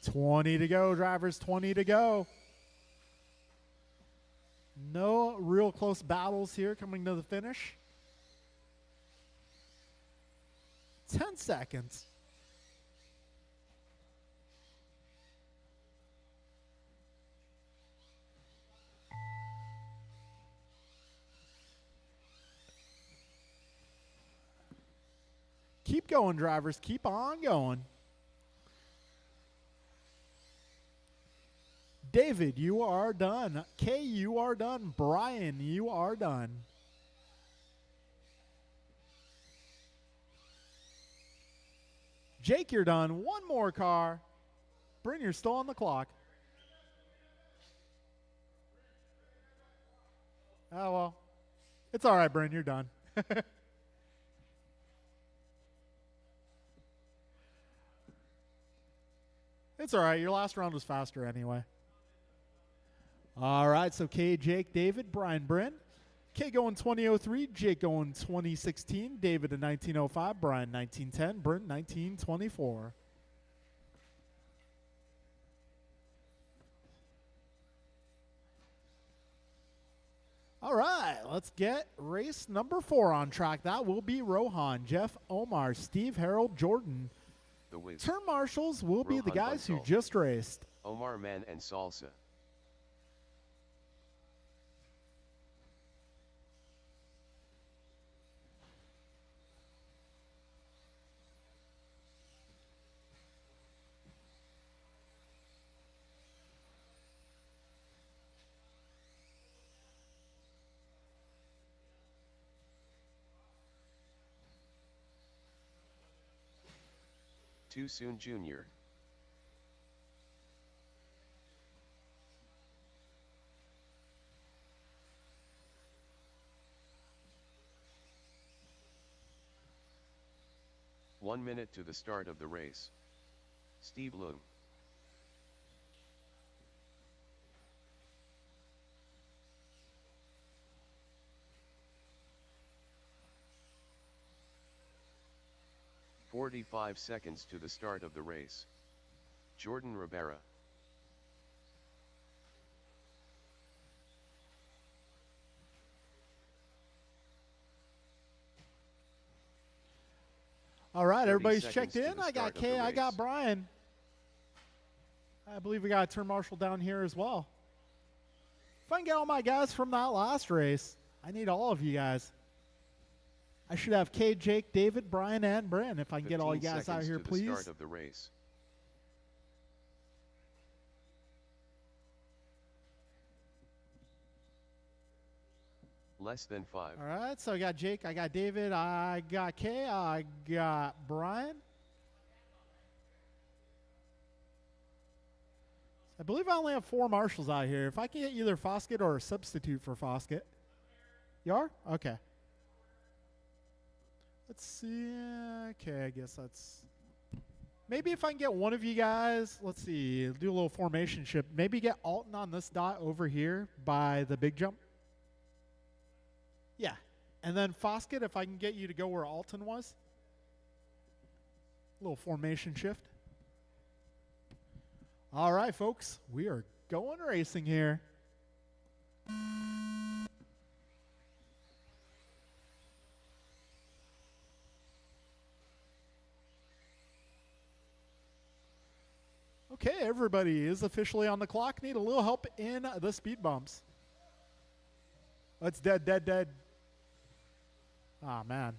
[SPEAKER 1] $20 to go, drivers. 20 to go. No real close battles here coming to the finish. 10 seconds. Keep going, drivers. Keep on going. David, you are done. Kay, you are done. Brian, you are done. Jake, you're done. One more car. Bryn, you're still on the clock. Oh, well. It's all right, Bryn. You're done. It's all right. Your last round was faster anyway. All right, so K, Jake, David, Brian, Bryn. K going 20:03, Jake going 20:16, David a 19:05, Brian 19:10, Bryn 19:24. All right, let's get race number 4 on track. That will be Rohan, Jeff, Omar, Steve, Harold, Jordan.
[SPEAKER 2] The Wiz,
[SPEAKER 1] Turn marshals will be the
[SPEAKER 2] Rohan
[SPEAKER 1] guys who
[SPEAKER 2] Bansal,
[SPEAKER 1] just raced.
[SPEAKER 2] Omar Man and Salsa. Too Soon Jr. One minute to the start of the race. Steve Loom. "45 seconds to the start of the race. Jordan Rivera.
[SPEAKER 1] All right,
[SPEAKER 2] 30
[SPEAKER 1] everybody's
[SPEAKER 2] seconds
[SPEAKER 1] checked
[SPEAKER 2] to
[SPEAKER 1] in.
[SPEAKER 2] the
[SPEAKER 1] I got
[SPEAKER 2] start of
[SPEAKER 1] Kay,
[SPEAKER 2] the
[SPEAKER 1] I got
[SPEAKER 2] race.
[SPEAKER 1] Brian. I believe we got a turn marshal down here as well. If I can get all my guys from that last race, I need all of you guys. I should have Kay, Jake, David, Brian, and Bryn. If I can get all you
[SPEAKER 2] 15
[SPEAKER 1] guys out
[SPEAKER 2] seconds
[SPEAKER 1] here,
[SPEAKER 2] to the
[SPEAKER 1] please.
[SPEAKER 2] start of the race. Less than 5.
[SPEAKER 1] All right, so I got Jake, I got David, I got Kay, I got Brian. I believe I only have 4 marshals out here. If I can get either Foskett or a substitute for Foskett. You are? Okay. Let's see. Okay, I guess that's... Maybe if I can get one of you guys, let's see, do a little formation shift. Maybe get Alton on this dot over here by the big jump. Yeah. And then Foskett, if I can get you to go where Alton was. A little formation shift. All right, folks. We are going racing here. Okay, everybody is officially on the clock. Need a little help in the speed bumps. It's dead, dead, dead. Ah, man.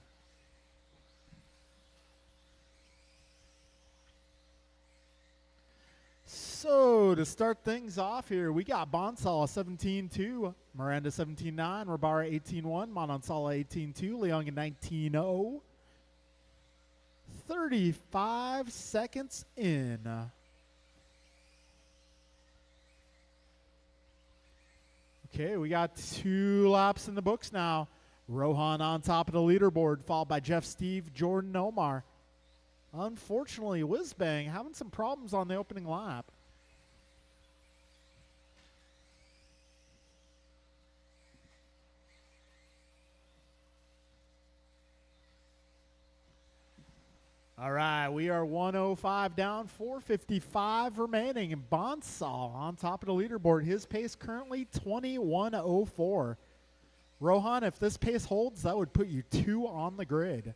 [SPEAKER 1] So to start things off here, we got Bonsall 17-2, Miranda 17-9, Rabara 18-1, Manansala 18-2, Leong 19-0. 35 seconds in. Okay, we got 2 laps in the books now. Rohan on top of the leaderboard, followed by Jeff, Steve, Jordan, Omar. Unfortunately, Whizbang having some problems on the opening lap. All right, we are 105 down, 455 remaining, and Bonsall on top of the leaderboard. His pace currently 21:04. Rohan, if this pace holds, that would put you 2 on the grid.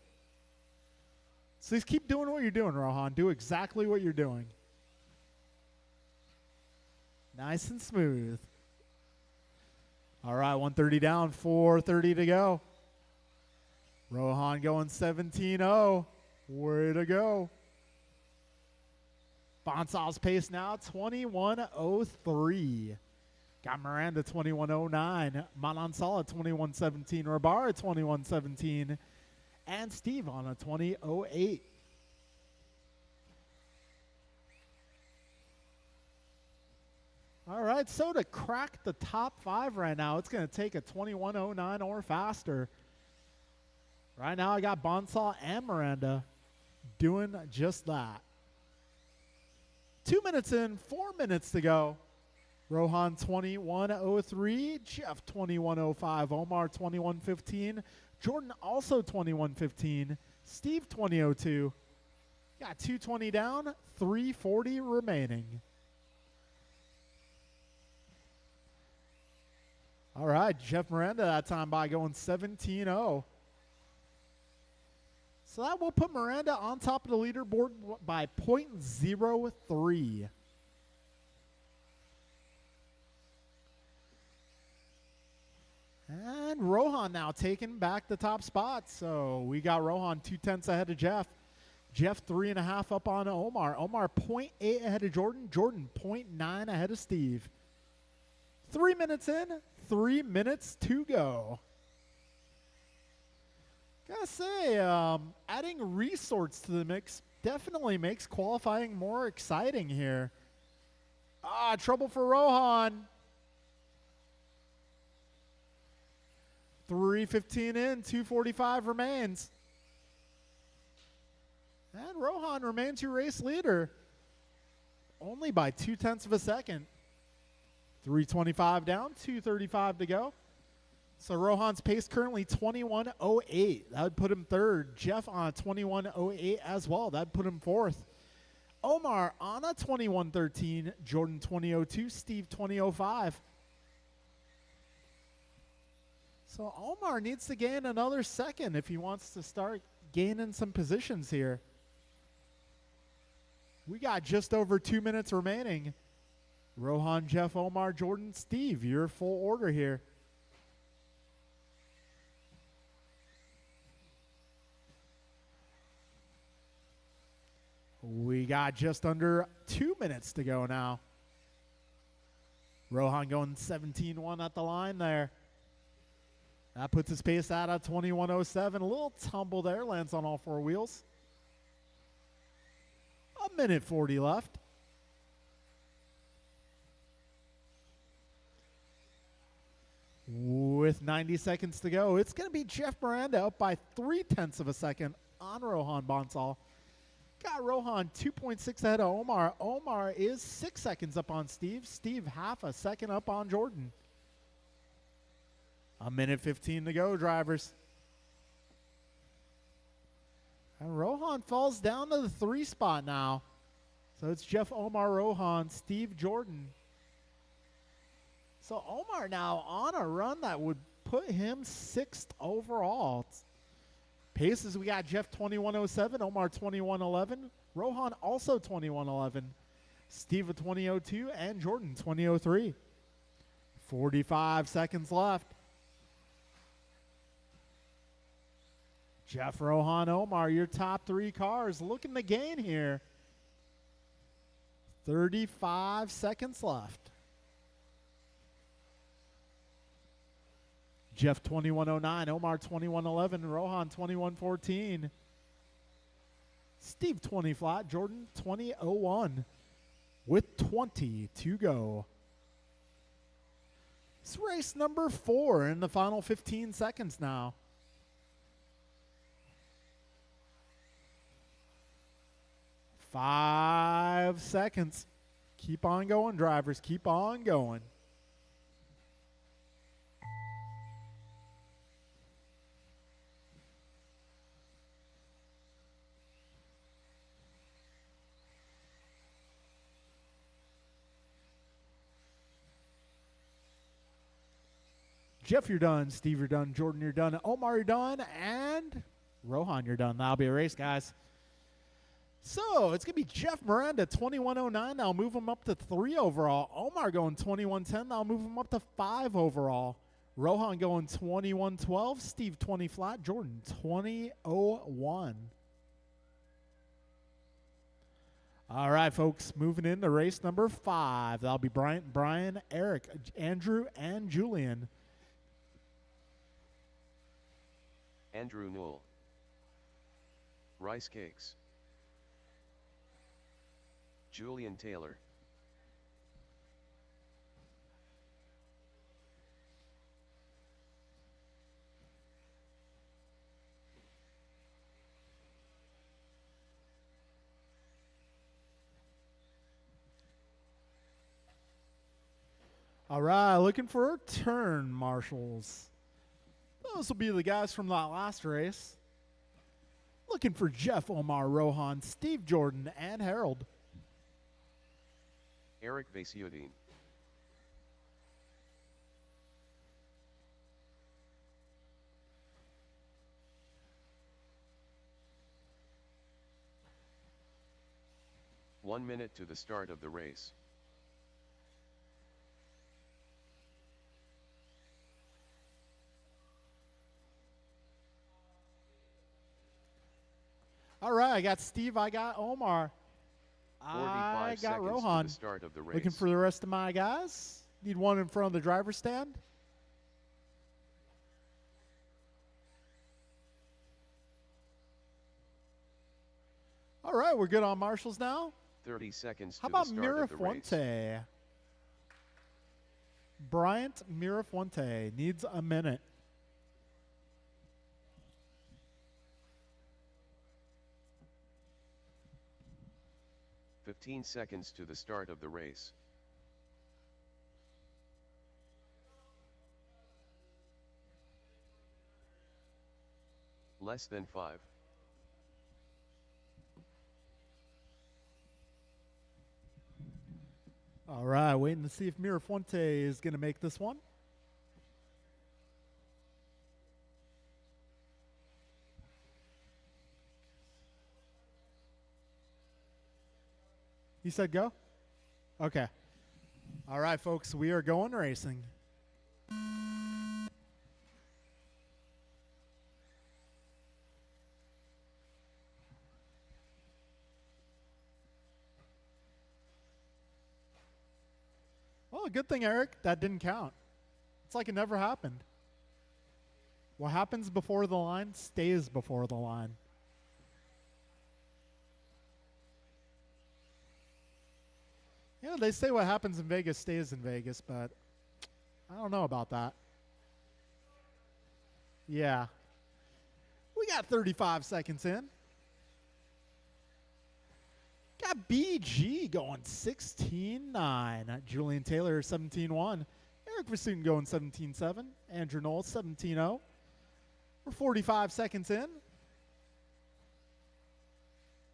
[SPEAKER 1] So just keep doing what you're doing, Rohan. Do exactly what you're doing. Nice and smooth. All right, 130 down, 430 to go. Rohan going 17-0. Way to go. Bonsall's pace now 21:03. Got Miranda 21:09. Manansala 21:17. Rabara 21:17. And Steve on a 20:08. All right, so to crack the top 5 right now, it's going to take a 21:09 or faster. Right now, I got Bonsall and Miranda doing just that. 2 minutes in, 4 minutes to go. Rohan 21:03, Jeff 21:05, Omar 21:15, Jordan also 21:15, Steve 20:02. Got 220 down, 340 remaining. All right, Jeff Miranda that time by going 17-0. So that will put Miranda on top of the leaderboard by .03. And Rohan now taking back the top spot. So we got Rohan 2/10 ahead of Jeff. Jeff 3.5 up on Omar. Omar 0.8 ahead of Jordan. Jordan 0.9 ahead of Steve. 3 minutes in, 3 minutes to go. Gotta say, adding resorts to the mix definitely makes qualifying more exciting here. Ah, trouble for Rohan. 3:15 in, 2:45 remains. And Rohan remains your race leader. Only by 0.2 of a second. 3:25 down, 2:35 to go. So Rohan's pace currently 21:08. That would put him third. Jeff on a 21:08 as well. That would put him fourth. Omar on a 21:13. Jordan 20:02. Steve 20:05. So Omar needs to gain another second if he wants to start gaining some positions here. We got just over 2 minutes remaining. Rohan, Jeff, Omar, Jordan, Steve, your full order here. We got just under 2 minutes to go now. Rohan going 17-1 at the line there. That puts his pace out at 21:07. A little tumble there, lands on all 4 wheels. 1:40 left. With 90 seconds to go, it's going to be Jeff Miranda up by 0.3 of a second on Rohan Bonsall. Got Rohan 2.6 ahead of Omar. Omar is 6 seconds up on Steve. Steve half a second up on Jordan. 1:15 to go, drivers. And Rohan falls down to the 3 spot now. So it's Jeff, Omar, Rohan, Steve, Jordan. So Omar now on a run that would put him 6th overall. Paces, we got Jeff 21:07, Omar 21:11, Rohan also 21:11. Steve a 20:02, and Jordan 20:03. 45 seconds left. Jeff, Rohan, Omar, your top three cars looking to gain here. 35 seconds left. Jeff 21:09, Omar 21:11, Rohan 21:14. Steve 20 flat, Jordan 20:01 with 20 to go. It's race number 4 in the final 15 seconds now. Five seconds. Keep on going, drivers. Keep on going. Jeff, you're done. Steve, you're done. Jordan, you're done. Omar, you're done. And Rohan, you're done. That'll be a race, guys. So it's going to be Jeff Miranda, 21:09. That'll move him up to 3 overall. Omar going 21:10. That'll move him up to 5 overall. Rohan going 21:12. Steve 20 flat. Jordan 20:01. All right, folks. Moving into race number 5. That'll be Brian, Eric, Andrew, and Julian.
[SPEAKER 2] Andrew Newell. Rice Cakes. Julian Taylor.
[SPEAKER 1] All right, looking for a turn, marshals. Those will be the guys from that last race. Looking for Jeff, Omar, Rohan, Steve, Jordan, and Harold.
[SPEAKER 2] Eric Vasiuddin. One minute to the start of the race.
[SPEAKER 1] All right, I got Steve, I got Omar.
[SPEAKER 2] 45
[SPEAKER 1] I got
[SPEAKER 2] seconds
[SPEAKER 1] Rohan.
[SPEAKER 2] to the start of the race.
[SPEAKER 1] Looking for the rest of my guys. Need one in front of the driver's stand. All right, we're good on marshals now.
[SPEAKER 2] 30 seconds
[SPEAKER 1] How
[SPEAKER 2] to the
[SPEAKER 1] about
[SPEAKER 2] start of the race.
[SPEAKER 1] Mirafuente? Bryant Mirafuente needs a minute.
[SPEAKER 2] "15 seconds to the start of the race. Less than 5.
[SPEAKER 1] All right, waiting to see if Mirafuente is going to make this one. You said go? Okay. All right, folks, we are going racing. Well, good thing, Eric, that didn't count. It's like it never happened. What happens before the line stays before the line. Yeah, they say what happens in Vegas stays in Vegas, but I don't know about that. Yeah. We got 35 seconds in. Got BG going 16-9. Julian Taylor 17-1. Eric Vasutin going 17-7. Andrew Knowles 17-0. We're 45 seconds in.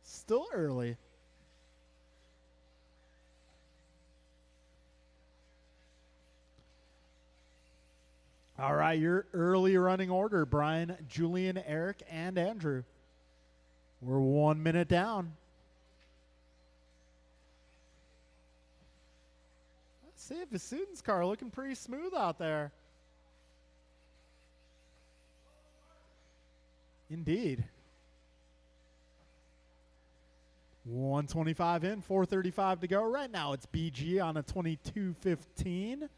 [SPEAKER 1] Still early. All right, your early running order, Brian, Julian, Eric, and Andrew. We're 1 minute down. See if Vasutin's car looking pretty smooth out there. Indeed. 125 in, 435 to go. Right now it's BG on a 22.15.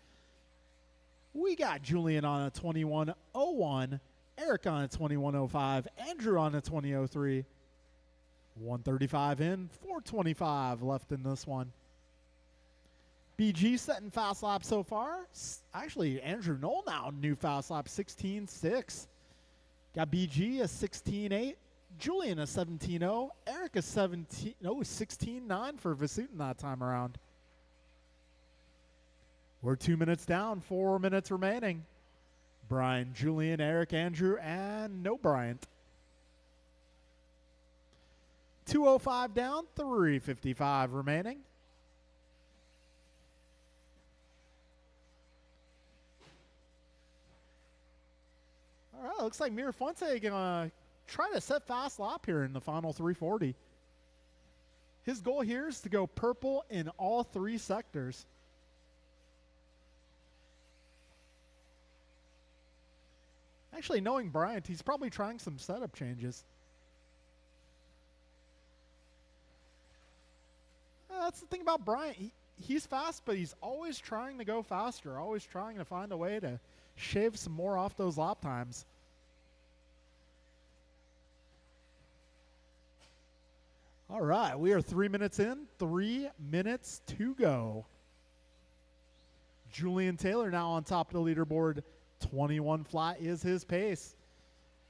[SPEAKER 1] We got Julian on a 21.01. Eric on a 21.05. Andrew on a 20.03. 135 in, 425 left in this one. BG setting fast lap so far. Actually, Andrew Knoll now new fast lap, 16.6. Got BG a 16.8. Julian a 17.0. Eric a 16.9 for Vasutin that time around. We're 2 minutes down, 4 minutes remaining. Brian, Julian, Eric, Andrew, and no Bryant. 2:05 down, 3:55 remaining. All right, looks like Mirafuente gonna try to set fast lap here in the final 340. His goal here is to go purple in all 3 sectors. Actually, knowing Bryant, he's probably trying some setup changes. That's the thing about Bryant. He's fast, but he's always trying to go faster, always trying to find a way to shave some more off those lap times. All right, we are 3 minutes in, 3 minutes to go. Julian Taylor now on top of the leaderboard. 21 flat is his pace.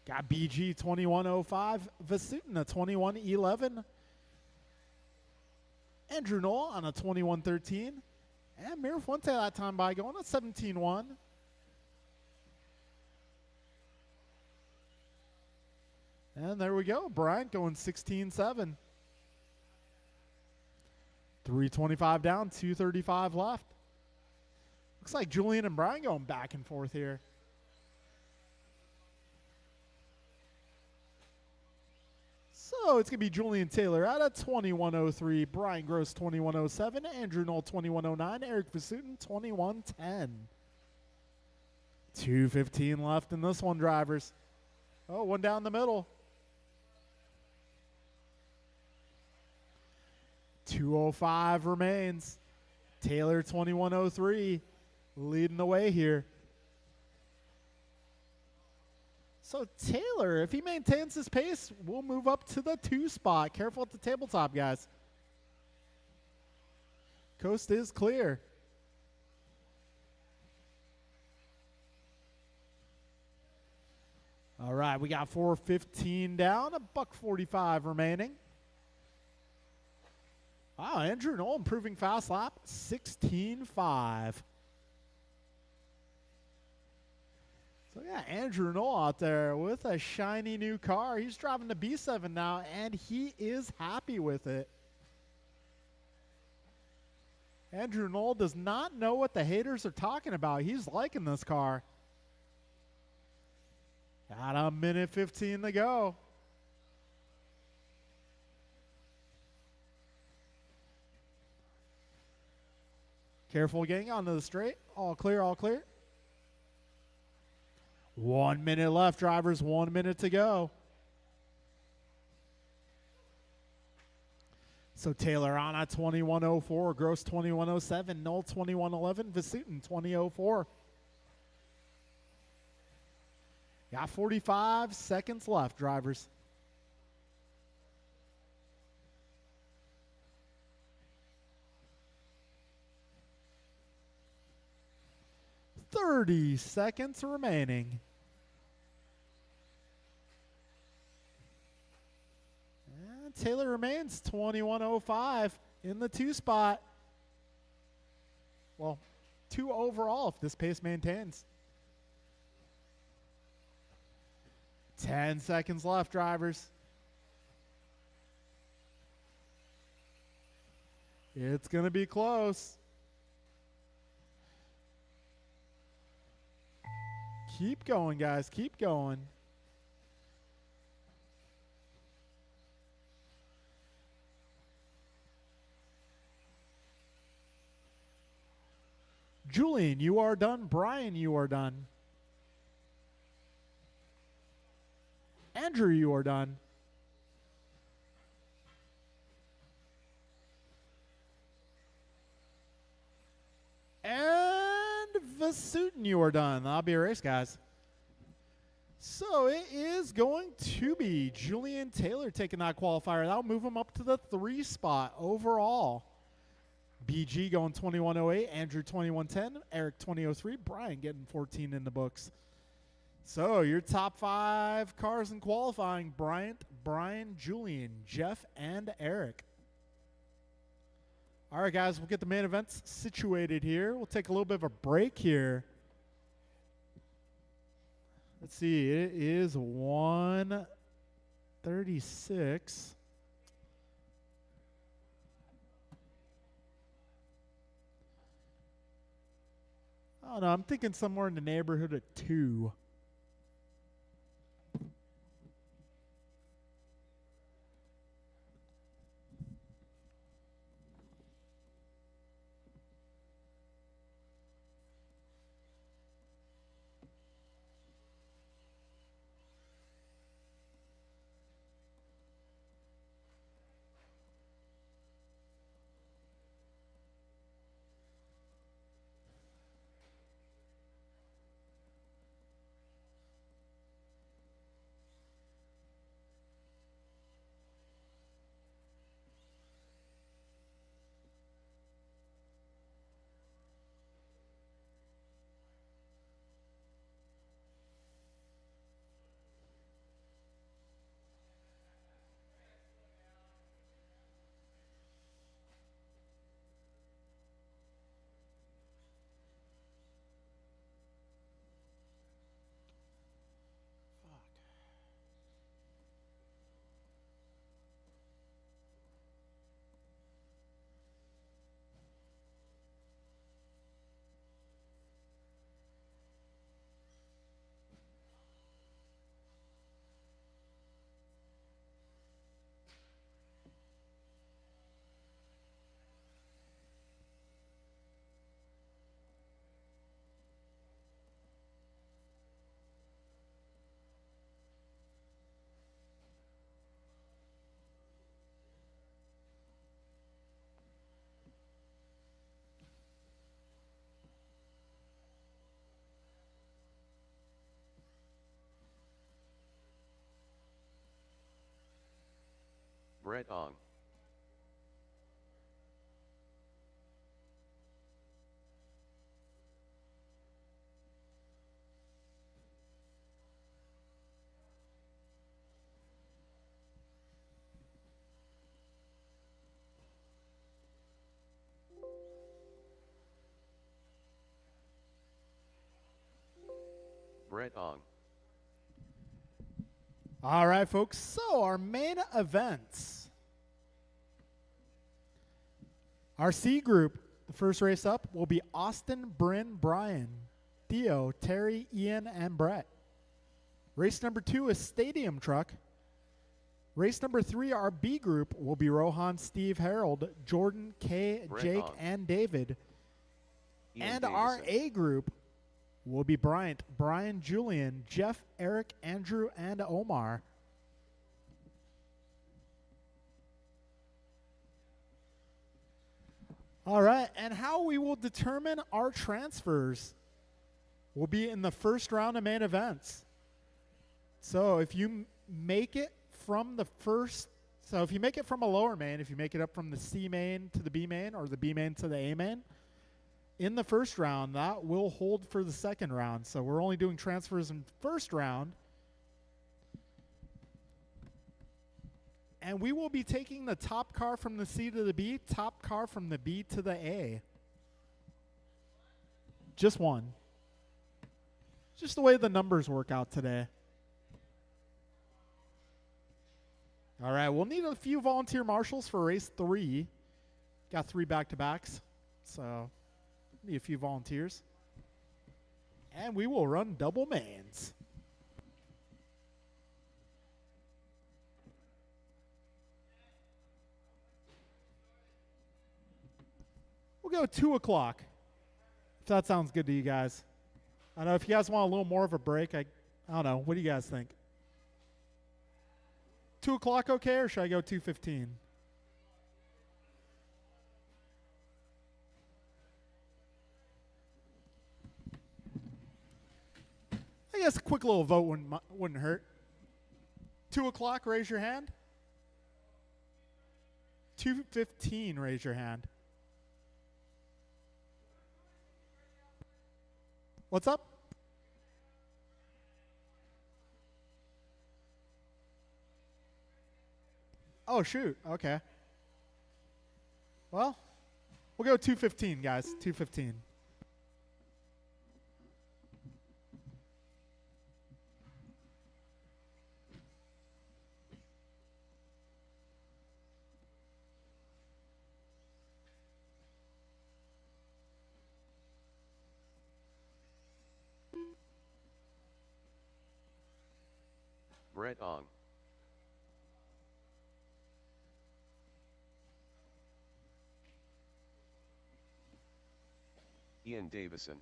[SPEAKER 1] Got BG 21.05, Vasutin a 21.11. Andrew Knoll on a 21.13. And Mirafuente that time by going at 17.1. And there we go. Bryant going 16.7. 325 down, 235 left. Looks like Julian and Brian going back and forth here. So it's going to be Julian Taylor at a 21.03, Brian Gross 21.07, Andrew Knoll 21.09, Eric Vasutin 21.10. 2:15 left in this one, drivers. Oh, one down the middle. 2:05 remains. Taylor 21.03 leading the way here. So Taylor, if he maintains his pace, will move up to the 2 spot. Careful at the tabletop, guys. Coast is clear. All right, we got 4:15 down, $1:45 remaining. Wow, Andrew Knoll improving fast lap, 16.5. So yeah, Andrew Knoll out there with a shiny new car. He's driving the B7 now, and he is happy with it. Andrew Knoll does not know what the haters are talking about. He's liking this car. Got a minute 15 to go. Careful getting onto the straight. All clear, all clear. 1 minute left, drivers. 1 minute to go. So Taylor on a 21.04, Gross 21.07, Knoll 21.11, Vasutin 20.04. Got 45 seconds left, drivers. "30 seconds remaining." And Taylor remains 21.05 in the 2 spot. Well, 2 overall if this pace maintains. 10 seconds left, drivers. It's going to be close. Keep going, guys. Keep going. Julian, you are done. Brian, you are done. Andrew, you are done. And Vasutin, you are done. That'll be a race, guys. So it is going to be Julian Taylor taking that qualifier. That'll move him up to the 3 spot overall. BG going 21:08, Andrew 21:10, Eric 20:03, Brian getting 14 in the books. So your top 5 cars in qualifying: Bryant, Brian, Julian, Jeff, and Eric. All right, guys, we'll get the main events situated here. We'll take a little bit of a break here. Let's see, it is 1:36. I don't know, I'm thinking somewhere in the neighborhood of 2.
[SPEAKER 2] Brett Ong. Brett Ong.
[SPEAKER 1] All right, folks. So our main events. Our C group, the first race up, will be Austin, Bryn, Brian, Theo, Terry, Ian, and Brett. Race number 2 is Stadium Truck. Race number 3, our B group, will be Rohan, Steve, Harold, Jordan, Kay,
[SPEAKER 2] Brett
[SPEAKER 1] Jake,
[SPEAKER 2] Ong.
[SPEAKER 1] and David.
[SPEAKER 2] Ian
[SPEAKER 1] And
[SPEAKER 2] Davison.
[SPEAKER 1] our A group will be Bryant, Brian, Julian, Jeff, Eric, Andrew, and Omar. All right, and how we will determine our transfers will be in the first round of main events. So if you make it from the first, so if you make it from a lower main, if you make it up from the C main to the B main or the B main to the A main, in the first round, that will hold for the second round. So we're only doing transfers in first round. And we will be taking the top car from the C to the B, top car from the B to the A. Just one. Just the way the numbers work out today. All right, we'll need a few volunteer marshals for race 3. Got 3 back-to-backs, so need a few volunteers. And we will run double mains. We'll go 2 o'clock. If that sounds good to you guys. I know if you guys want a little more of a break, I don't know. What do you guys think? 2 o'clock okay, or should I go 2:15? I guess a quick little vote wouldn't hurt. 2 o'clock, raise your hand. 2:15, raise your hand. What's up? Oh, shoot. Okay. Well, we'll go 2:15, guys. 2:15.
[SPEAKER 2] Brett Ong. Ian Davison.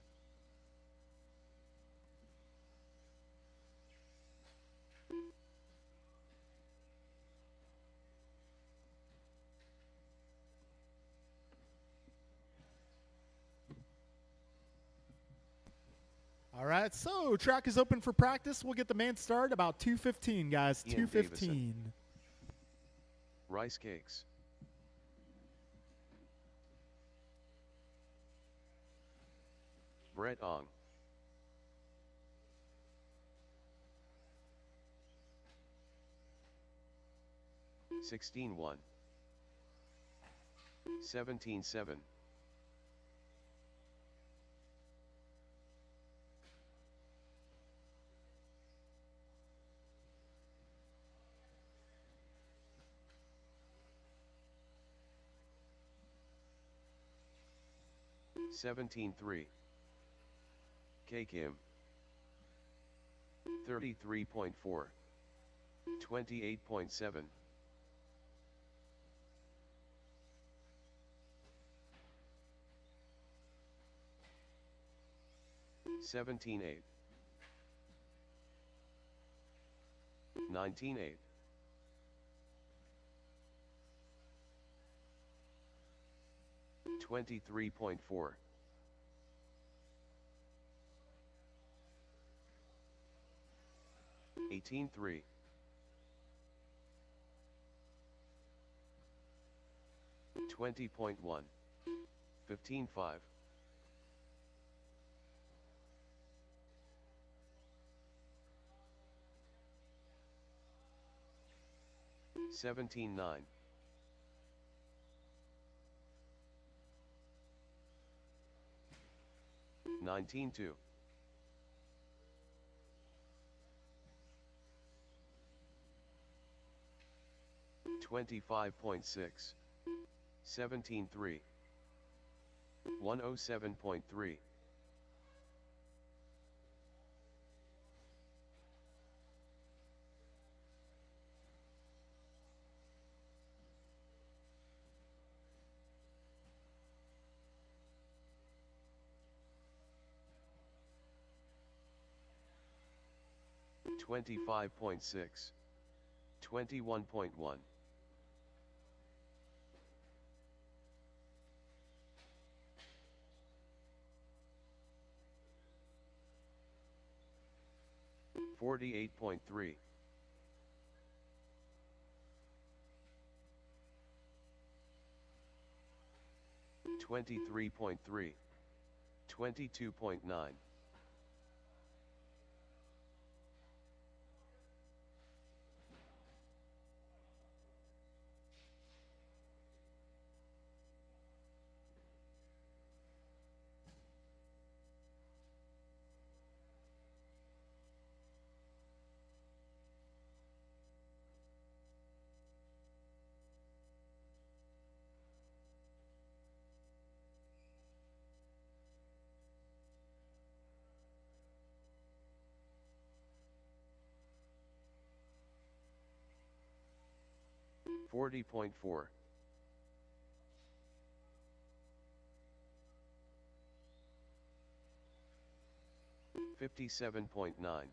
[SPEAKER 1] All right, so track is open for practice. We'll get the main start about 2:15, guys.
[SPEAKER 2] Ian
[SPEAKER 1] 2:15.
[SPEAKER 2] Rice cakes. Brett Ong. Sixteen 1. 17-7. 17-3. K Kim. 33.4. 28.7. 17-8. 19-8. 23.4. 18-3. 20.1. 15-5. 17-9. 19-2. 25.6. 17-3. 107.3. 25.6. 21.1. 48.3. 23.3. 22.9. 40.4. 57.9.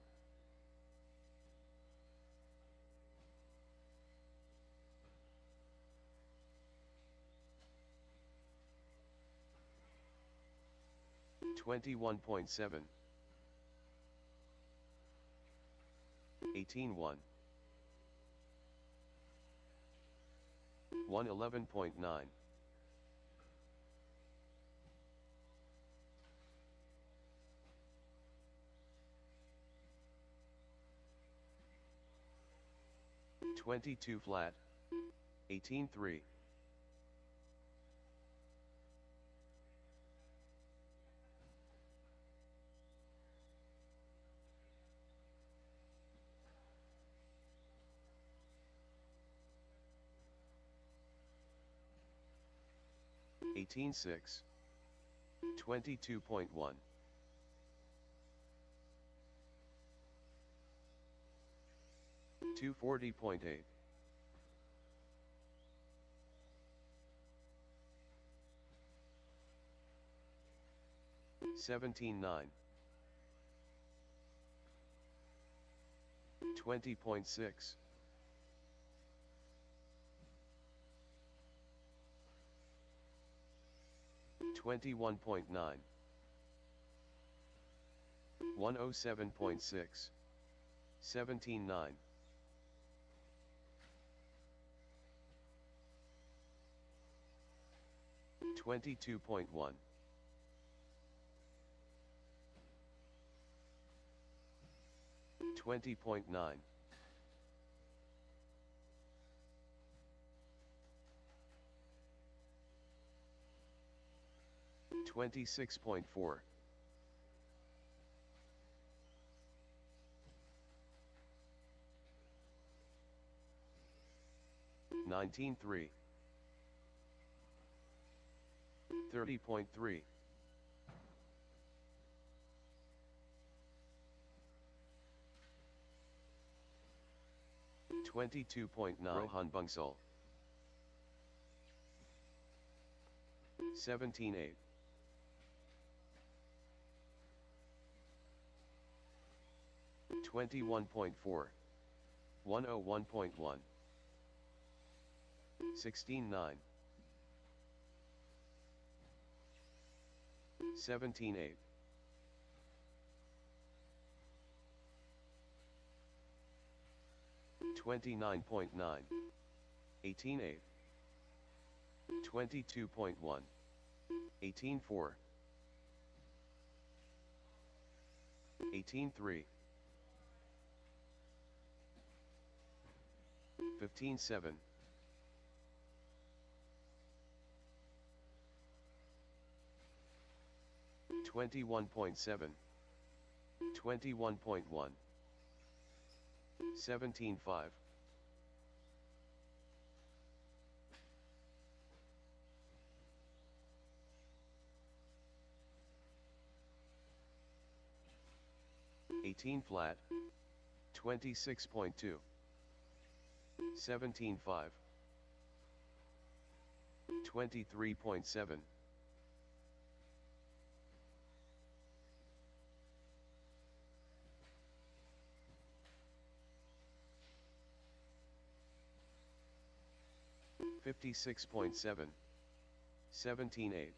[SPEAKER 2] 21.7. 18.1. 111.9. 22 flat. 18.3. 18.6. 22.1. 240.8. 17.9. 20.6. 21.9. 107.6. 17.9. 22.1. 20.9. 26.4. 19.3. 30.3. 22.9. Rohan Bansal. 17.8. 21.4. 101.1. 16.9. 17.8. 29.9. 18.8. 22.1. 18.4. 18.3. 15.7. 21.7. 21.1. 17.5. 18 flat. 26.2. 17.5. 23.7. 56.7. 17.8.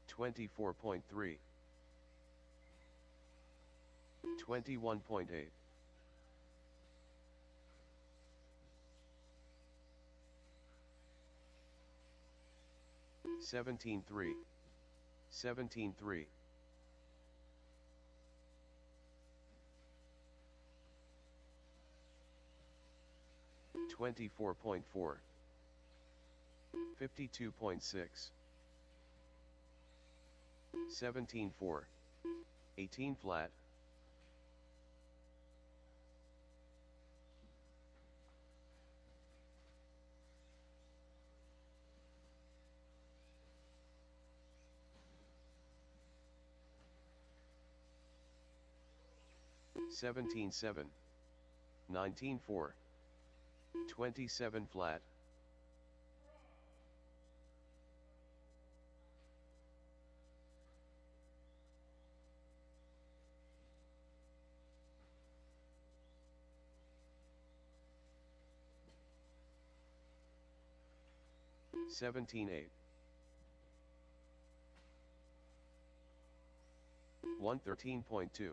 [SPEAKER 2] 24.3. 21.8. 17.3. 17.3. 24.4. 52.6. 17.4. 18 flat. 17.7. 19.4. 27 flat. 17-8. 113.2.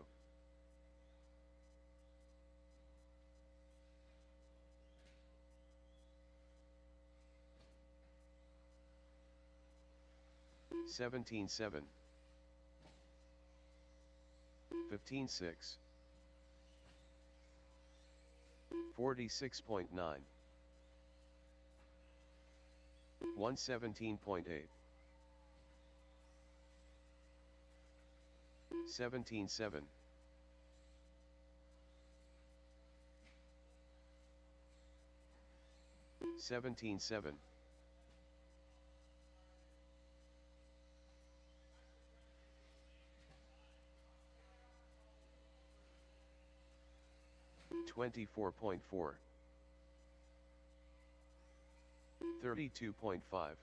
[SPEAKER 2] 17-7. 15-6. 46.9. 117.8. 17-7. 17-7. 24.4. 32.5.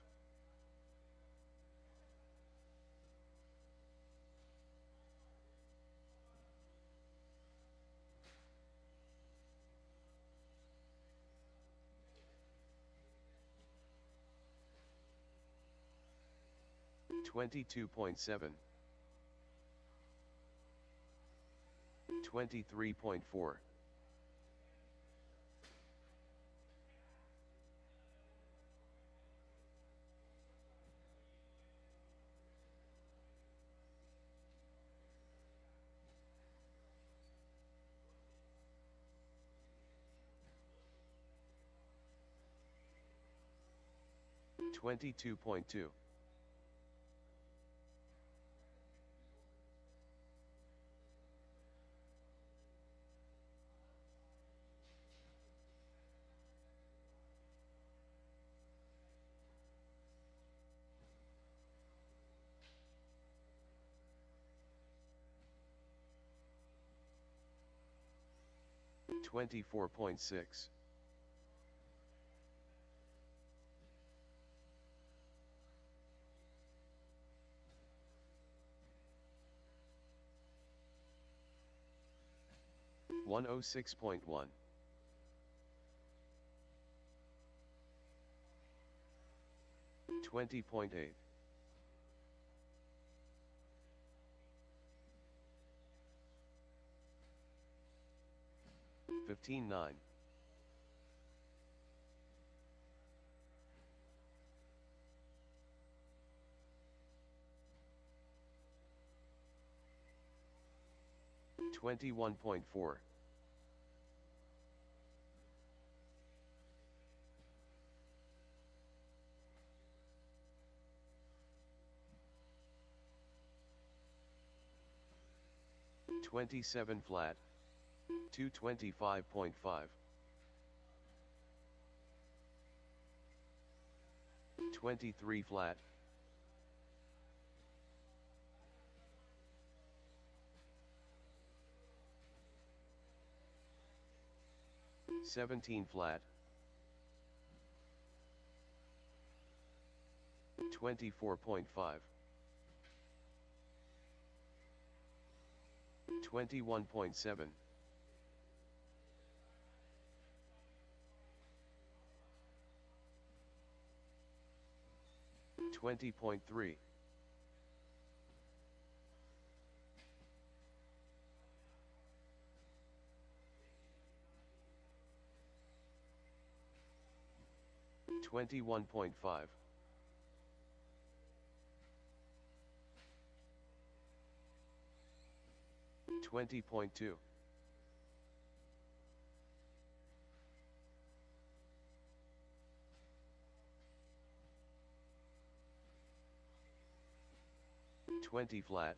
[SPEAKER 2] 22.7. 23.4. 22.2. 24.6. 106.1. 20.8. 15.9. 21.4. 27 flat. 225.5. 23 flat. 17 flat. 24.5. 21.7. 20.3. 21.5. 20.2. 20 flat.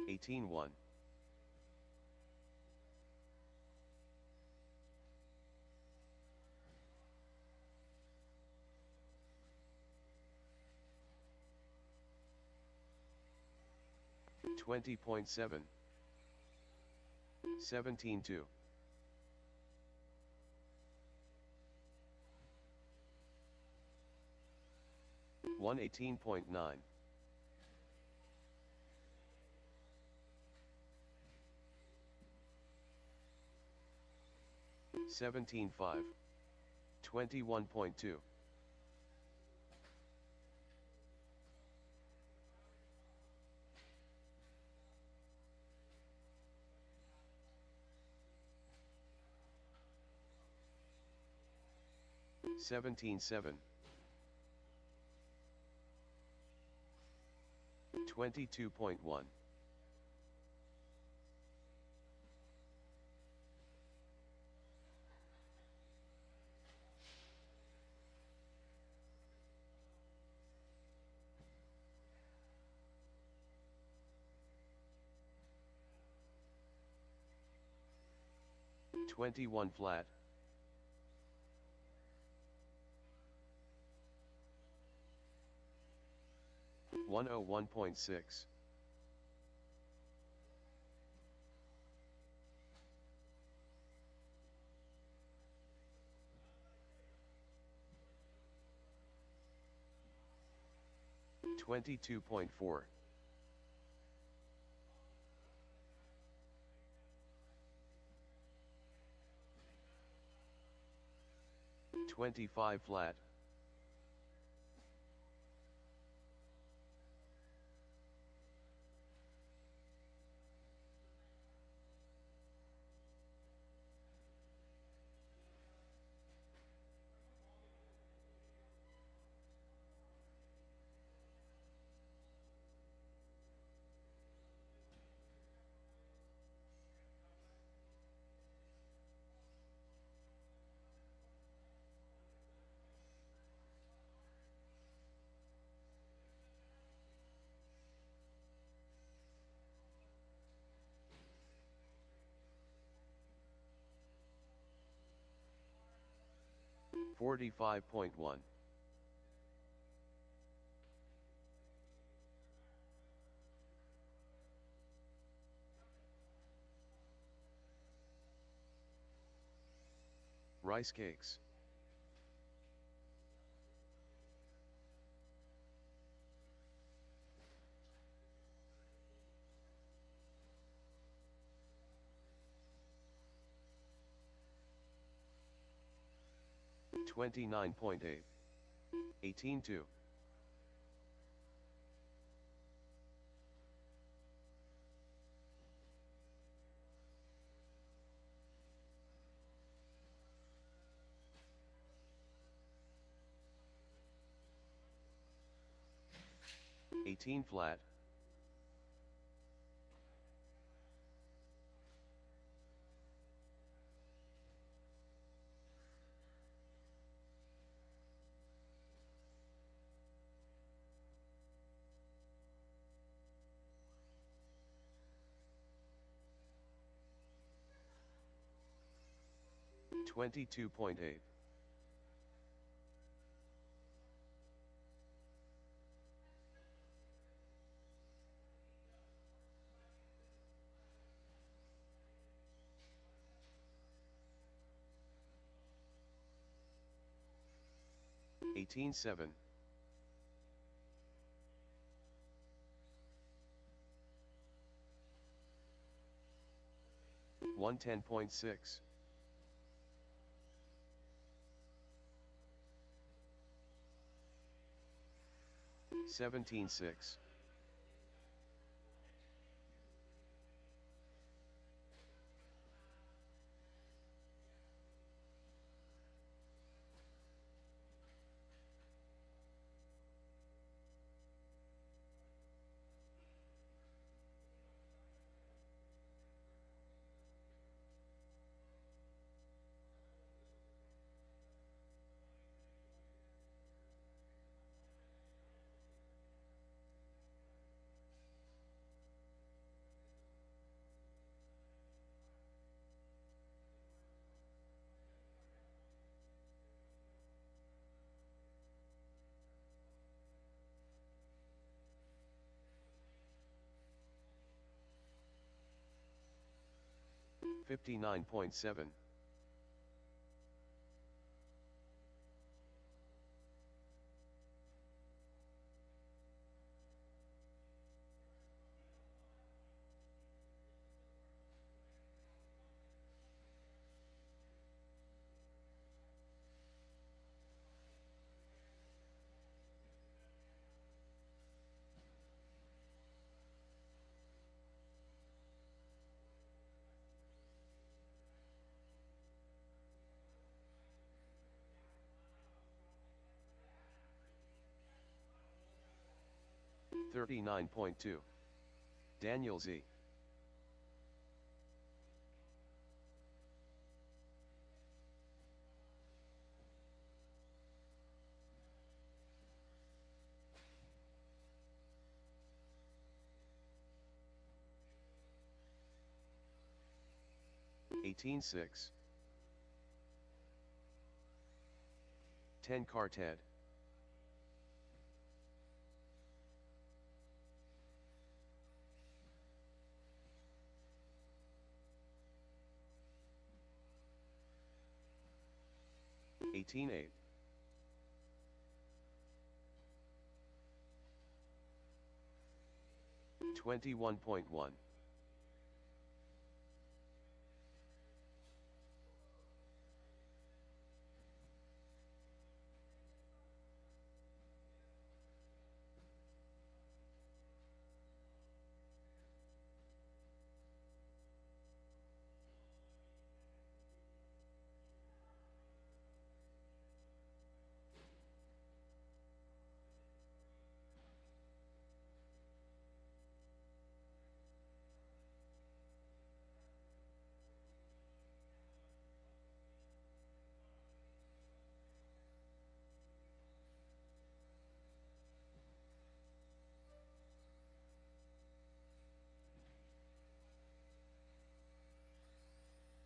[SPEAKER 2] 18.1. 20.7. 17.2. 118.9. 17.7. 17.5. 21.2. $17.7. 22.1. $21 flat. $101.6. $22.4. 25 flat. $45.1. 'Rice cakes. $29.8. 18.2. $18 flat. $22.8. 18.7. 110.6. 17.6. 59.7. 39.2. Daniel Z. (18.6). 10 Carted. (18.8). 21.1.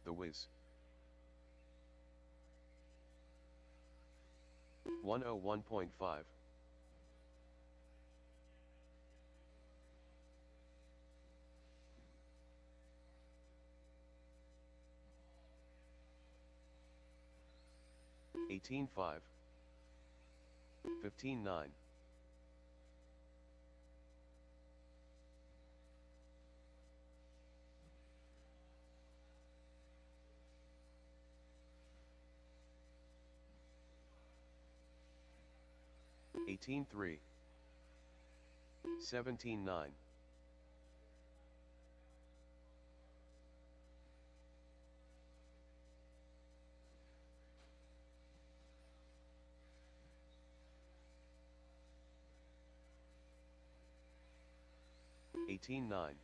[SPEAKER 2] The Wiz. 101.5. 18.5. 15.9. 18.3. 17.9. 18.9.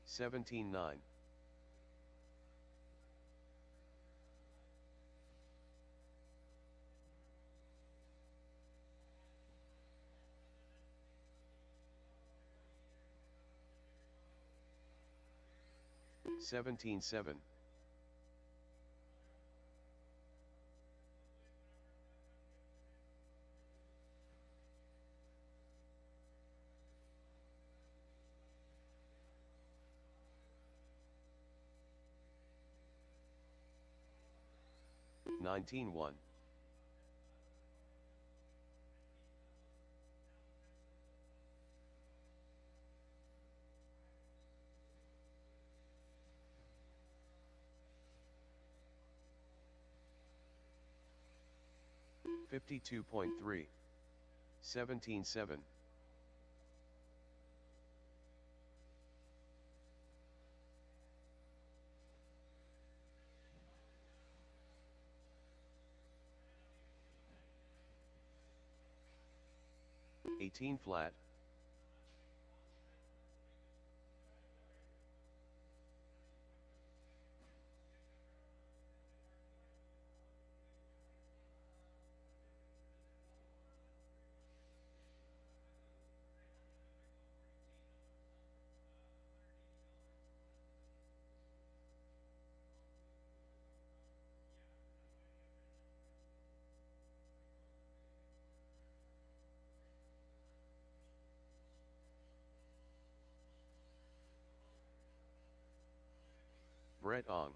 [SPEAKER 2] 17.9. 17.7. 19.1. 52.3. 17.7. 18 flat. Brett Ong.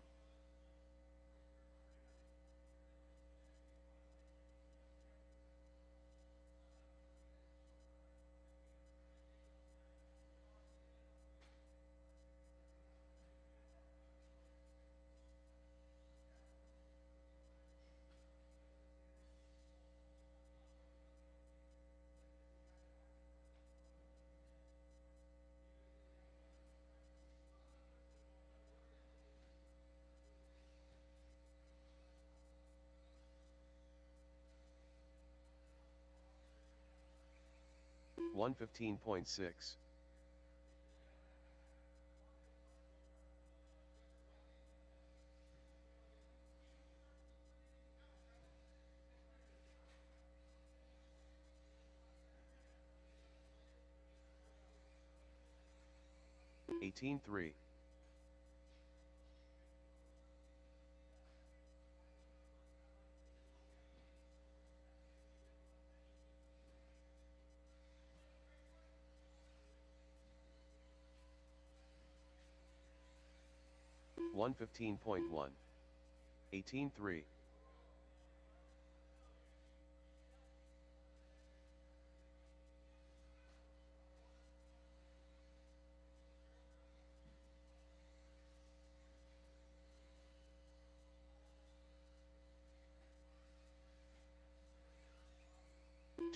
[SPEAKER 2] 115.6. Eighteen three. 115.1. 18-3.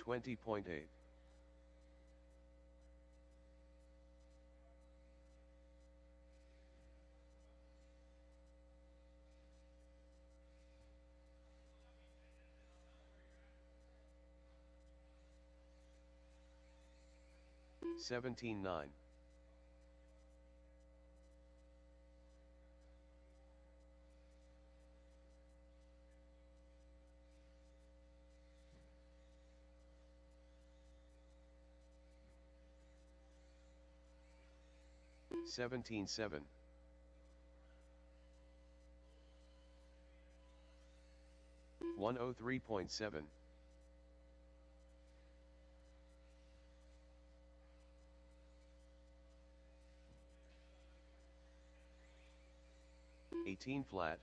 [SPEAKER 2] $20.8. $17.9. $17.7. 103.7. 18 flat.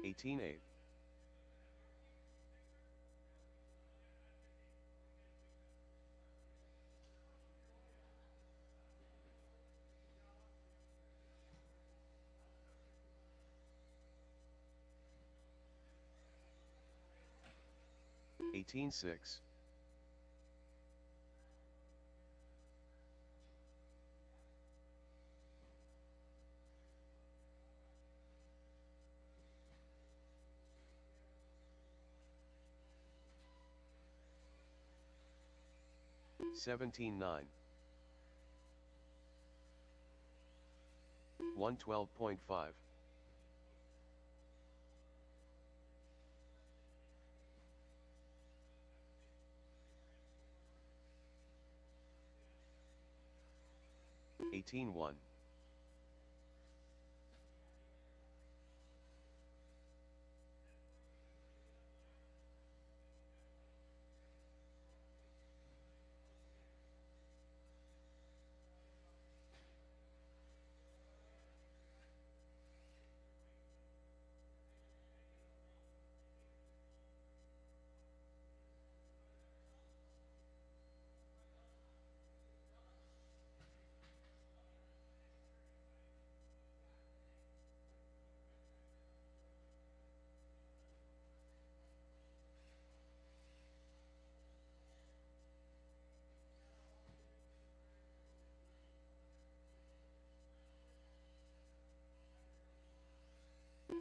[SPEAKER 2] 18-8. 18-6. 17-9. 112.5. 18-1.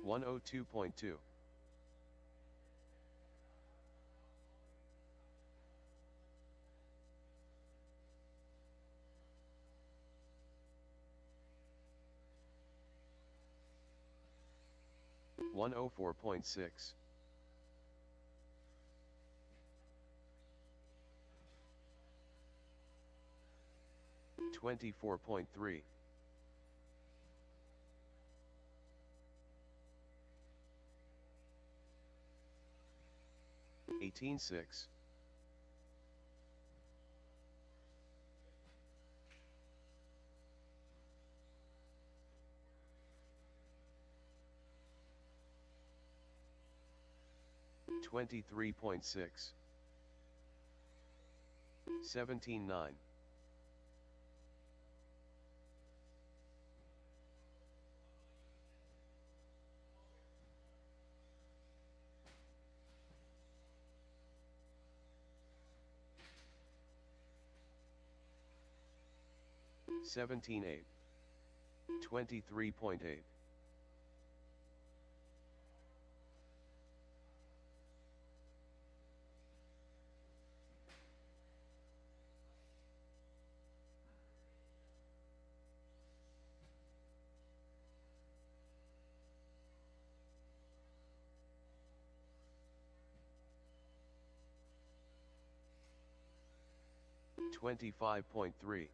[SPEAKER 2] 102.2. 104.6. 24.3. 18-6. 23.6. 17-9. 17.8. 23.8. $25.3.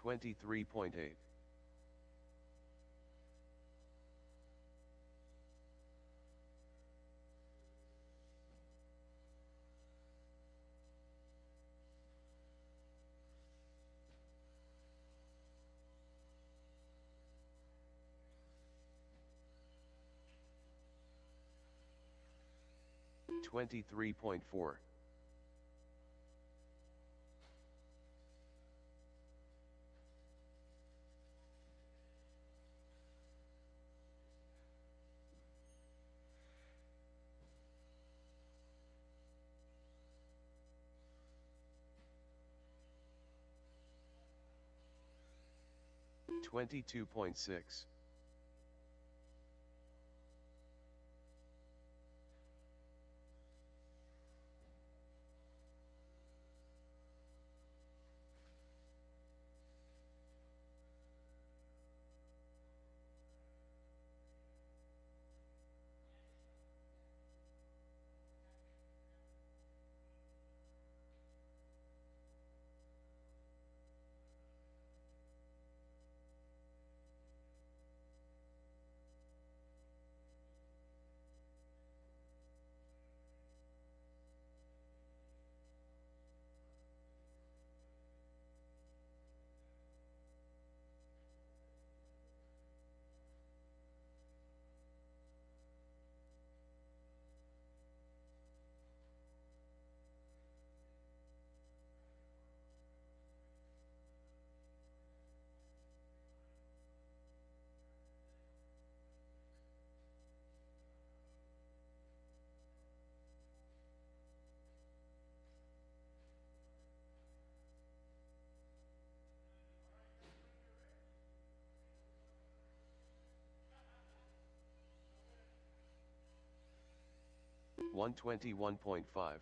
[SPEAKER 2] $23.8. $23.4. $22.6. $121.5.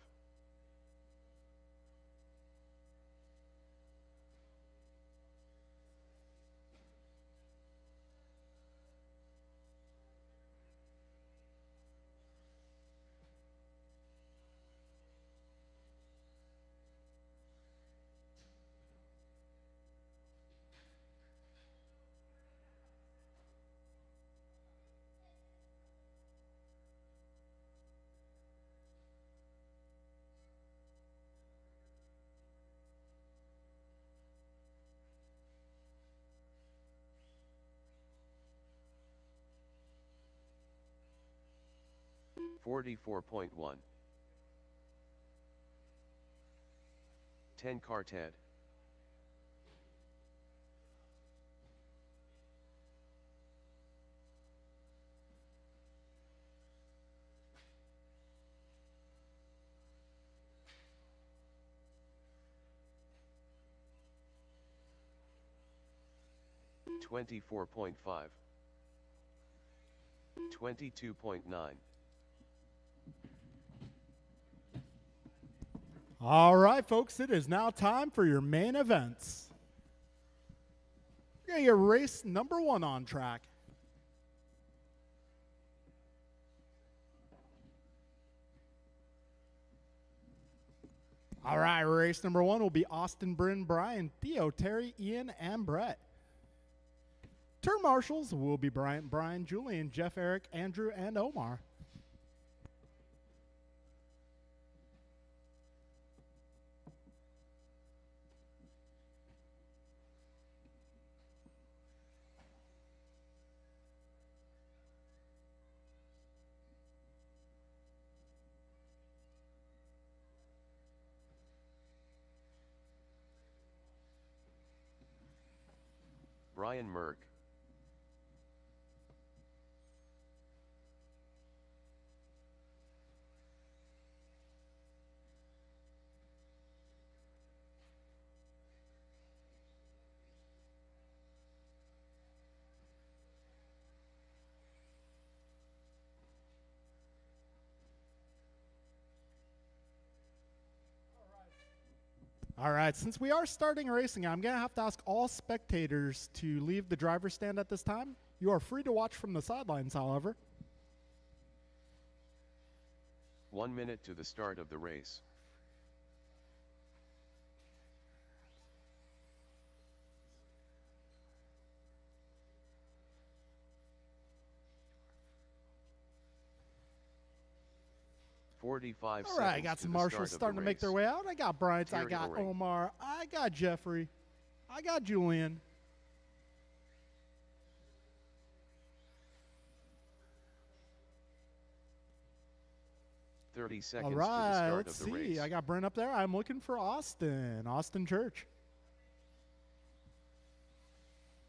[SPEAKER 2] $44.1. 10 car Ted. $24.5. 22.9.
[SPEAKER 1] All right, folks, it is now time for your main events. We're going to get race number 1 on track. All right, race number 1 will be Austin, Bryn, Brian, Theo, Terry, Ian, and Brett. Turn marshals will be Bryant, Brian, Julian, Jeff, Eric, Andrew, and Omar.
[SPEAKER 2] Brian Merck.
[SPEAKER 1] All right, since we are starting racing, I'm going to have to ask all spectators to leave the driver's stand at this time. You are free to watch from the sidelines, however.
[SPEAKER 2] 1 minute to the start of the race.
[SPEAKER 1] All right, I got some marshals starting to make their way out. I got Bryant, I got Omar, I got Jeffrey, I got Julian.
[SPEAKER 2] All
[SPEAKER 1] right, let's see. I got Brent up there. I'm looking for Austin Church.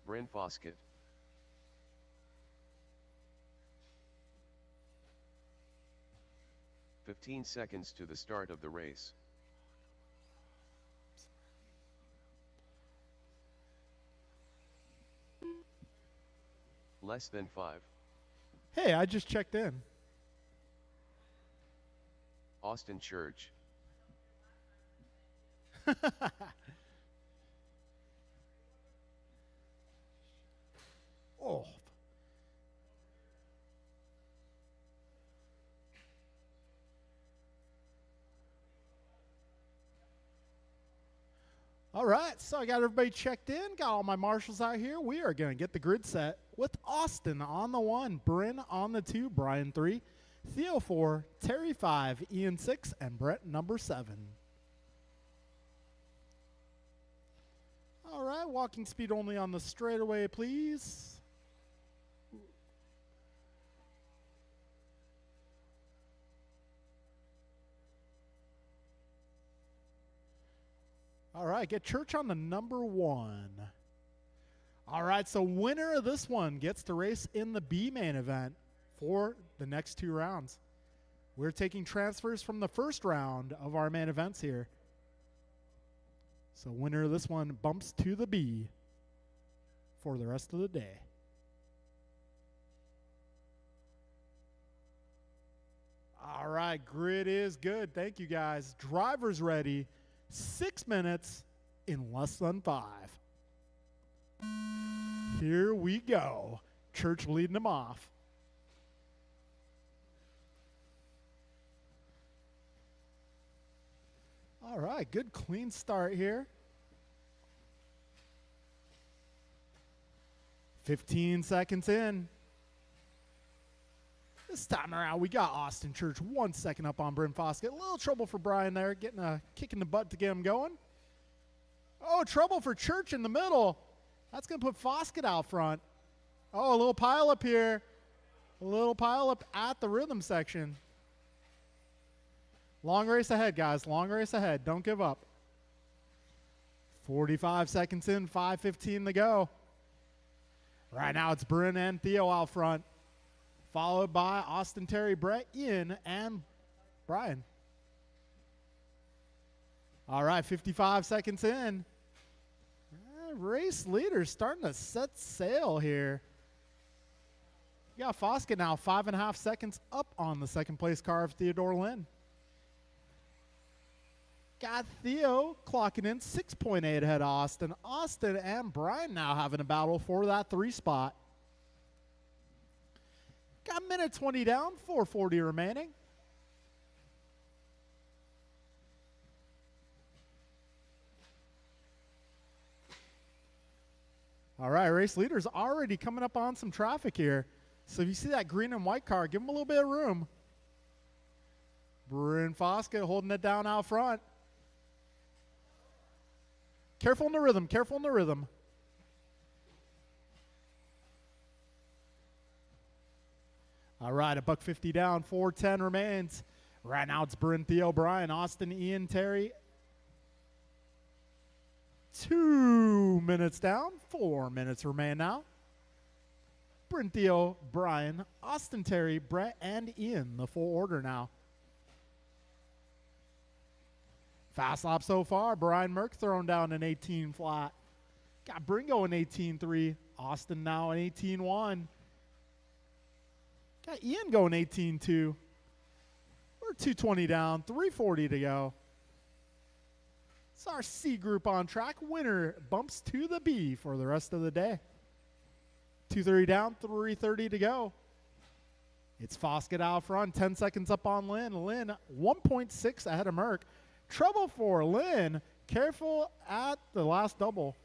[SPEAKER 2] Bryn Foskett. "15 seconds to the start of the race. Less than 5.
[SPEAKER 1] Hey, I just checked in.
[SPEAKER 2] Austin Church.
[SPEAKER 1] Oh. All right, so I got everybody checked in, got all my marshals out here. We are going to get the grid set with Austin on the 1, Bryn on the 2, Brian 3, Theo 4, Terry 5, Ian 6, and Brett number 7. All right, walking speed only on the straightaway, please. All right, get Church on the number 1. All right, so winner of this one gets to race in the B main event for the next 2 rounds. We're taking transfers from the first round of our main events here. So winner of this one bumps to the B for the rest of the day. All right, grid is good. Thank you, guys. Driver's ready. 6 minutes in less than 5. Here we go. Church leading them off. All right, good clean start here. 15 seconds in. This time around, we got Austin Church 1 second up on Bryn Foskett. A little trouble for Brian there, getting a kick in the butt to get him going. Oh, trouble for Church in the middle. That's going to put Foskett out front. Oh, a little pile up here. A little pile up at the rhythm section. Long race ahead, guys. Long race ahead. Don't give up. 45 seconds in, 5:15 to go. Right now, it's Bryn and Theo out front, followed by Austin, Terry, Brett, Ian, and Brian. All right, 55 seconds in. Race leaders starting to set sail here. You got Foskett now 5.5 seconds up on the second place car of Theodore Lynn. Got Theo clocking in 6.8 ahead of Austin. Austin and Brian now having a battle for that 3 spot. Got a minute 20 down, 4:40 remaining. All right, race leaders already coming up on some traffic here. So if you see that green and white car, give them a little bit of room. Bryn Foskett holding it down out front. Careful in the rhythm, careful in the rhythm. All right, a $150 down, 4:10 remains. Right now it's Bryn, Theo, Brian, Austin, Ian, Terry. 2 minutes down, 4 minutes remain now. Bryn, Theo, Brian, Austin, Terry, Brett, and Ian, the full order now. Fast lap so far. Brian Merck throwing down an 18 flat. Got Bringo an 18.3. Austin now an 18.1. Got Ian going 18.2. We're 220 down, 340 to go. It's our C group on track. Winner bumps to the B for the rest of the day. 230 down, 330 to go. It's Foskett out front, 10 seconds up on Lynn. Lynn 1.6 ahead of Merck. Trouble for Lynn. Careful at the last double.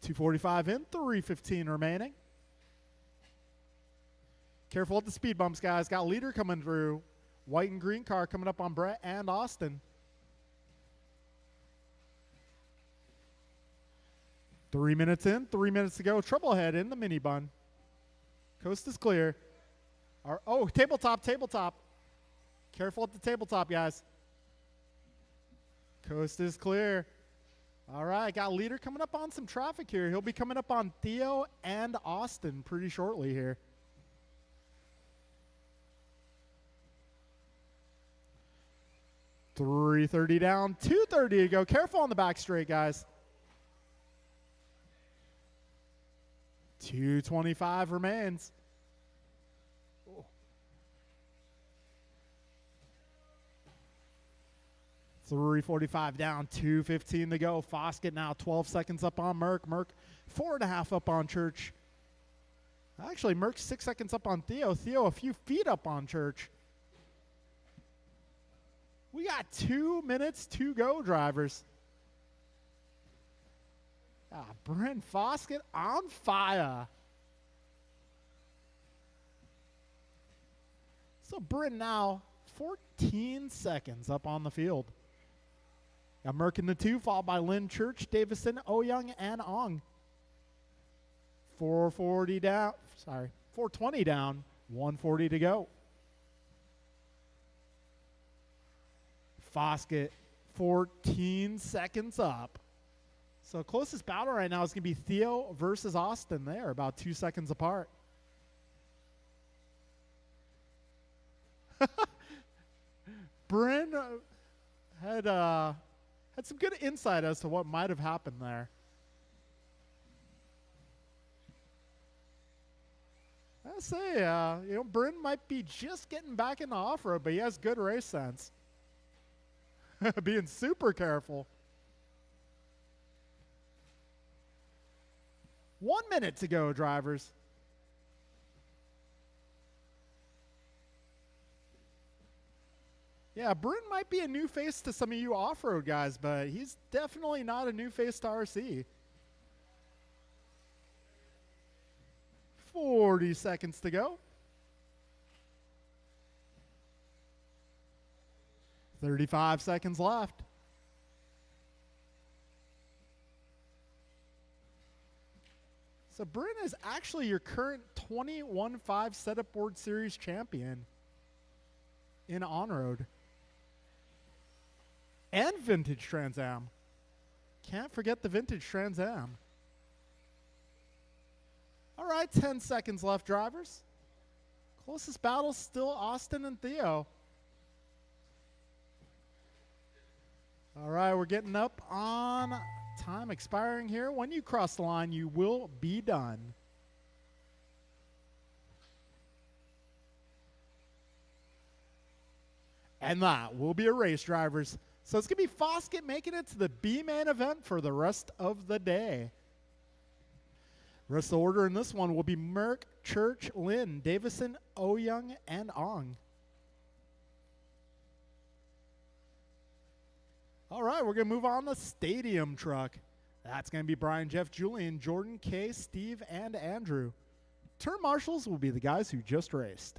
[SPEAKER 1] 245 in, 315 remaining. Careful at the speed bumps, guys. Got leader coming through. White and green car coming up on Brett and Austin. 3 minutes in, 3 minutes to go. Trouble ahead in the mini bun. Coast is clear. Oh, tabletop. Careful at the tabletop, guys. Coast is clear. All right, got leader coming up on some traffic here. He'll be coming up on Theo and Austin pretty shortly here. $330 down, $230 to go. Careful on the back straight, guys. $225 remains. $345 down, $215 to go. Foskett now 12 seconds up on Merck. Merck 4.5 up on Church. Actually, Merck 6 seconds up on Theo. Theo a few feet up on Church. We got 2 minutes to go, drivers. Brent Foskett on fire. So Brent now 14 seconds up on the field. Got Merck in the 2, followed by Lynn, Church, Davison, Oyoung, and Ong. 420 down, 140 to go. Foskett 14 seconds up. So closest battle right now is going to be Theo versus Austin there, about 2 seconds apart. Bryn had some good insight as to what might have happened there. I say, Bryn might be just getting back into off-road, but he has good race sense. Being super careful. 1 minute to go, drivers. Yeah, Bryn might be a new face to some of you off-road guys, but he's definitely not a new face to RC. 40 seconds to go. 35 seconds left. So Bryn is actually your current 21.5 Setup Board Series champion in on-road. And Vintage Trans Am. Can't forget the Vintage Trans Am. All right, 10 seconds left, drivers. Closest battle still Austin and Theo. All right, we're getting up on time expiring here. When you cross the line, you will be done. And that will be a race, drivers. So it's going to be Foskett making it to the B main event for the rest of the day. Rest of the order in this one will be Merck, Church, Lynn, Davison, Oyoung, and Ong. All right, we're going to move on to Stadium Truck. That's going to be Brian, Jeff, Julian, Jordan, Kay, Steve, and Andrew. Turn marshals will be the guys who just raced.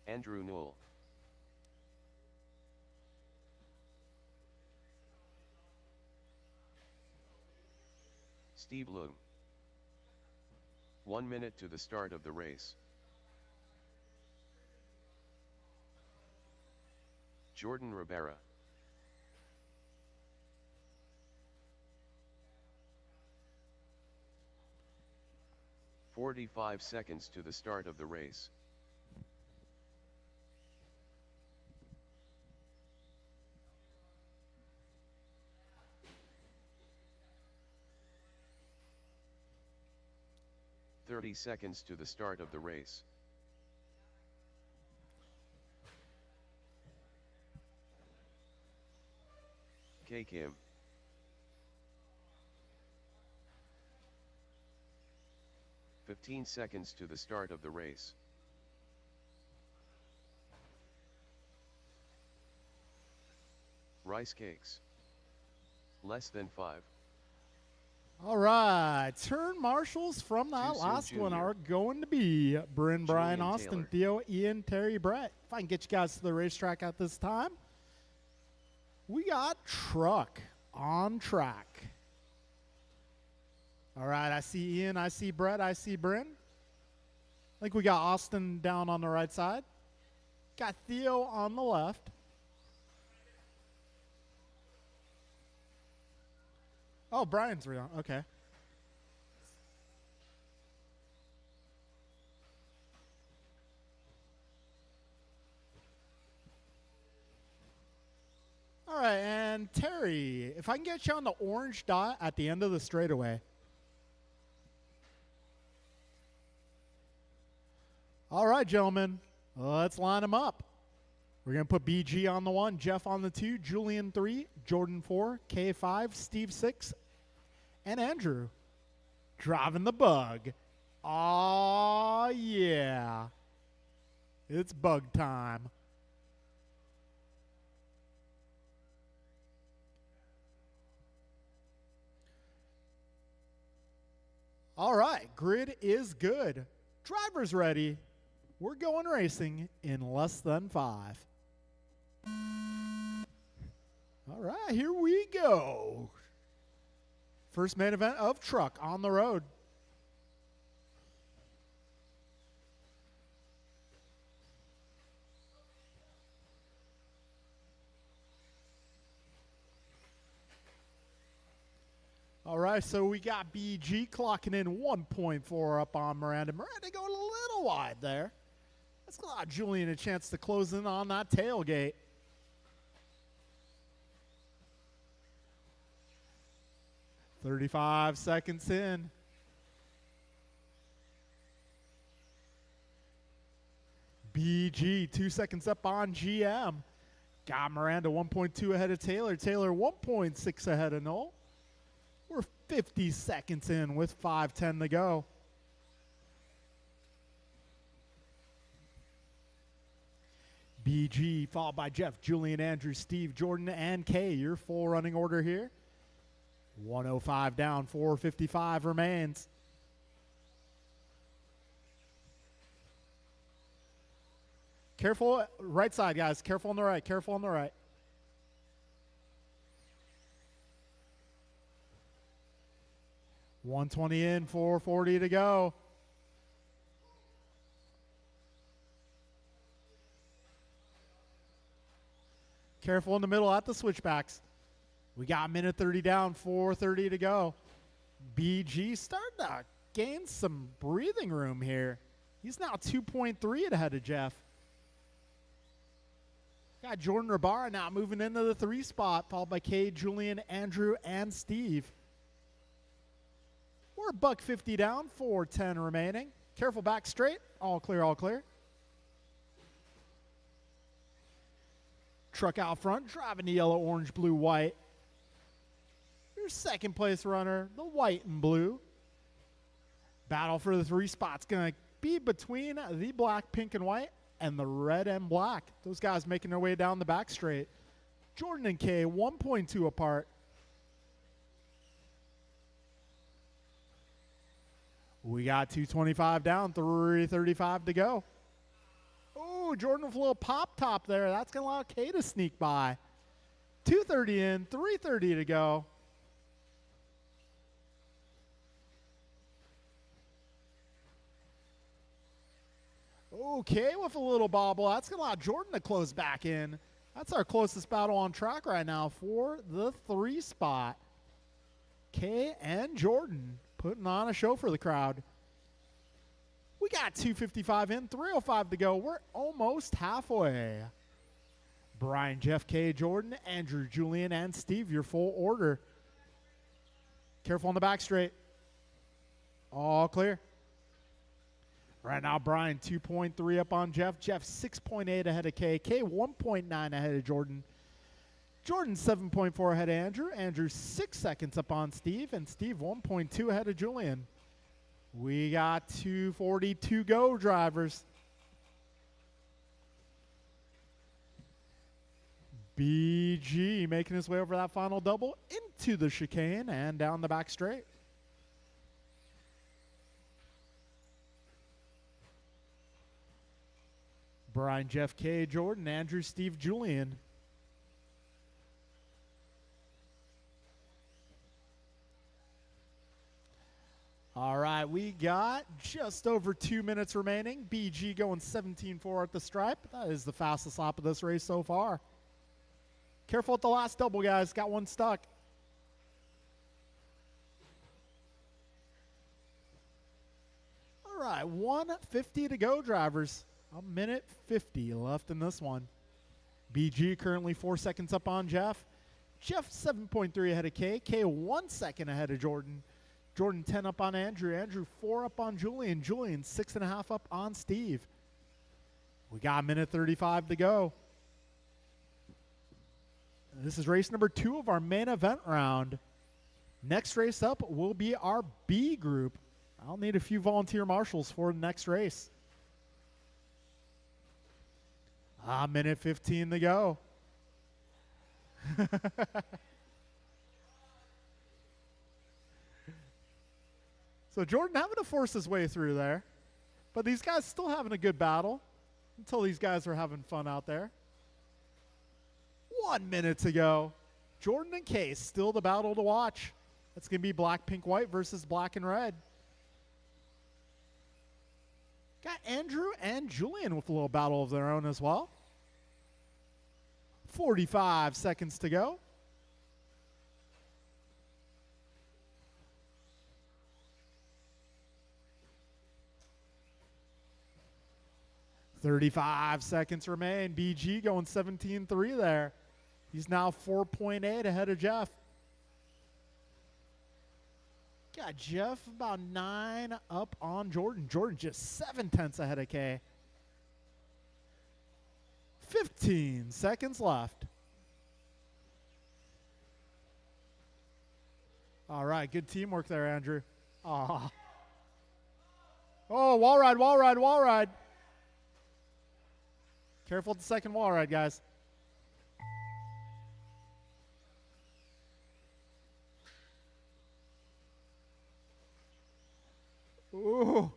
[SPEAKER 2] Andrew Newell. Steve Loom. 1 minute to the start of the race. Jordan Rivera. "45 seconds to the start of the race. "30 seconds to the start of the race. K. Kim. "15 seconds to the start of the race. Rice cakes. Less than 5.
[SPEAKER 1] All right, turn marshals from that
[SPEAKER 2] Too soon,
[SPEAKER 1] last one
[SPEAKER 2] Junior.
[SPEAKER 1] are going to be Bryn, Brian,
[SPEAKER 2] Julian
[SPEAKER 1] Austin,
[SPEAKER 2] Taylor.
[SPEAKER 1] Theo, Ian, Terry, Brett. If I can get you guys to the racetrack at this time, we got truck on track. All right, I see Ian, I see Brett, I see Bryn. I think we got Austin down on the right side. Got Theo on the left. Oh, Brian's real. Okay. All right, and Terry, if I can get you on the orange dot at the end of the straightaway. All right, gentlemen, let's line them up. We're going to put BG on the 1, Jeff on the 2, Julian 3, Jordan 4, K5, Steve 6, and Andrew driving the bug. Aw, yeah. It's bug time. All right, grid is good. Driver's ready. We're going racing in less than 5. All right, here we go. First main event of truck on the road. All right, so we got BG clocking in 1.4 up on Miranda. Miranda going a little wide there. Let's allow Julian a chance to close in on that tailgate. "35 seconds in. BG 2 seconds up on GM. Got Miranda 1.2 ahead of Taylor. Taylor 1.6 ahead of Noel. We're 50 seconds in with 5:10 to go. BG followed by Jeff, Julian, Andrew, Steve, Jordan, and Kay. Your full running order here. 105 down, 455 remains. Careful, right side, guys. Careful on the right. Careful on the right. $120 in, $440 to go. Careful in the middle at the switchbacks. We got 1:30 down, 4:30 to go. BG starting to gain some breathing room here. He's now 2.3 ahead of Jeff. Got Jordan Rabara now moving into the 3 spot, followed by Cade, Julian, Andrew, and Steve. We're $150 down, 4:10 remaining. Careful back straight. All clear, all clear. Truck out front, driving the yellow, orange, blue, white. Your second place runner, the white and blue. Battle for the 3 spots going to be between the black, pink, and white and the red and black. Those guys making their way down the back straight. Jordan and Kay, 1.2 apart. We got 225 down, 335 to go. Oh, Jordan with a little pop top there. That's going to allow K to sneak by. 2:30 in, 3:30 to go. Okay, with a little bobble. That's going to allow Jordan to close back in. That's our closest battle on track right now for the 3 spot. K and Jordan putting on a show for the crowd. We got 2:55 in, 3:05 to go. We're almost halfway. Brian, Jeff, K, Jordan, Andrew, Julian, and Steve, your full order. Careful on the back straight. All clear. Right now, Brian 2.3 up on Jeff. Jeff 6.8 ahead of K. K 1.9 ahead of Jordan. Jordan 7.4 ahead of Andrew. Andrew 6 seconds up on Steve. And Steve 1.2 ahead of Julian. We got 2:40 to go, drivers. BG making his way over that final double into the chicane and down the back straight. Brian, Jeff, K, Jordan, Andrew, Steve, Julian. All right, we got just over 2 minutes remaining. BG going 17.4 at the stripe. That is the fastest lap of this race so far. Careful at the last double, guys. Got one stuck. All right, 1:50 to go, drivers. 1:50 left in this one. BG currently 4 seconds up on Jeff. Jeff 7.3 ahead of K. K 1 second ahead of Jordan. Jordan 10 up on Andrew. Andrew 4 up on Julian. Julian 6.5 up on Steve. We got 1:35 to go. This is race number 2 of our main event round. Next race up will be our B group. I'll need a few volunteer marshals for the next race. 1:15 to go. So Jordan having to force his way through there. But these guys still having a good battle until these guys are having fun out there. 1 minute to go. Jordan and Case still the battle to watch. That's going to be black, pink, white versus black and red. Got Andrew and Julian with a little battle of their own as well. 45 seconds to go. "35 seconds remain." BG going 17.3 there. He's now 4.8 ahead of Jeff. Got Jeff about 9 up on Jordan. Jordan just 7/10 ahead of K. 15 seconds left. All right, good teamwork there, Andrew. Aw. Oh, wall ride, wall ride, wall ride. Careful with the second wall ride, guys. Ooh. All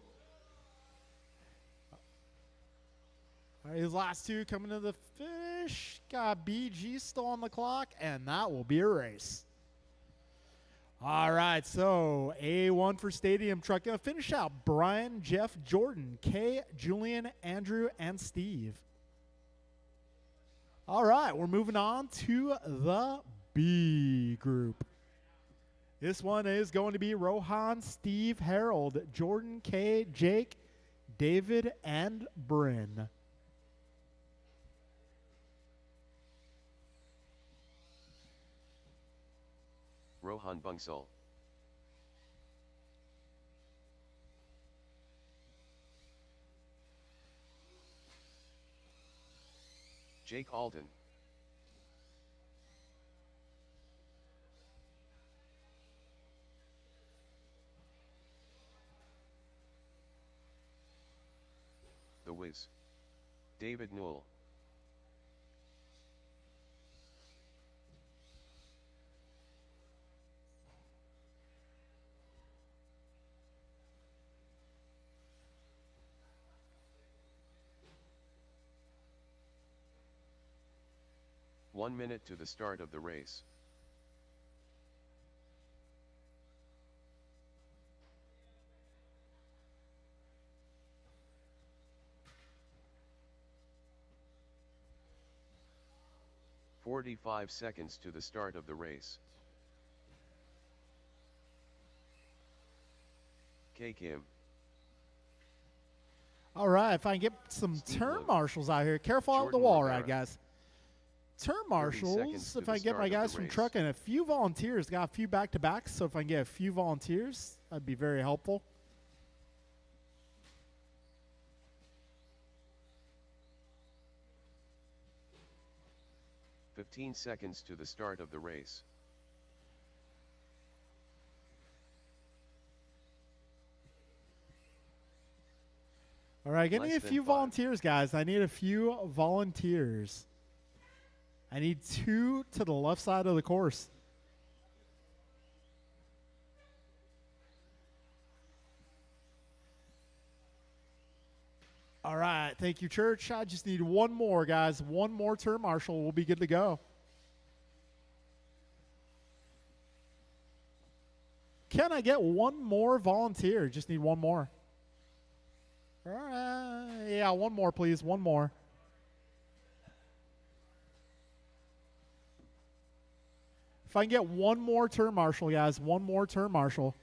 [SPEAKER 1] right, his last two coming to the finish. Got BG still on the clock, and that will be a race. All right, so A1 for Stadium Truck. Gonna finish out Brian, Jeff, Jordan, K, Julian, Andrew, and Steve. All right, we're moving on to the B group. This one is going to be Rohan, Steve, Harold, Jordan, K, Jake, David, and Bryn.
[SPEAKER 2] Rohan Bungsal. Jake Alden. The Wiz. David Newell. 1 minute to the start of the race. "45 seconds to the start of the race." K-Kim.
[SPEAKER 1] All right, if I can get some
[SPEAKER 2] Steve
[SPEAKER 1] turn
[SPEAKER 2] Luke.
[SPEAKER 1] marshals out here. Careful out the
[SPEAKER 2] Jordan
[SPEAKER 1] wall
[SPEAKER 2] Rivera.
[SPEAKER 1] ride, guys. Turn
[SPEAKER 2] 30
[SPEAKER 1] marshals,
[SPEAKER 2] seconds to
[SPEAKER 1] if
[SPEAKER 2] the
[SPEAKER 1] I can get
[SPEAKER 2] start
[SPEAKER 1] my
[SPEAKER 2] of the
[SPEAKER 1] guys from
[SPEAKER 2] race.
[SPEAKER 1] truck and a few volunteers. Got a few back-to-backs, so if I can get a few volunteers, that'd be very helpful.
[SPEAKER 2] "15 seconds to the start of the race."
[SPEAKER 1] All right, give me
[SPEAKER 2] Less
[SPEAKER 1] a
[SPEAKER 2] than
[SPEAKER 1] few
[SPEAKER 2] 5.
[SPEAKER 1] volunteers, guys. I need a few volunteers. I need 2 to the left side of the course. All right, thank you, church. I just need 1 more, guys. 1 more turn marshal. We'll be good to go. Can I get 1 more volunteer? Just need 1 more. All right. Yeah, 1 more, please. 1 more. If I can get 1 more turn marshal, guys. 1 more turn marshal.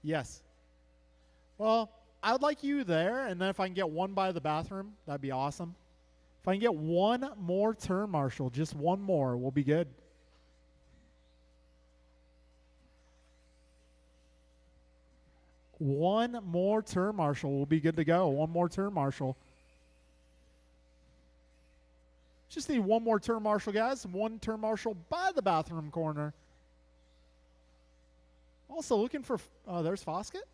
[SPEAKER 1] Yes. Well, I would like you there, and then if I can get 1 by the bathroom, that'd be awesome. If I can get 1 more turn marshal, just 1 more, we'll be good. One more turn marshal, we'll be good to go. 1 more turn marshal. Just need 1 more turn marshal, guys. 1 turn marshal by the bathroom corner. Also looking for, there's Foskett.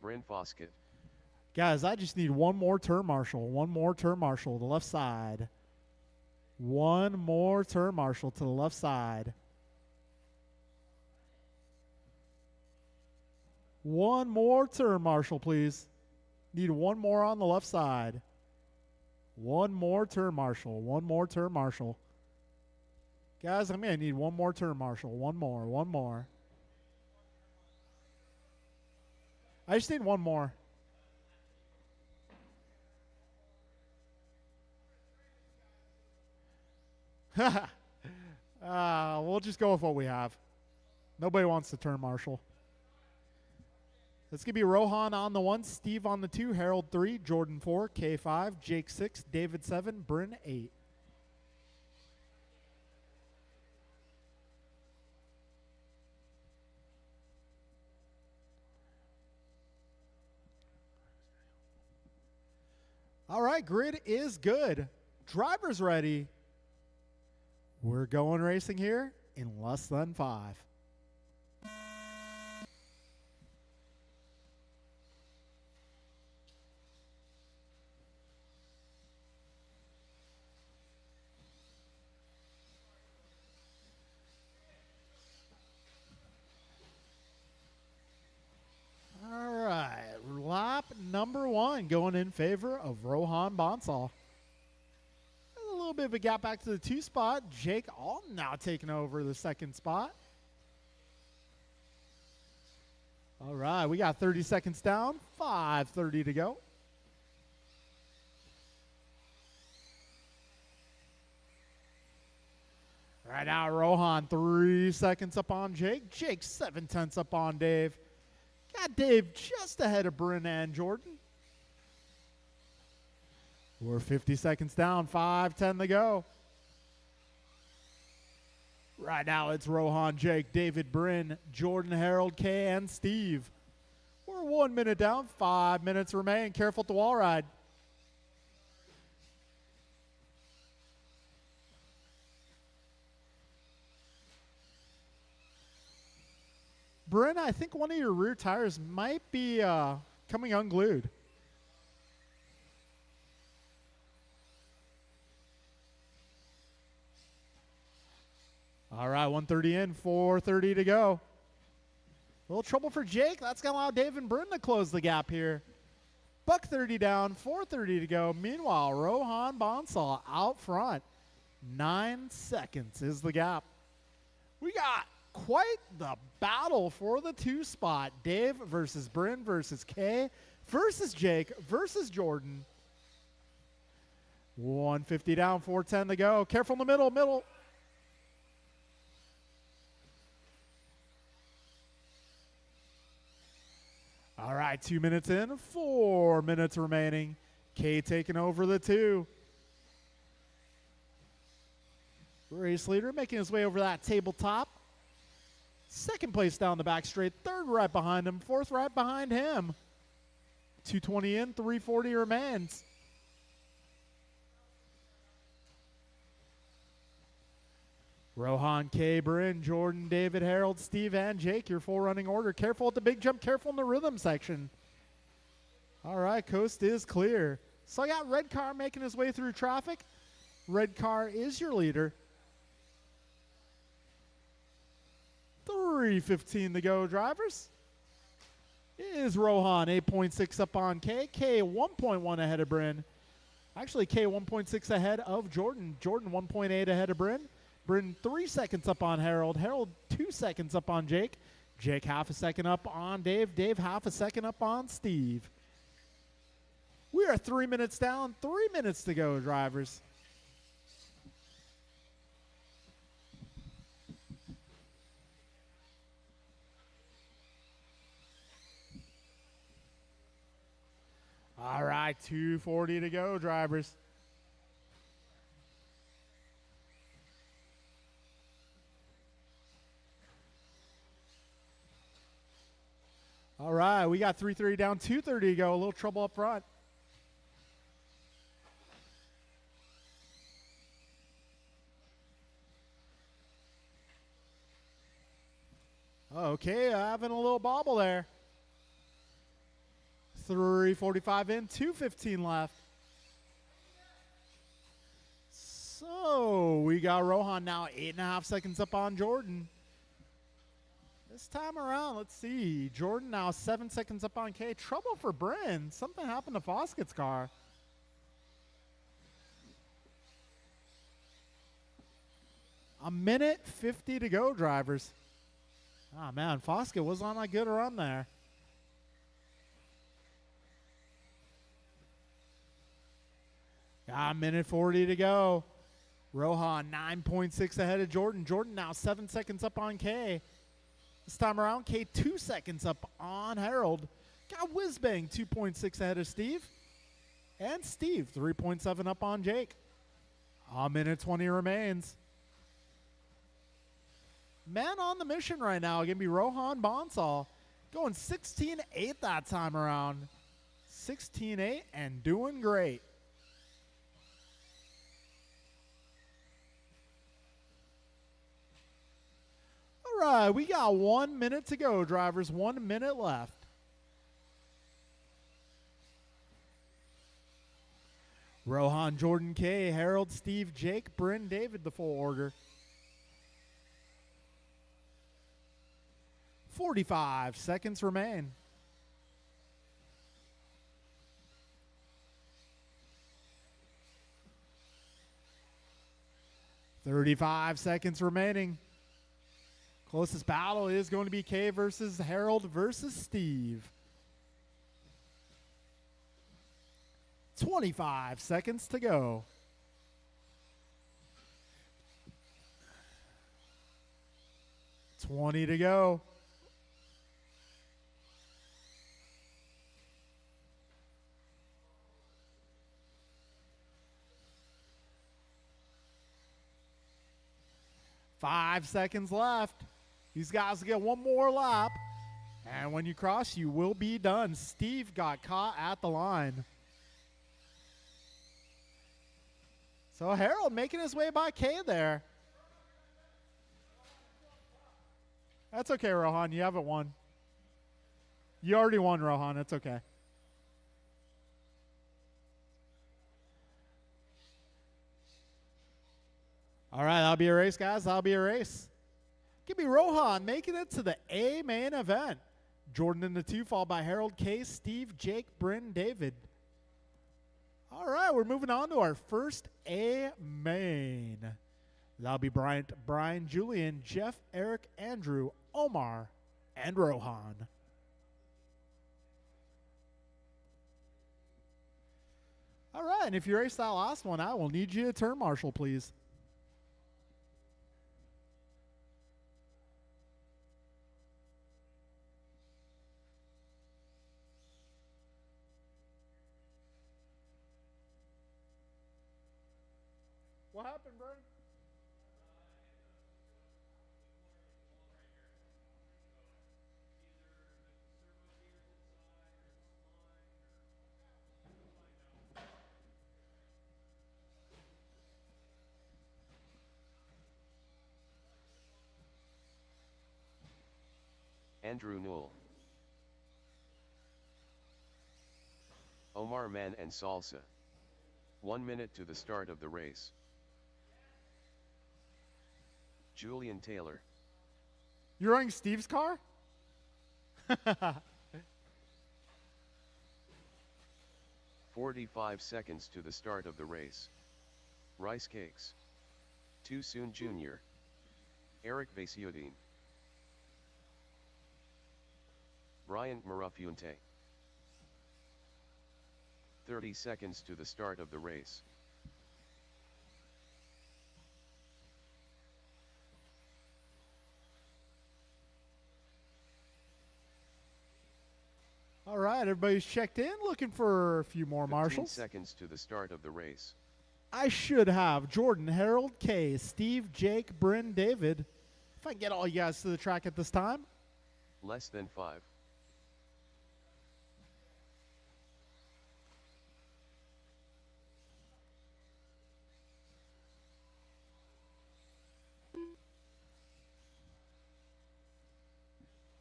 [SPEAKER 2] Bryn Foskett.
[SPEAKER 1] Guys, I just need 1 more turn marshal. 1 more turn marshal to the left side. 1 more turn marshal to the left side. 1 more turn marshal, please. Need 1 more on the left side. 1 more turn marshal. 1 more turn marshal. Guys, I'm going to need 1 more turn marshal. 1 more. 1 more. I just need 1 more. We'll just go with what we have. Nobody wants to turn marshal. It's going to be Rohan on the 1, Steve on the 2, Harold 3, Jordan 4, K5, Jake 6, David 7, Bryn 8. All right, grid is good. Driver's ready. We're going racing here in less than 5. All right, lap number 1 going in favor of Rohan Bonsall. A little bit of a gap back to the 2 spot. Jake Alton now taking over the 2nd spot. All right, we got 30 seconds down, 5:30 to go. Right now, Rohan 3 seconds up on Jake. Jake 7/10 up on Dave. Got Dave just ahead of Bryn and Jordan. We're 50 seconds down, 5:10 to go. Right now it's Rohan, Jake, David, Bryn, Jordan, Harold, Kay, and Steve. We're 1 minute down, 5 minutes remain. Careful at the wall ride. Bryn, I think one of your rear tires might be coming unglued. All right, 1:30 in, 4:30 to go. A little trouble for Jake. That's going to allow Dave and Bryn to close the gap here. Buck 30 down, 4:30 to go. Meanwhile, Rohan Bonsall out front. 9 seconds is the gap. We got quite the battle for the 2 spot. Dave versus Bryn versus Kay versus Jake versus Jordan. 150 down, 4:10 to go. Careful in the middle. All right, 2 minutes in, 4 minutes remaining. Kay taking over the 2. Race leader making his way over that tabletop. Second place down the back straight. Third right behind him. Fourth right behind him. 220 in, 340 remains. Rohan, Kay, Bryn, Jordan, David, Harold, Steve, and Jake, your full running order. Careful at the big jump, careful in the rhythm section. All right, coast is clear. So I got red car making his way through traffic. Red car is your leader. 3:15 to go, drivers. Is Rohan 8.6 up on Kay. Kay 1.1 ahead of Bryn. Actually, Kay 1.6 ahead of Jordan. Jordan 1.8 ahead of Bryn. Bryn 3 seconds up on Harold. Harold 2 seconds up on Jake. Jake half a second up on Dave. Dave half a second up on Steve. We are 3 minutes down, 3 minutes to go, drivers. All right, 2:40 to go, drivers. All right, we got 3:30 down, 2:30 to go. A little trouble up front. Okay, having a little bobble there. 3:45 in, 2:15 left. So we got Rohan now 8.5 seconds up on Jordan. This time around, let's see. Jordan now 7 seconds up on Kay. Trouble for Bryn. Something happened to Foskett's car. A minute 50 to go, drivers. Ah, man, Foskett was on a good run there. Got a minute 40 to go. Rohan 9.6 ahead of Jordan. Jordan now 7 seconds up on Kay. This time around, Kay 2 seconds up on Harold. Got Whizbang 2.6 ahead of Steve. And Steve 3.7 up on Jake. A minute 20 remains. Man on the mission right now. Going to be Rohan Bonsall. Going 16.8 that time around. 16.8 and doing great. All right, we got 1 minute to go, drivers. 1 minute left. Rohan, Jordan, Kay, Harold, Steve, Jake, Bryn, David, the full order. 45 seconds remain. $35 seconds remaining. Closest battle is going to be Kay versus Harold versus Steve. 25 seconds to go. $20 to go. $5 seconds left. These guys will get one more lap. And when you cross, you will be done. Steve got caught at the line. So Harold making his way by Kay there. That's okay, Rohan. You haven't won. You already won, Rohan. It's okay. All right, that'll be a race, guys. That'll be a race. Give me Rohan making it to the A main event. Jordan in the 2, followed by Harold K, Steve, Jake, Bryn, David. All right, we're moving on to our first A main. That'll be Bryant, Brian, Julian, Jeff, Eric, Andrew, Omar, and Rohan. All right, and if you race that last one, I will need you to turn marshal, please. What happened, bro?
[SPEAKER 2] Andrew Newell, Omar Man and Salsa. 1 minute to the start of the race. Julian Taylor,
[SPEAKER 1] You're running Steve's car?
[SPEAKER 2] 45 seconds to the start of the race. Rice Cakes, Too Soon Jr., Eric Vasiuddin, Bryant Marafunte. 30 seconds to the start of the race.
[SPEAKER 1] All right, everybody's checked in, looking for a few more
[SPEAKER 2] 15
[SPEAKER 1] marshals.
[SPEAKER 2] seconds to the start of the race.
[SPEAKER 1] I should have Jordan, Harold K, Steve, Jake, Bryn, David. If I can get all you guys to the track at this time.
[SPEAKER 2] Less than 5.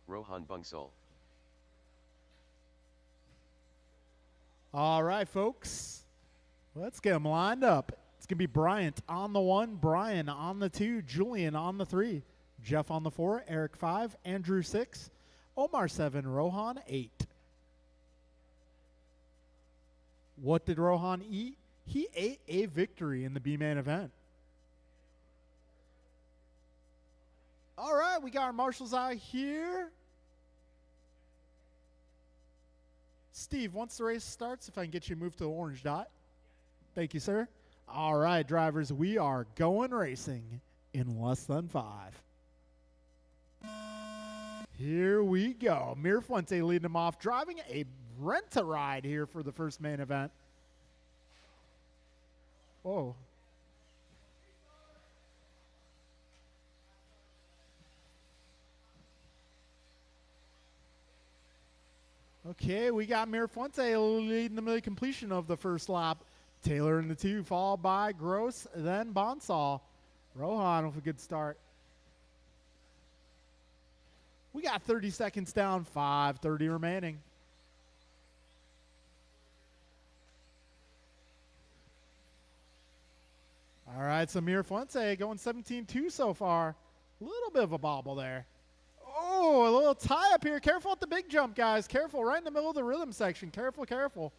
[SPEAKER 2] Rohan Bungsal,
[SPEAKER 1] All right, folks. Let's get them lined up. It's going to be Bryant on the 1, Brian on the 2, Julian on the 3, Jeff on the 4, Eric 5, Andrew 6, Omar 7, Rohan 8. What did Rohan eat? He ate a victory in the B-main event. All right, we got our marshals out here. Steve, once the race starts, if I can get you moved to the orange dot. Thank you, sir. All right, drivers, we are going racing in less than 5. Here we go. Mirafuente leading them off, driving a rent-a-ride here for the first main event. Whoa. Okay, we got Mirafuente leading them to the completion of the first lap. Taylor in the 2, followed by Gross, then Bonsall. Rohan with a good start. We got 30 seconds down, 5:30 remaining. All right, so Mirafuente going 17-2 so far. A little bit of a bobble there. Oh, a little tie up here. Careful at the big jump, guys. Careful, right in the middle of the rhythm section. Careful, careful.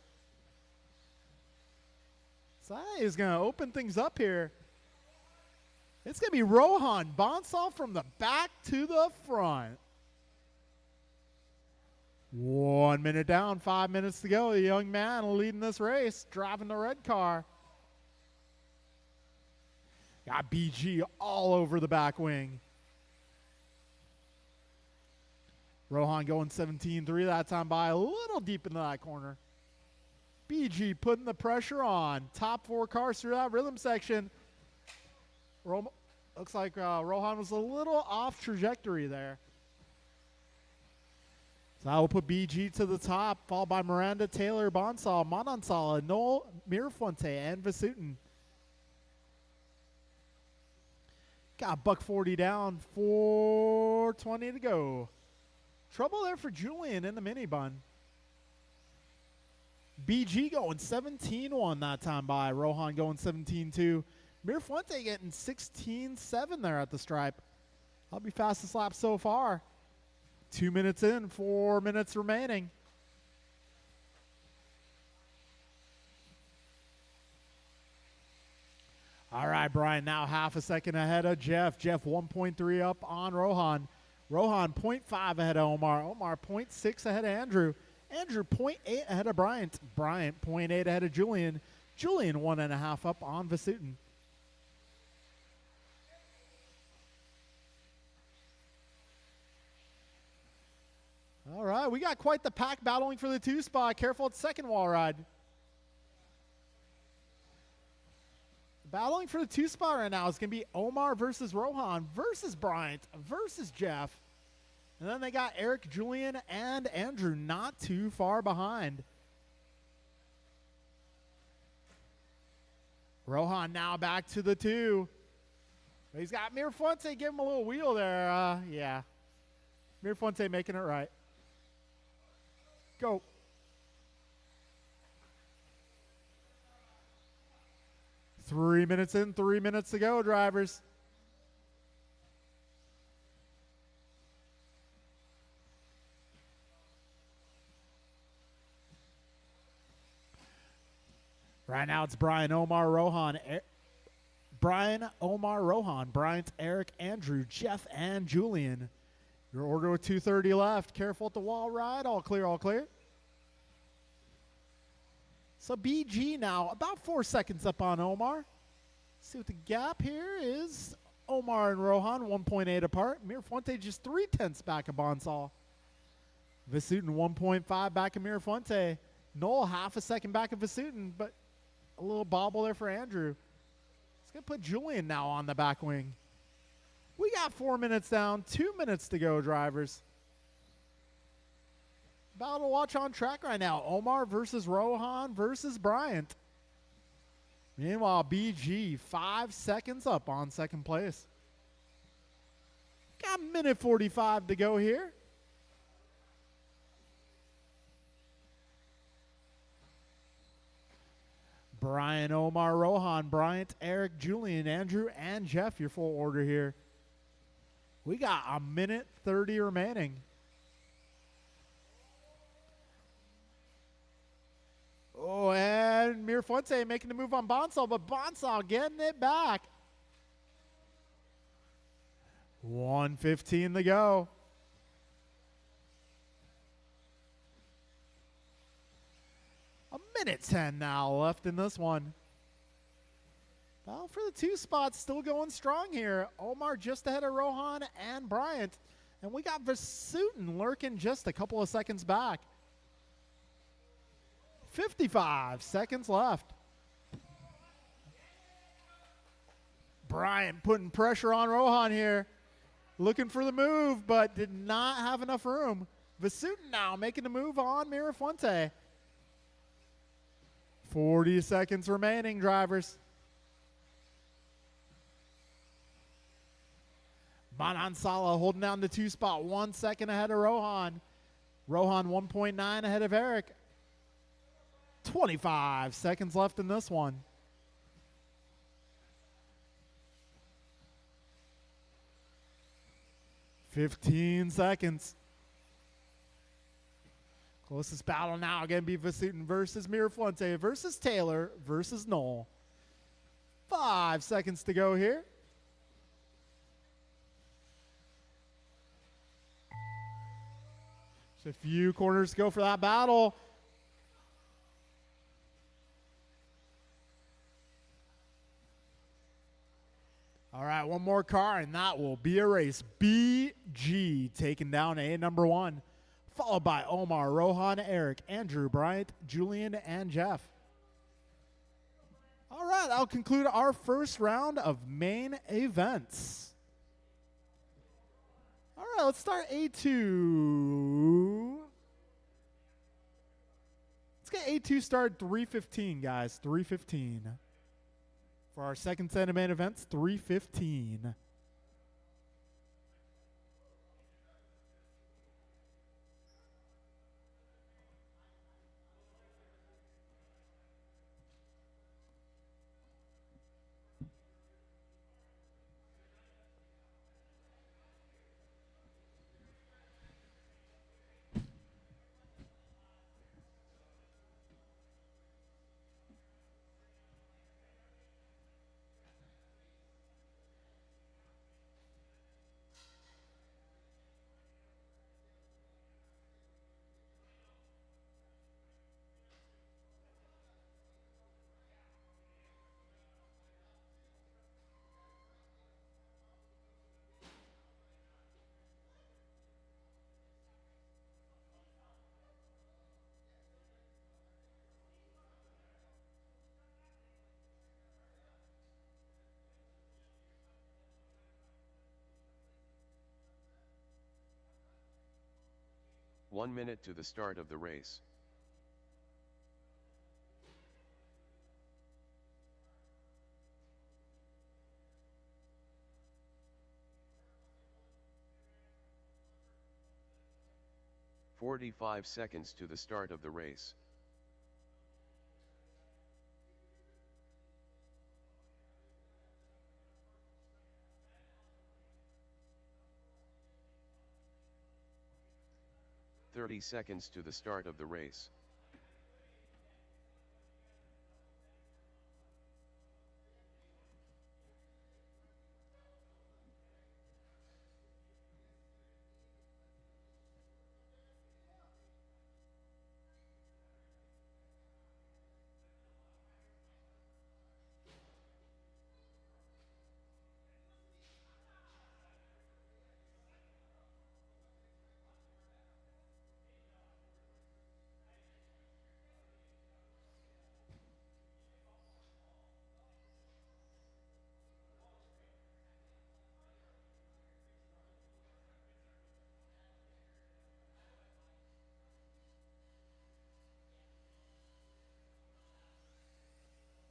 [SPEAKER 1] So that is going to open things up here. It's going to be Rohan Bonsall from the back to the front. 1 minute down, 5 minutes to go. The young man leading this race, driving the red car. Got BG all over the back wing. Rohan going 17-3 that time by a little deep into that corner. BG putting the pressure on. Top 4 cars through that rhythm section. Looks like Rohan was a little off trajectory there. So that will put BG to the top, followed by Miranda, Taylor, Bonsall, Manansala, Noel, Mirafuente, and Vasutin. Got buck 40 down, 4:20 to go. Trouble there for Julian in the mini bun. BG going 17-1 that time by. Rohan going 17-2. Mirafuente getting 16-7 there at the stripe. That'll be fastest lap so far. 2 minutes in, 4 minutes remaining. All right, Brian, now half a second ahead of Jeff. Jeff 1.3 up on Rohan. Rohan 0.5 ahead of Omar. Omar 0.6 ahead of Andrew. Andrew 0.8 ahead of Bryant. Bryant 0.8 ahead of Julian. Julian 1.5 up on Vasutin. All right, we got quite the pack battling for the 2 spot. Careful at second wall ride. Battling for the 2 spot right now is going to be Omar versus Rohan versus Bryant versus Jeff. And then they got Eric, Julian, and Andrew not too far behind. Rohan now back to the 2. He's got Mirafonte. Give him a little wheel there. Yeah. Mirafonte making it right. Go. Three minutes in, 3 minutes to go, drivers. Right now it's Brian, Omar, Rohan. Brian, Omar, Rohan. Bryant, Eric, Andrew, Jeff, and Julian. Your order with 2:30 left. Careful at the wall ride. All clear, all clear. So BG now about 4 seconds up on Omar. See what the gap here is. Omar and Rohan 1.8 apart. Mirafonte just 0.3 back of Bonsall. Vasutin 1.5 back of Mirafonte. Noel half a second back of Vasutin, but a little bobble there for Andrew. It's going to put Julian now on the back wing. We got 4 minutes down, 2 minutes to go, drivers. Battle to watch on track right now. Omar versus Rohan versus Bryant. Meanwhile, BG 5 seconds up on second place. Got a minute 45 to go here. Brian, Omar, Rohan, Bryant, Eric, Julian, Andrew, and Jeff, your full order here. We got a minute 30 remaining. Oh, and Mirafonte making the move on Bonsall, but Bonsall getting it back. 1:15 to go. A minute 10 now left in this one. Well, for the 2 spots, still going strong here. Omar just ahead of Rohan and Bryant. And we got Vasutin lurking just a couple of seconds back. 55 seconds left. Bryant putting pressure on Rohan here. Looking for the move, but did not have enough room. Vasutin now making the move on Mirafonte. 40 seconds remaining, drivers. Manansala holding down the 2 spot, 1 second ahead of Rohan. Rohan 1.9 ahead of Eric. 25 seconds left in this one. $15 seconds. Closest battle now going to be Vasutin versus Mirafonte versus Taylor versus Noel. 5 seconds to go here. Just a few corners to go for that battle. All right, one more car, and that will be a race. BG taking down A number 1, followed by Omar, Rohan, Eric, Andrew, Bryant, Julian, and Jeff. All right, I'll conclude our first round of main events. All right, let's start A2. Let's get A2 started 3:15, guys, 3:15. For our second set of main events, 3:15.
[SPEAKER 2] 1 minute to the start of the race. "45 seconds to the start of the race. "30 seconds to the start of the race.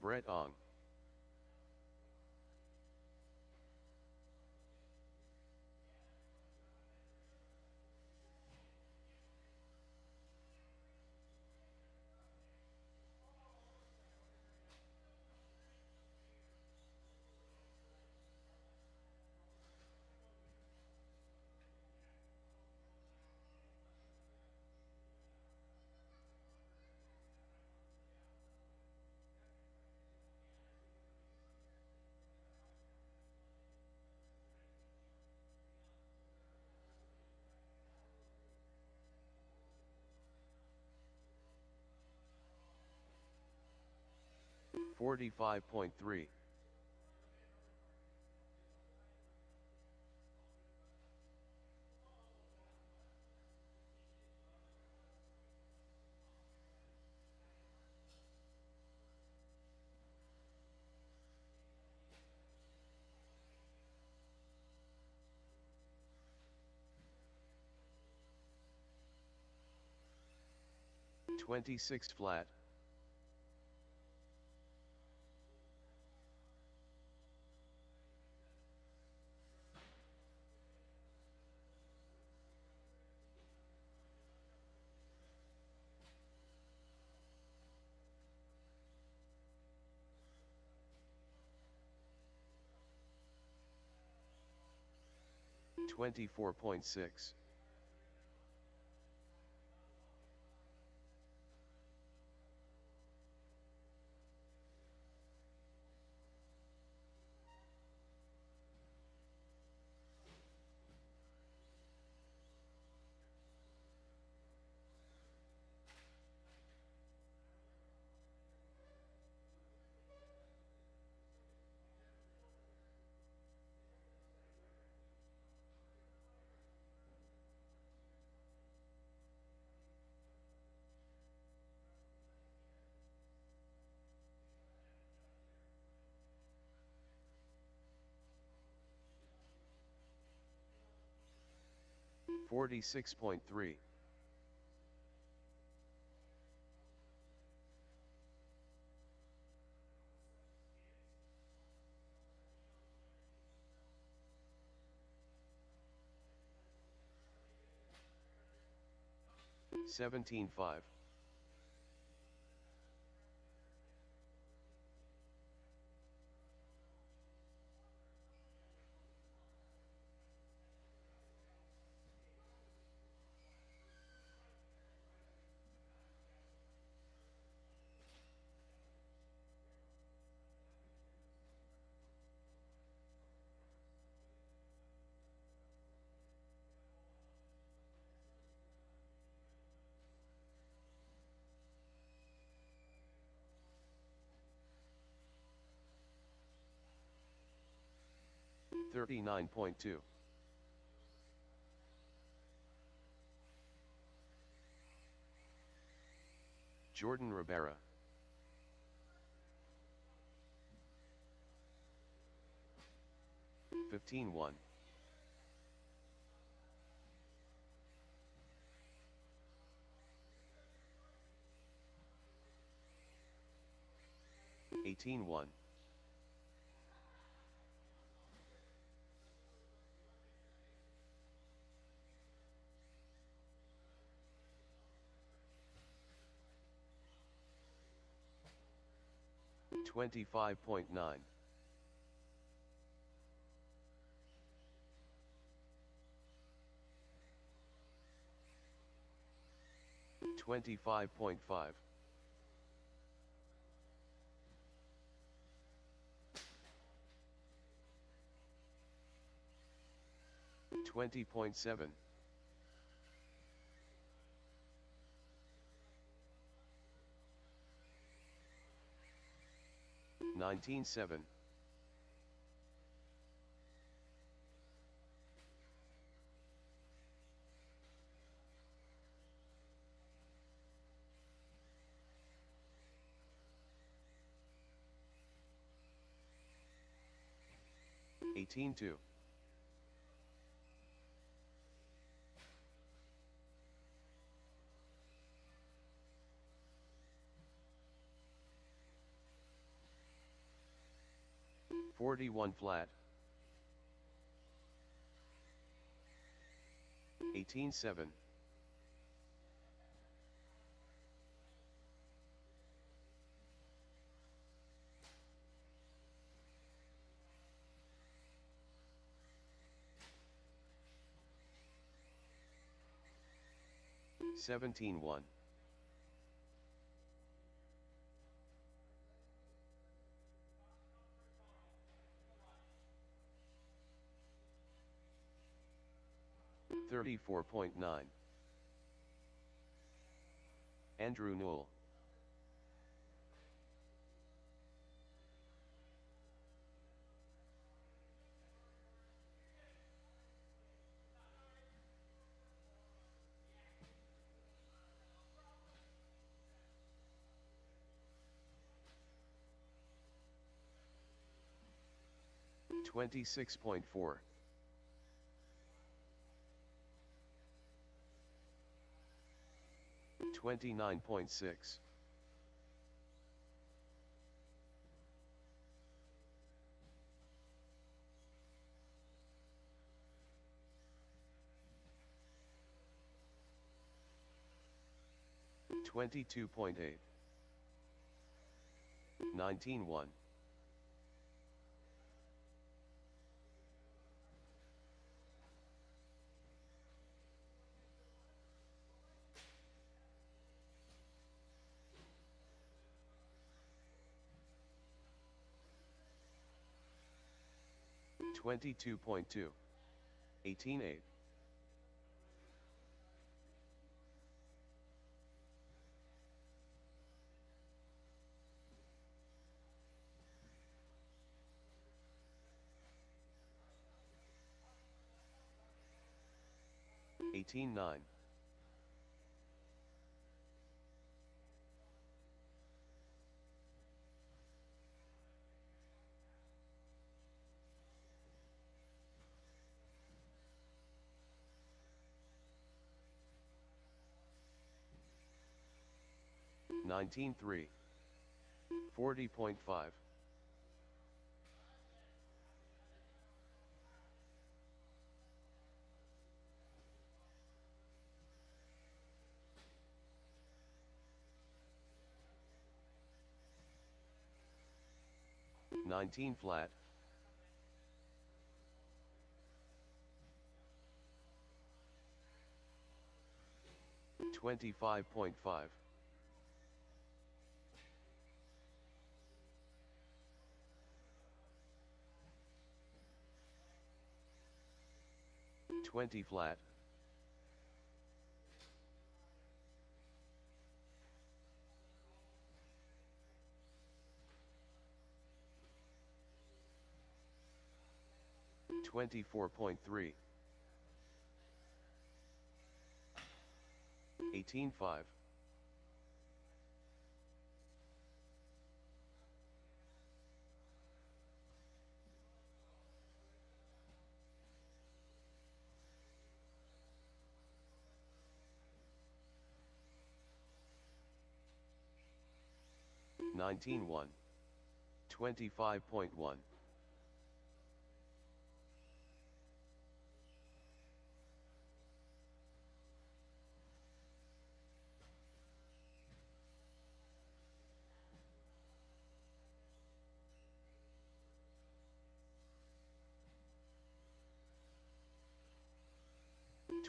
[SPEAKER 2] Brett Ong. "45.3. "26 flat. "24.6. "46.3. "17.5. "39.2. Jordan Rivera. "15-1. 18-1. 25.9. 25.5. 20.7. 19-7. 18-2. 41 flat. 18-7. 17-1. 34.9. Andrew Newell. 26.4. 29.6. 22.8. 19-1. 22.2. 18-8. 18-9. 19-3. 40.5. 19 flat. 25.5. 20 flat. 24.3. 18-5. 19-1. 25.1.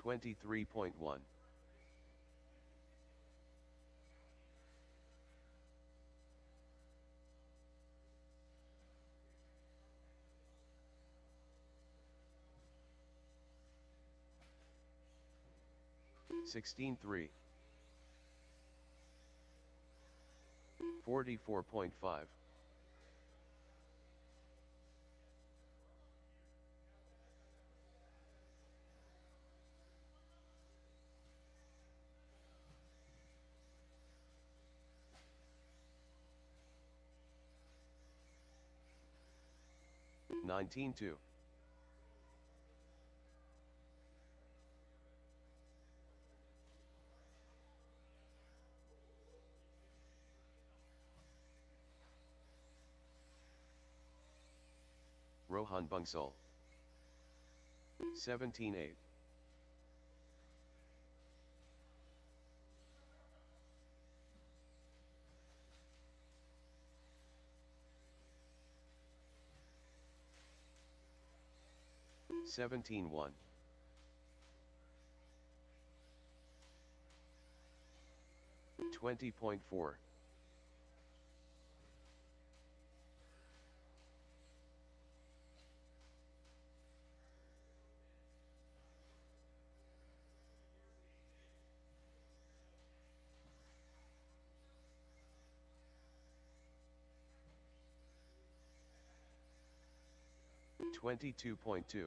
[SPEAKER 2] $23.1. $16.3. 44.5. $19.2. Rohan Bungsal. 17.8. $17.1. $20.4. $22.2.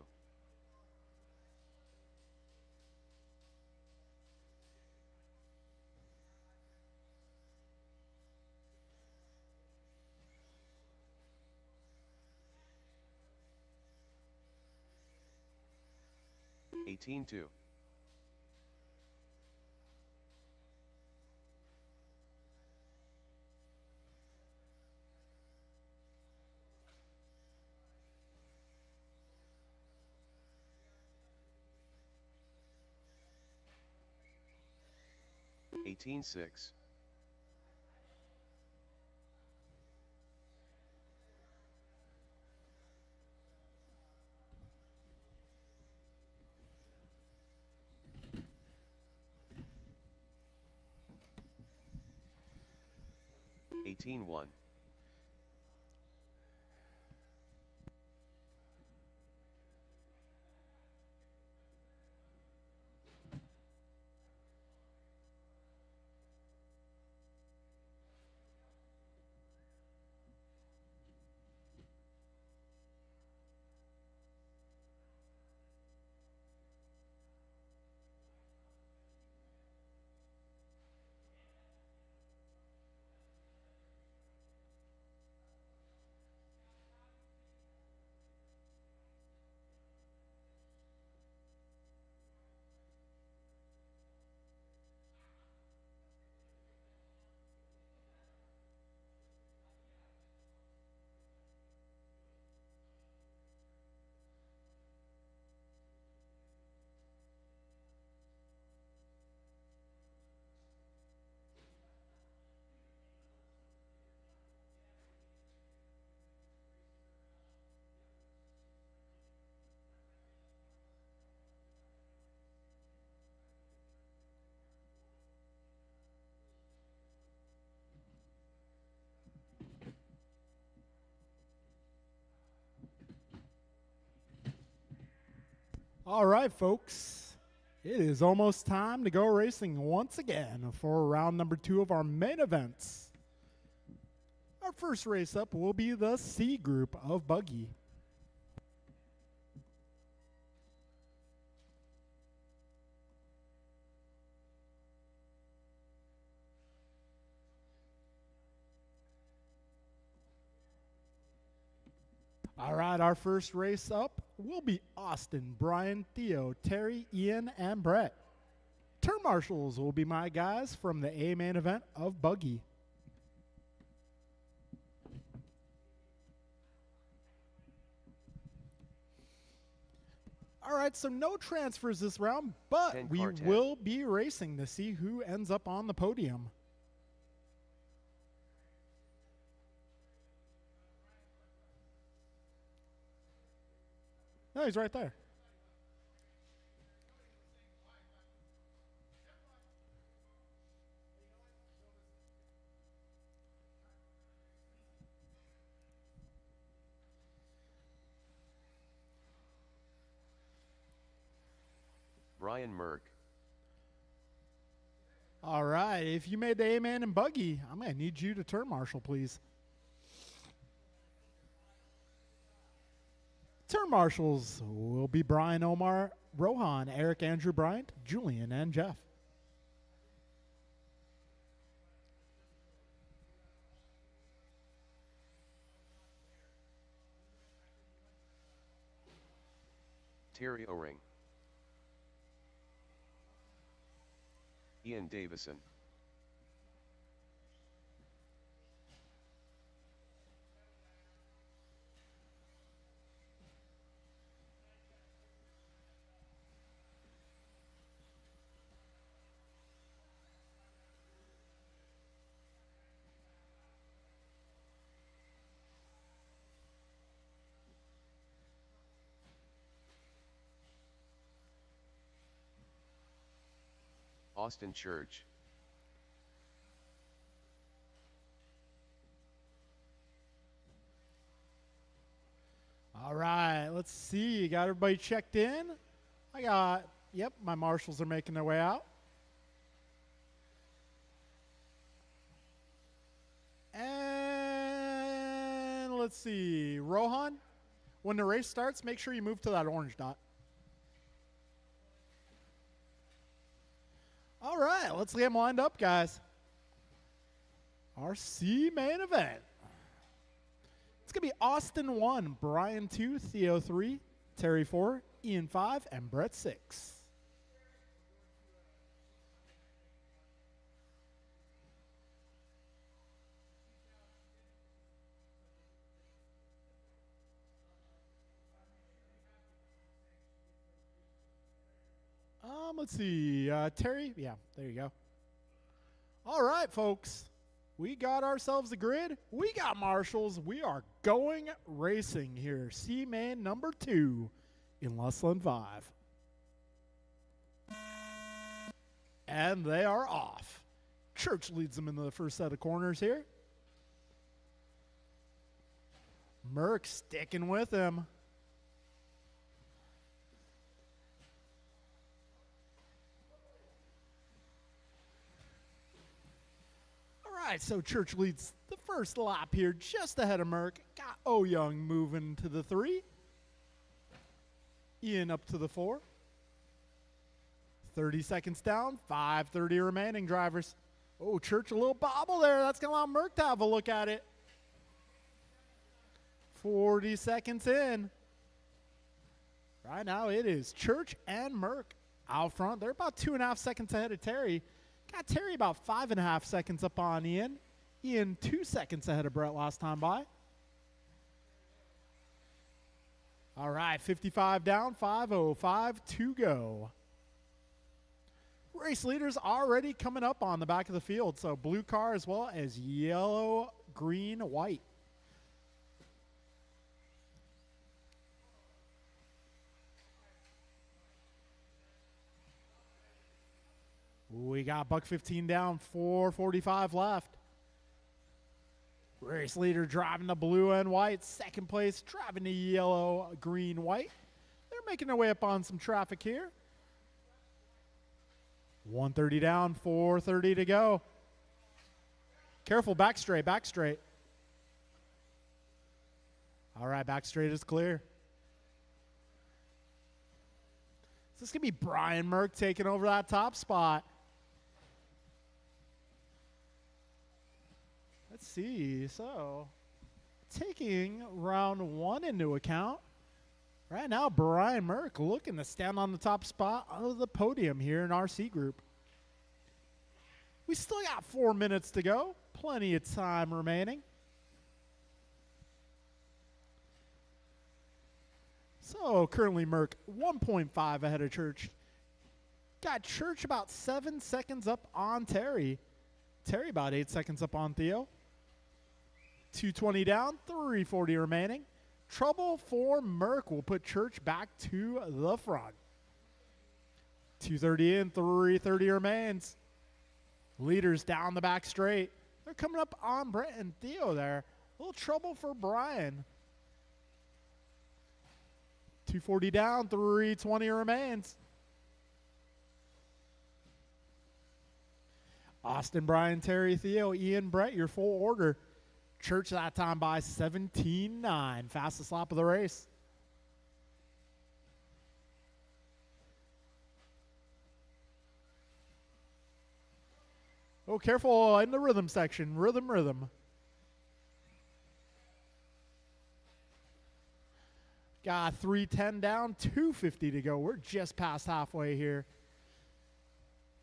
[SPEAKER 2] $18.2. $18.6. $18.1.
[SPEAKER 1] All right, folks. It is almost time to go racing once again for round number 2 of our main events. Our first race up will be the C group of buggy. All right, our first race up will be Austin, Brian, Theo, Terry, Ian, and Brett. Turn marshals will be my guys from the A main event of buggy. All right, so no transfers this round, but
[SPEAKER 2] 10
[SPEAKER 1] we
[SPEAKER 2] car 10.
[SPEAKER 1] will be racing to see who ends up on the podium. No, he's right there.
[SPEAKER 2] Brian Merck.
[SPEAKER 1] All right, if you made the A-Man and Buggy, I'm going to need you to turn marshal, please. Turn marshals will be Brian, Omar, Rohan, Eric, Andrew, Bryant, Julian, and Jeff.
[SPEAKER 2] Terry O-Ring. Ian Davison. Austin Church.
[SPEAKER 1] All right, let's see. You got everybody checked in? Yep, my marshals are making their way out. And let's see. Rohan, when the race starts, make sure you move to that orange dot. All right, let's get them lined up, guys. Our C main event. It's going to be Austin 1, Brian 2, Theo 3, Terry 4, Ian 5, and Brett 6. Let's see. Terry? Yeah, there you go. All right, folks. We got ourselves a grid. We got marshals. We are going racing here. C-Main number 2 in less than 5. And they are off. Church leads them into the first set of corners here. Merck sticking with him. All right, so Church leads the first lap here just ahead of Merck. Got O Young moving to the 3. Ian up to the 4. 30 seconds down, 5:30 remaining, drivers. Oh, Church, a little bobble there. That's going to allow Merck to have a look at it. 40 seconds in. Right now it is Church and Merck out front. They're about 2.5 seconds ahead of Terry. Got Terry about 5.5 seconds up on Ian. Ian 2 seconds ahead of Brett last time by. All right, 55 down, 5:05 to go. Race leaders already coming up on the back of the field. So blue car as well as yellow, green, white. We got buck 15 down, 4:45 left. Race leader driving the blue and white. Second place driving the yellow, green, white. They're making their way up on some traffic here. 1:30 down, 4:30 to go. Careful, back straight, back straight. All right, back straight is clear. So this is going to be Brian Merck taking over that top spot. Let's see. So, taking round 1 into account, right now Brian Merck looking to stand on the top spot of the podium here in RC Group. We still got 4 minutes to go. Plenty of time remaining. So currently Merck 1.5 ahead of Church. Got Church about 7 seconds up on Terry. Terry about 8 seconds up on Theo. 220 down, 340 remaining. Trouble for Merck will put Church back to the front. 230 in, 330 remains. Leaders down the back straight. They're coming up on Brett and Theo there. A little trouble for Brian. 240 down, 320 remains. Austin, Brian, Terry, Theo, Ian, Brett, your full order. Church that time by 17.9. Fastest lap of the race. Oh, careful in the rhythm section. Rhythm. Got 310 down, 250 to go. We're just past halfway here.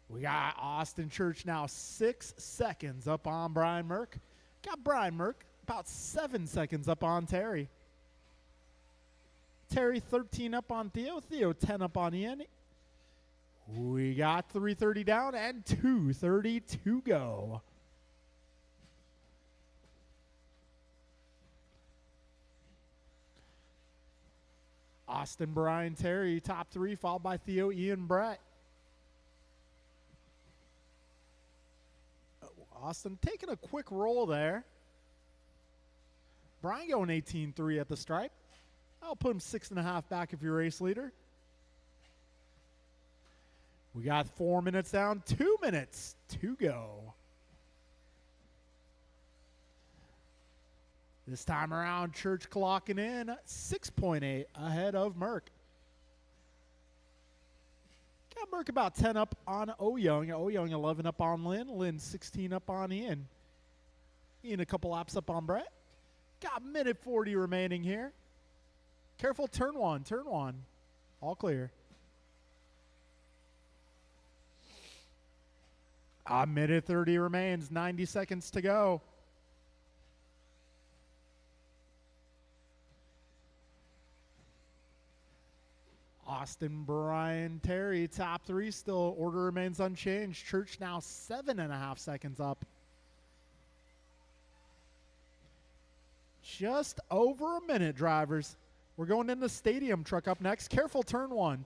[SPEAKER 1] We got Austin Church now 6 seconds up on Brian Merck. Got Brian Merck about 7 seconds up on Terry. Terry 13 up on Theo. Theo 10 up on Ian. We got 330 down and 230 to go. Austin, Brian, Terry, top 3, followed by Theo, Ian, Brett. Austin taking a quick roll there. Brian going 18.3 at the stripe. I'll put him 6.5 back if you're race leader. We got 4 minutes down, 2 minutes to go. This time around, Church clocking in 6.8 ahead of Merck. Got Merck about 10 up on O-Young. O-Young 11 up on Lynn. Lynn 16 up on Ian. Ian a couple laps up on Brett. Got minute 40 remaining here. Careful, turn one. All clear. A minute 30 remains, 90 seconds to go. Austin, Brian, Terry, top 3 still. Order remains unchanged. Church now 7.5 seconds up. Just over a minute, drivers. We're going in the stadium truck up next. Careful, turn one.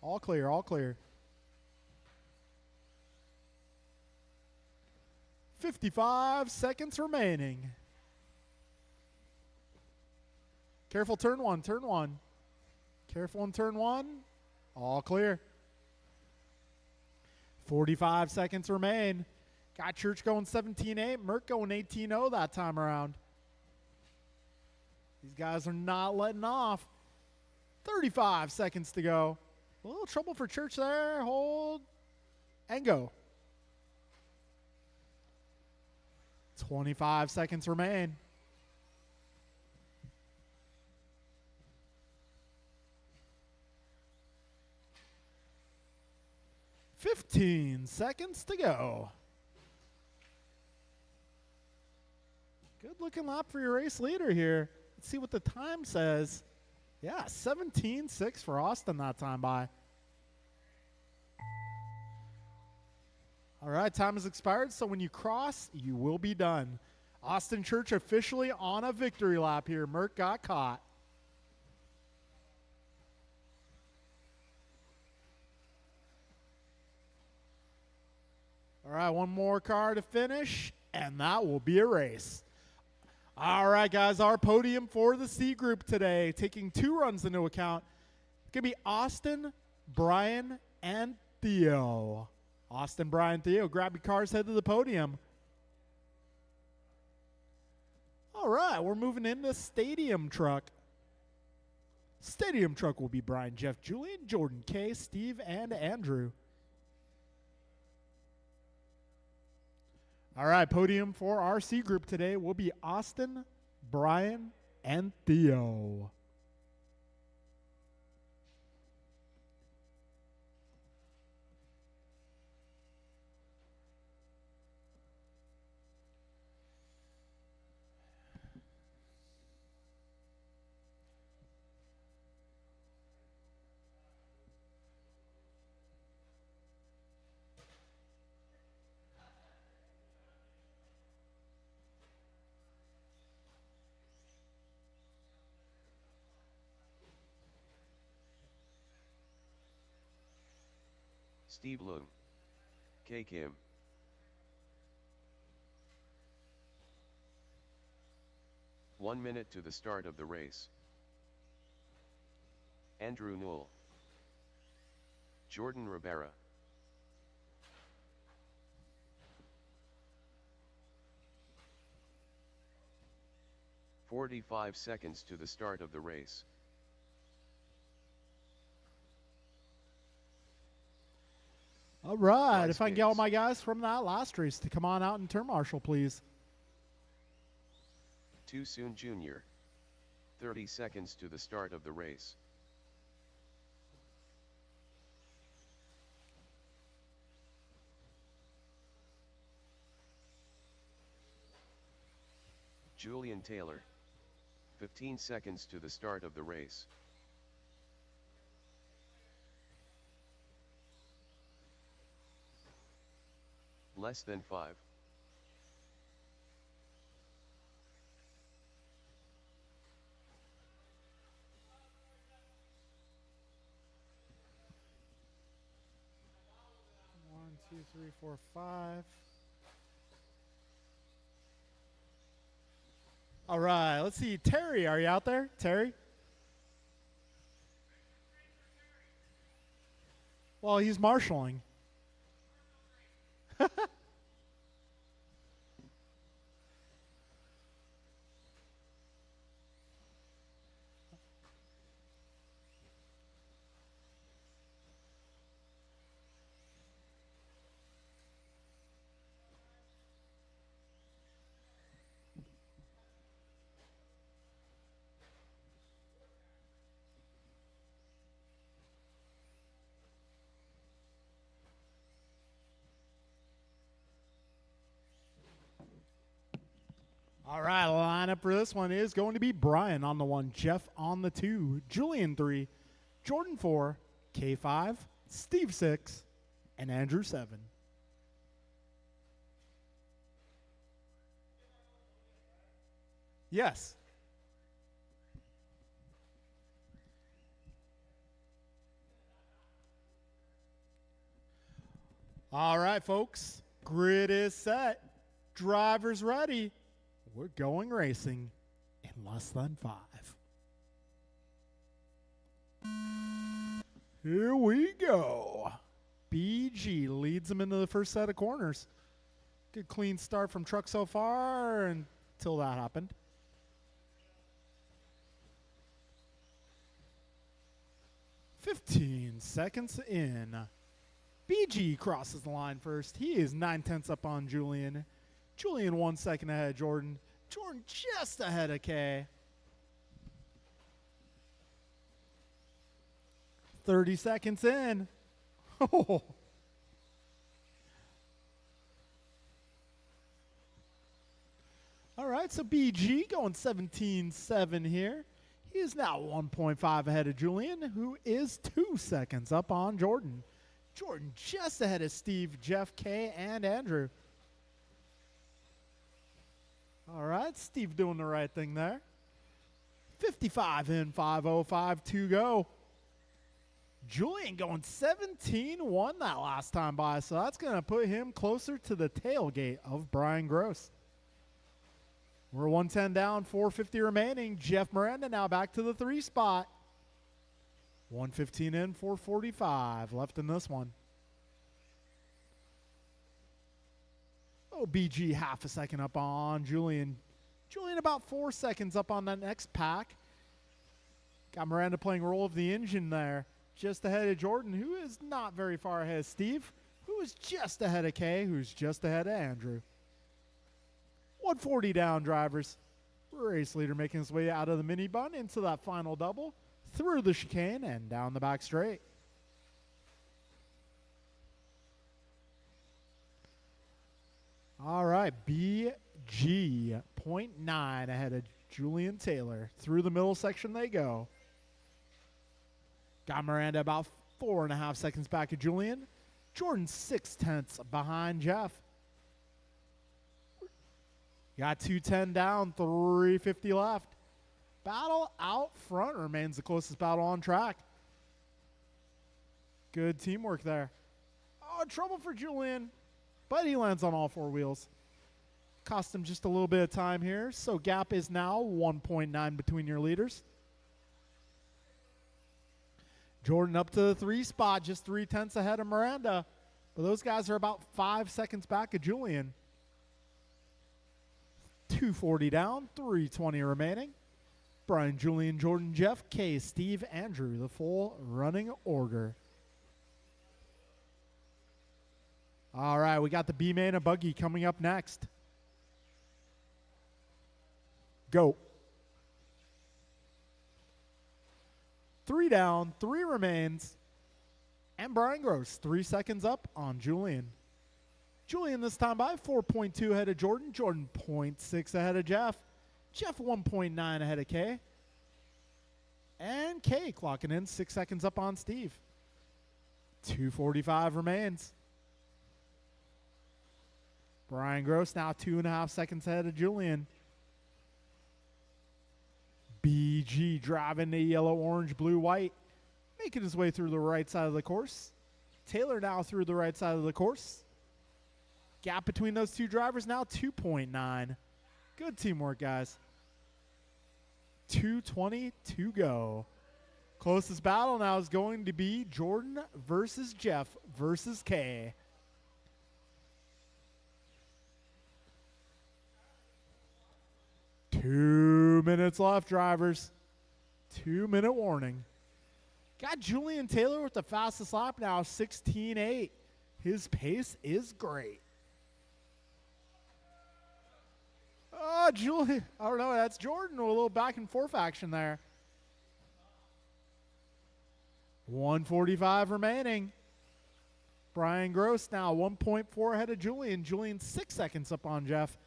[SPEAKER 1] All clear. 55 seconds remaining. Careful, turn one. Careful in turn 1. All clear. 45 seconds remain. Got Church going 17.8. Merck going 18.0 that time around. These guys are not letting off. 35 seconds to go. A little trouble for Church there. Hold and go. 25 seconds remain. $15 seconds to go. Good looking lap for your race leader here. Let's see what the time says. Yeah, 17.6 for Austin that time by. All right, time has expired, so when you cross, you will be done. Austin Church officially on a victory lap here. Merck got caught. All right, one more car to finish, and that will be a race. All right, guys, our podium for the C group today, taking 2 runs into account. It's going to be Austin, Brian, and Theo. Austin, Brian, Theo, grab your cars, head to the podium. All right, we're moving into stadium truck. Stadium truck will be Brian, Jeff, Julian, Jordan, Kay, Steve, and Andrew. All right, podium for our C group today will be Austin, Brian, and Theo.
[SPEAKER 2] Steve Lung, K Kim. One minute to the start of the race. Andrew Newell, Jordan Rivera, 45 seconds to the start of the race.
[SPEAKER 1] All right,
[SPEAKER 2] Bryce
[SPEAKER 1] if I can get all
[SPEAKER 2] Biggs.
[SPEAKER 1] my guys from that last race to come on out and turn marshal, please.
[SPEAKER 2] Too Soon Jr., 30 seconds to the start of the race. Julian Taylor, 15 seconds to the start of the race. Less than 5.
[SPEAKER 1] One, two, three, four, 5. All right, let's see. Terry, are you out there? Terry? Well, he's marshaling. All right, lineup for this one is going to be Brian on the 1, Jeff on the 2, Julian 3, Jordan 4, K5, Steve 6, and Andrew 7. Yes. All right, folks. Grid is set. Drivers ready. We're going racing in less than 5. Here we go. BG leads them into the first set of corners. Good clean start from truck so far until that happened. "15 seconds in. BG crosses the line first. He is 9/10 up on Julian. Julian 1 second ahead of Jordan. Jordan just ahead of K. 30 seconds in. Oh. All right, so BG going 17.7 here. He is now 1.5 ahead of Julian, who is 2 seconds up on Jordan. Jordan just ahead of Steve, Jeff, K, and Andrew. All right, Steve doing the right thing there. 55 in, 5:05 to go. Julian going 17-1 that last time by, so that's going to put him closer to the tailgate of Brian Gross. We're 110 down, 450 remaining. Jeff Miranda now back to the 3 spot. 115 in, 445 left in this one. Oh, BG half a second up on Julian. Julian about 4 seconds up on that next pack. Got Miranda playing role of the engine there. Just ahead of Jordan, who is not very far ahead of Steve, who is just ahead of Kay, who's just ahead of Andrew. 140 down, drivers. Race leader making his way out of the mini bun into that final double, through the chicane and down the back straight. All right, BG 0.9 ahead of Julian Taylor. Through the middle section they go. Got Miranda about 4.5 seconds back of Julian. Jordan 6/10 behind Jeff. Got 210 down, 350 left. Battle out front remains the closest battle on track. Good teamwork there. Oh, trouble for Julian. But he lands on all four wheels. Cost him just a little bit of time here. So gap is now 1.9 between your leaders. Jordan up to the 3 spot, just 0.3 ahead of Miranda. But those guys are about 5 seconds back of Julian. 240 down, 320 remaining. Brian, Julian, Jordan, Jeff, Kay, Steve, Andrew, the full running order. All right, we got the B-Main and Buggy coming up next. Go. 3 down, 3 remains. And Brian Gross, 3 seconds up on Julian. Julian this time by 4.2 ahead of Jordan. Jordan 0.6 ahead of Jeff. Jeff 1.9 ahead of Kay. And Kay clocking in 6 seconds up on Steve. 2:45 remains. Brian Gross now 2.5 seconds ahead of Julian. BG driving the yellow, orange, blue, white. Making his way through the right side of the course. Taylor now through the right side of the course. Gap between those two drivers now 2.9. Good teamwork, guys. 2:20 to go. Closest battle now is going to be Jordan versus Jeff versus Kay. Two minutes left, drivers. 2-minute warning. Got Julian Taylor with the fastest lap now, 16.8. His pace is great. Oh, Julian. I don't know. That's Jordan. A little back and forth action there. 1:45 remaining. Brian Gross now 1.4 ahead of Julian. Julian 6 seconds up on Jeff.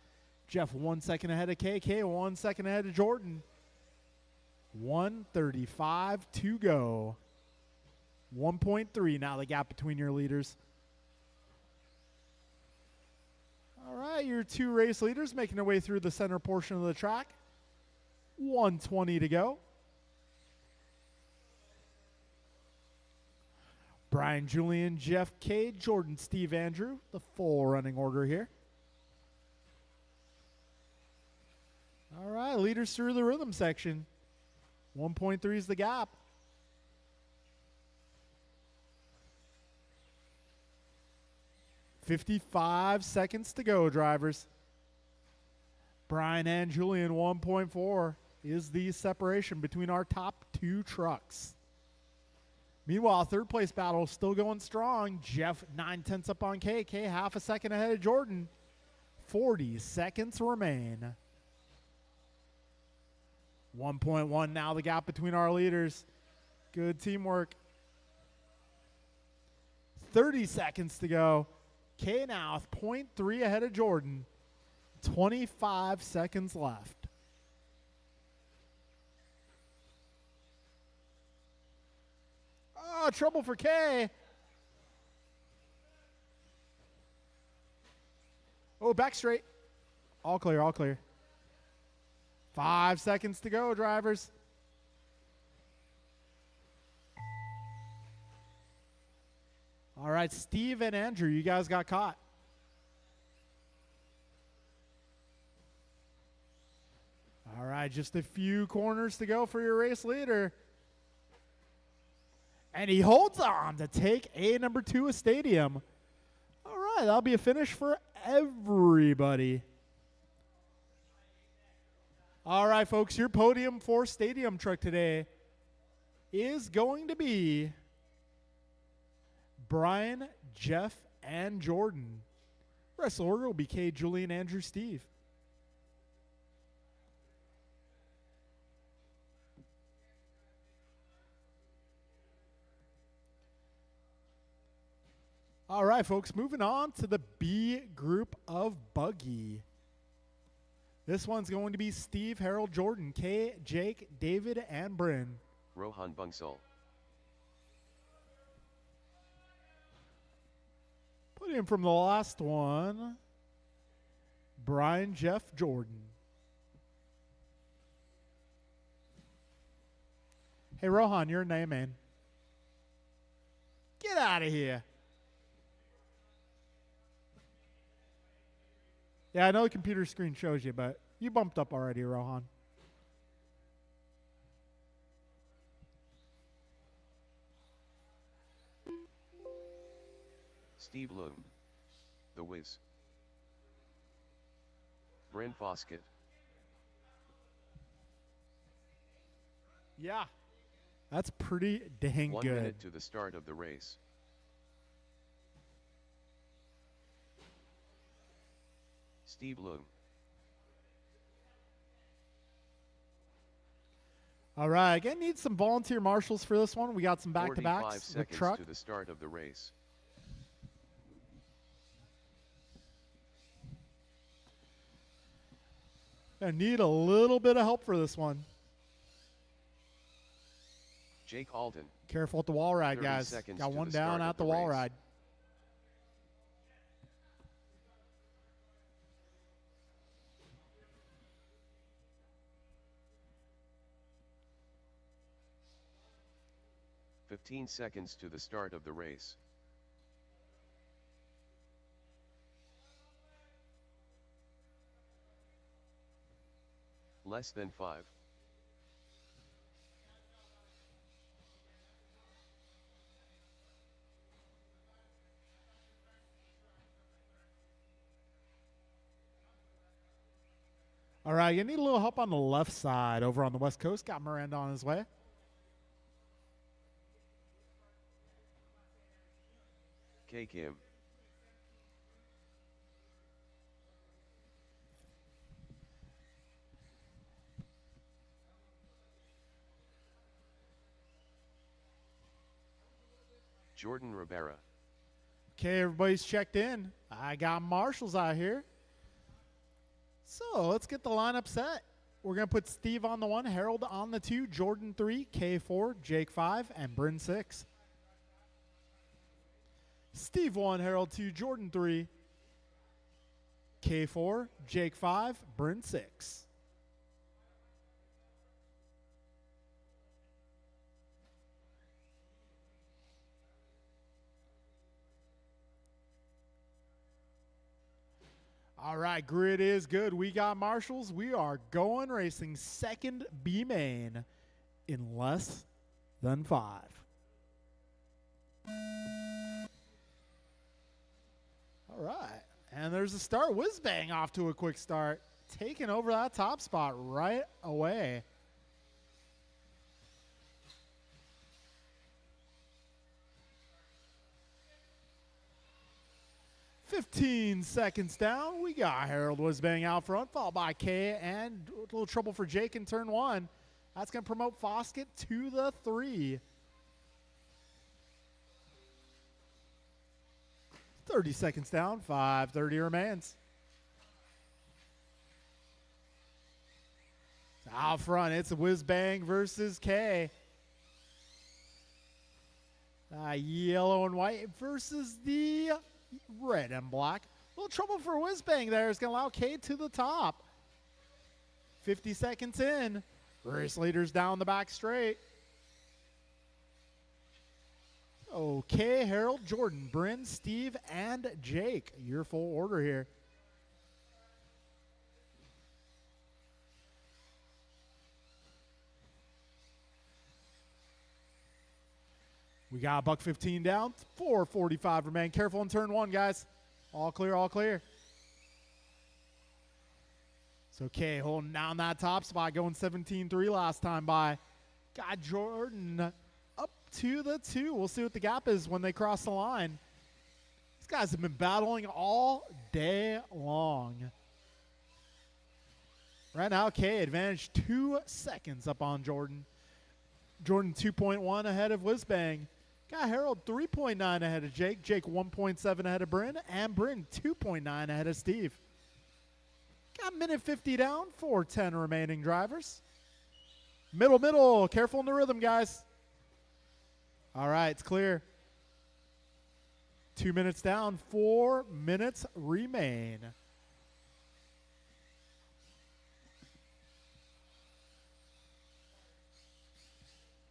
[SPEAKER 1] Jeff 1 second ahead of KK, 1 second ahead of Jordan. 1:35 to go. 1.3 now the gap between your leaders. All right, your 2 race leaders making their way through the center portion of the track. 1:20 to go. Brian, Julian, Jeff, K, Jordan, Steve, Andrew, the full running order here. All right, leaders through the rhythm section. 1.3 is the gap. $55 seconds to go, drivers. Brian and Julian, 1.4 is the separation between our top 2 trucks. Meanwhile, third place battle still going strong. Jeff 9/10 up on K. K half a second ahead of Jordan. 40 seconds remain. 1.1 now the gap between our leaders. Good teamwork. 30 seconds to go. K now 0.3 ahead of Jordan. 25 seconds left. Oh, trouble for K. Oh, back straight. All clear, all clear. 5 seconds to go, drivers. All right, Steve and Andrew, you guys got caught. All right, just a few corners to go for your race leader. And he holds on to take a number 2 a stadium. All right, that'll be a finish for everybody. All right, folks, your podium for stadium truck today is going to be Brian, Jeff, and Jordan. Rest order will be K, Julian, Andrew, Steve. All right, folks, moving on to the B group of buggy. This one's going to be Steve, Harold, Jordan, Kay, Jake, David, and Bryn.
[SPEAKER 2] Rohan Bungsal.
[SPEAKER 1] Put in from the last one, Brian, Jeff, Jordan. Hey, Rohan, you're a name, man. Get out of here. Yeah, I know the computer screen shows you, but you bumped up already, Rohan.
[SPEAKER 2] Steve Loom. The Wiz. Bryn Foskett.
[SPEAKER 1] Yeah. That's pretty dang
[SPEAKER 2] 1
[SPEAKER 1] good.
[SPEAKER 2] minute to the start of the race. Steve Loom.
[SPEAKER 1] All right, again, need some volunteer marshals for this one. We got some
[SPEAKER 2] 45
[SPEAKER 1] back-to-backs with
[SPEAKER 2] seconds
[SPEAKER 1] truck.
[SPEAKER 2] to the start of the race.
[SPEAKER 1] I need a little bit of help for this one.
[SPEAKER 2] Jake Alden.
[SPEAKER 1] Careful at the wall ride,
[SPEAKER 2] 30
[SPEAKER 1] guys.
[SPEAKER 2] seconds
[SPEAKER 1] Got
[SPEAKER 2] to
[SPEAKER 1] one
[SPEAKER 2] the
[SPEAKER 1] down
[SPEAKER 2] start of
[SPEAKER 1] at the
[SPEAKER 2] the
[SPEAKER 1] wall
[SPEAKER 2] race.
[SPEAKER 1] ride.
[SPEAKER 2] "15 seconds to the start of the race. Less than 5.
[SPEAKER 1] All right, you need a little help on the left side over on the West Coast. Got Miranda on his way.
[SPEAKER 2] K. Kim. Jordan Rivera.
[SPEAKER 1] Okay, everybody's checked in. I got marshals out here. So let's get the lineup set. We're going to put Steve on the 1, Harold on the 2, Jordan 3, K4, Jake 5, and Bryn 6. Steve 1, Harold 2, Jordan 3, K4, Jake 5, Bryn 6. All right, grid is good. We got marshals. We are going racing second B main in less than 5. All right, and there's a start. Whizbang off to a quick start, taking over that top spot right away. "15 seconds down. We got Harold Whizbang out front, followed by K, and a little trouble for Jake in turn 1. That's going to promote Foskett to the 3. 30 seconds down, 5:30 remains. Out front, it's Whizbang versus K. Yellow and white versus the red and black. A little trouble for Whizbang there. It's going to allow K to the top. 50 seconds in. Race leaders down the back straight. Okay, Harold, Jordan, Bryn, Steve, and Jake. Your full order here. We got $1.15 down, 4:45 remain. Careful in turn 1, guys. All clear, all clear. So K holding down that top spot, going 17.3 last time by. Got Jordan up to the 2. We'll see what the gap is when they cross the line. These guys have been battling all day long. Right now, K advantage 2 seconds up on Jordan. Jordan 2.1 ahead of Whizbang. Got Harold 3.9 ahead of Jake. Jake 1.7 ahead of Bryn. And Bryn 2.9 ahead of Steve. Got minute 50 down, 4:10 remaining drivers. Middle. Careful in the rhythm, guys. All right, it's clear. 2 minutes down, 4 minutes remain.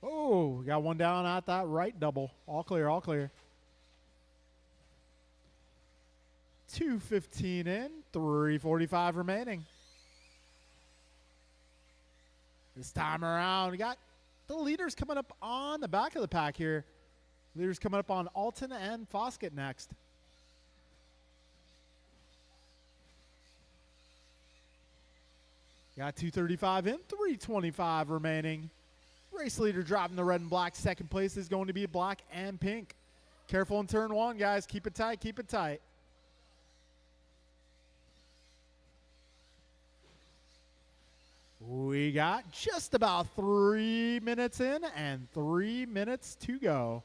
[SPEAKER 1] Oh, we got one down at that right double. All clear, all clear. 2:15 in, 3:45 remaining. This time around, we got the leaders coming up on the back of the pack here. Leaders coming up on Alton and Foskett next. Got 2:35 in, 3:25 remaining. Race leader driving the red and black. Second place is going to be black and pink. Careful in turn one, guys. Keep it tight, keep it tight. We got just about 3 minutes in and 3 minutes to go.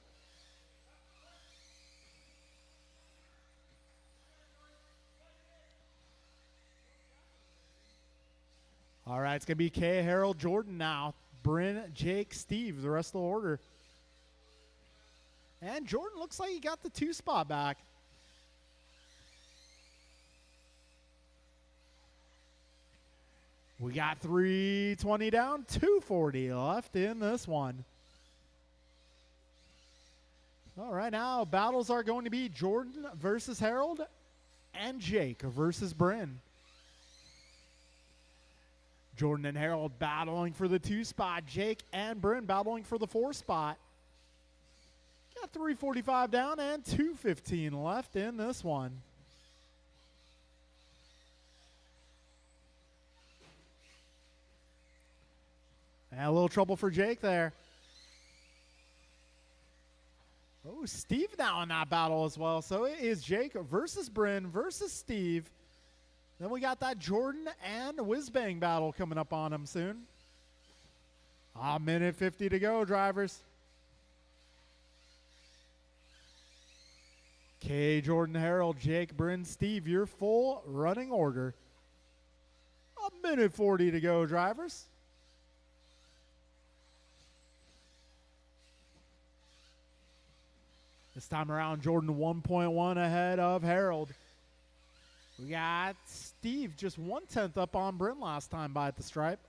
[SPEAKER 1] All right, it's going to be Kay, Harold, Jordan now. Bryn, Jake, Steve, the rest of the order. And Jordan looks like he got the 2 spot back. We got 3:20 down, 2:40 left in this one. All right, now battles are going to be Jordan versus Harold and Jake versus Bryn. Jordan and Harold battling for the 2 spot. Jake and Bryn battling for the 4 spot. Got 3:45 down and 2:15 left in this one. And a little trouble for Jake there. Oh, Steve now in that battle as well. So it is Jake versus Bryn versus Steve. Then we got that Jordan and Whizbang battle coming up on him soon. A minute 50 to go, drivers. Kay, Jordan, Harold, Jake, Bryn, Steve, your full running order. A minute 40 to go, drivers. This time around, Jordan 1.1 ahead of Harold. We got Steve just 1/10 up on Bryn last time by at the stripe.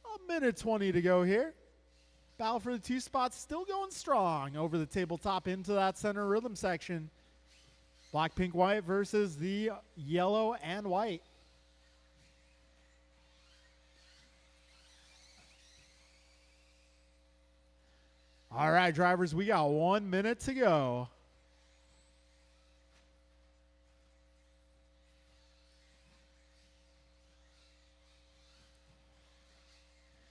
[SPEAKER 1] A minute 20 to go here. Battle for the 2 spots still going strong over the tabletop into that center rhythm section. Black, pink, white versus the yellow and white. All right, drivers, we got 1 minute to go.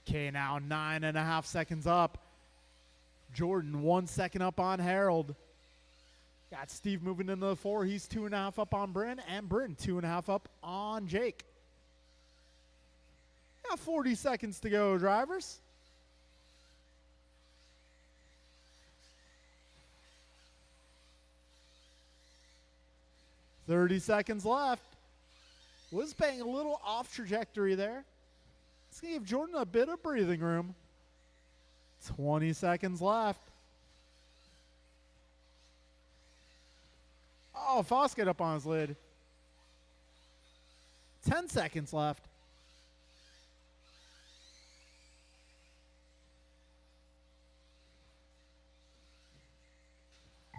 [SPEAKER 1] Okay, now 9.5 seconds up. Jordan 1 second up on Harold. Got Steve moving into the 4. He's 2.5 up on Bryn, and Bryn 2.5 up on Jake. Got 40 seconds to go, drivers. $30 seconds left. Whizbang a little off trajectory there. Let's give Jordan a bit of breathing room. 20 seconds left. Oh, Foskett up on his lid. 10 seconds left.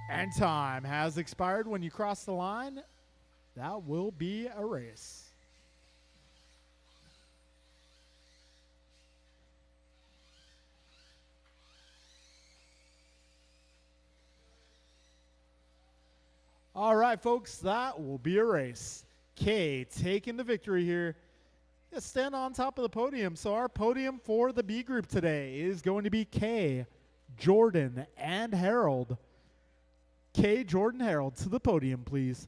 [SPEAKER 1] And time has expired. When you cross the line, that will be a race. All right, folks, that will be a race. Kay taking the victory here. Let's stand on top of the podium. So our podium for the B group today is going to be Kay, Jordan, and Harold. Kay, Jordan, Harold, to the podium, please.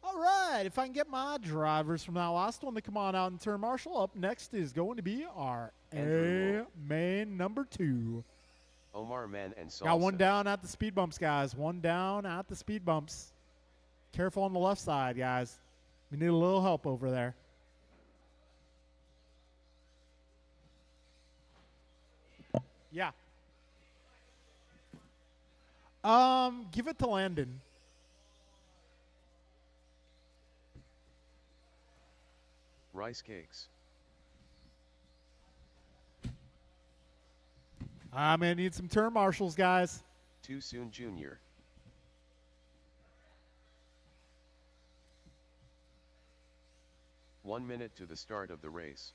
[SPEAKER 1] All right, if I can get my drivers from that last one to come on out and turn marshal. Up next is going to be our main number 2.
[SPEAKER 2] Omar Men and Salsa.
[SPEAKER 1] Got one down at the speed bumps, guys. One down at the speed bumps. Careful on the left side, guys. We need a little help over there. Yeah. Give it to Landon.
[SPEAKER 2] Rice cakes.
[SPEAKER 1] I'm going to need some turn marshals, guys.
[SPEAKER 2] Too soon, Junior. One minute to the start of the race.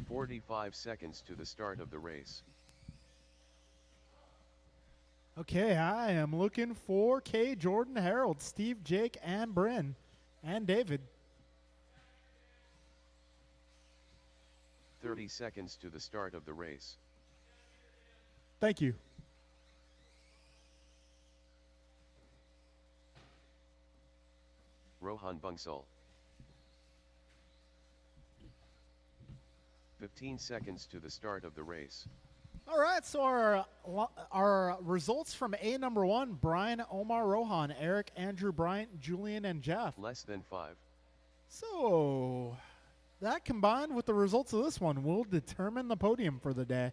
[SPEAKER 2] "45 seconds to the start of the race.
[SPEAKER 1] Okay, I am looking for K. Jordan, Harold, Steve, Jake, and Bryn, and David.
[SPEAKER 2] 30 seconds to the start of the race.
[SPEAKER 1] Thank you.
[SPEAKER 2] Rohan Bunsal. 15 seconds to the start of the race.
[SPEAKER 1] All right, so our results from A number 1, Brian, Omar, Rohan, Eric, Andrew, Bryant, Julian, and Jeff.
[SPEAKER 2] Less than 5.
[SPEAKER 1] So that combined with the results of this one will determine the podium for the day.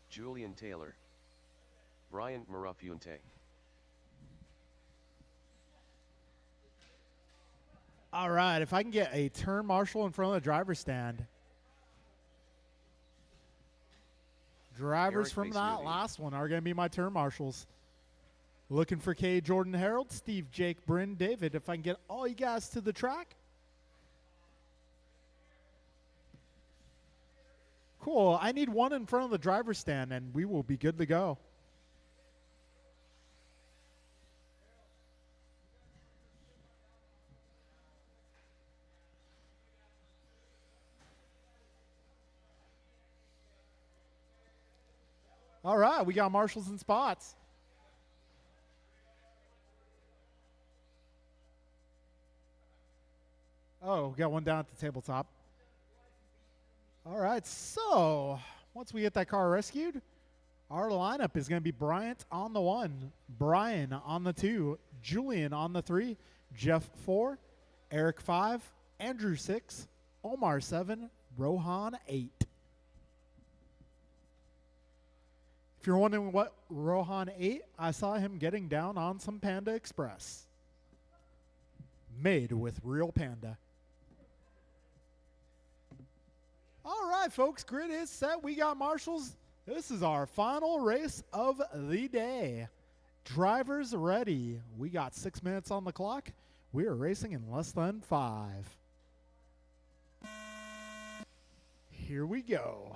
[SPEAKER 2] Julian Taylor. Bryant Marafunte.
[SPEAKER 1] All right, if I can get a turn marshal in front of the driver's stand. Drivers
[SPEAKER 2] Eric
[SPEAKER 1] from that
[SPEAKER 2] Basmuthi.
[SPEAKER 1] last one are going to be my turn marshals. Looking for K. Jordan, Harold, Steve, Jake, Bryn, David. If I can get all you guys to the track. Cool. I need one in front of the driver's stand, and we will be good to go. All right, we got marshals and spots. Oh, we got one down at the tabletop. All right, so once we get that car rescued, our lineup is going to be Bryant on the 1, Brian on the 2, Julian on the 3, Jeff 4, Eric 5, Andrew 6, Omar 7, Rohan 8. If you're wondering what Rohan ate, I saw him getting down on some Panda Express. Made with real panda. All right, folks, grid is set. We got marshals. This is our final race of the day. Drivers ready. We got 6 minutes on the clock. We are racing in less than 5. Here we go.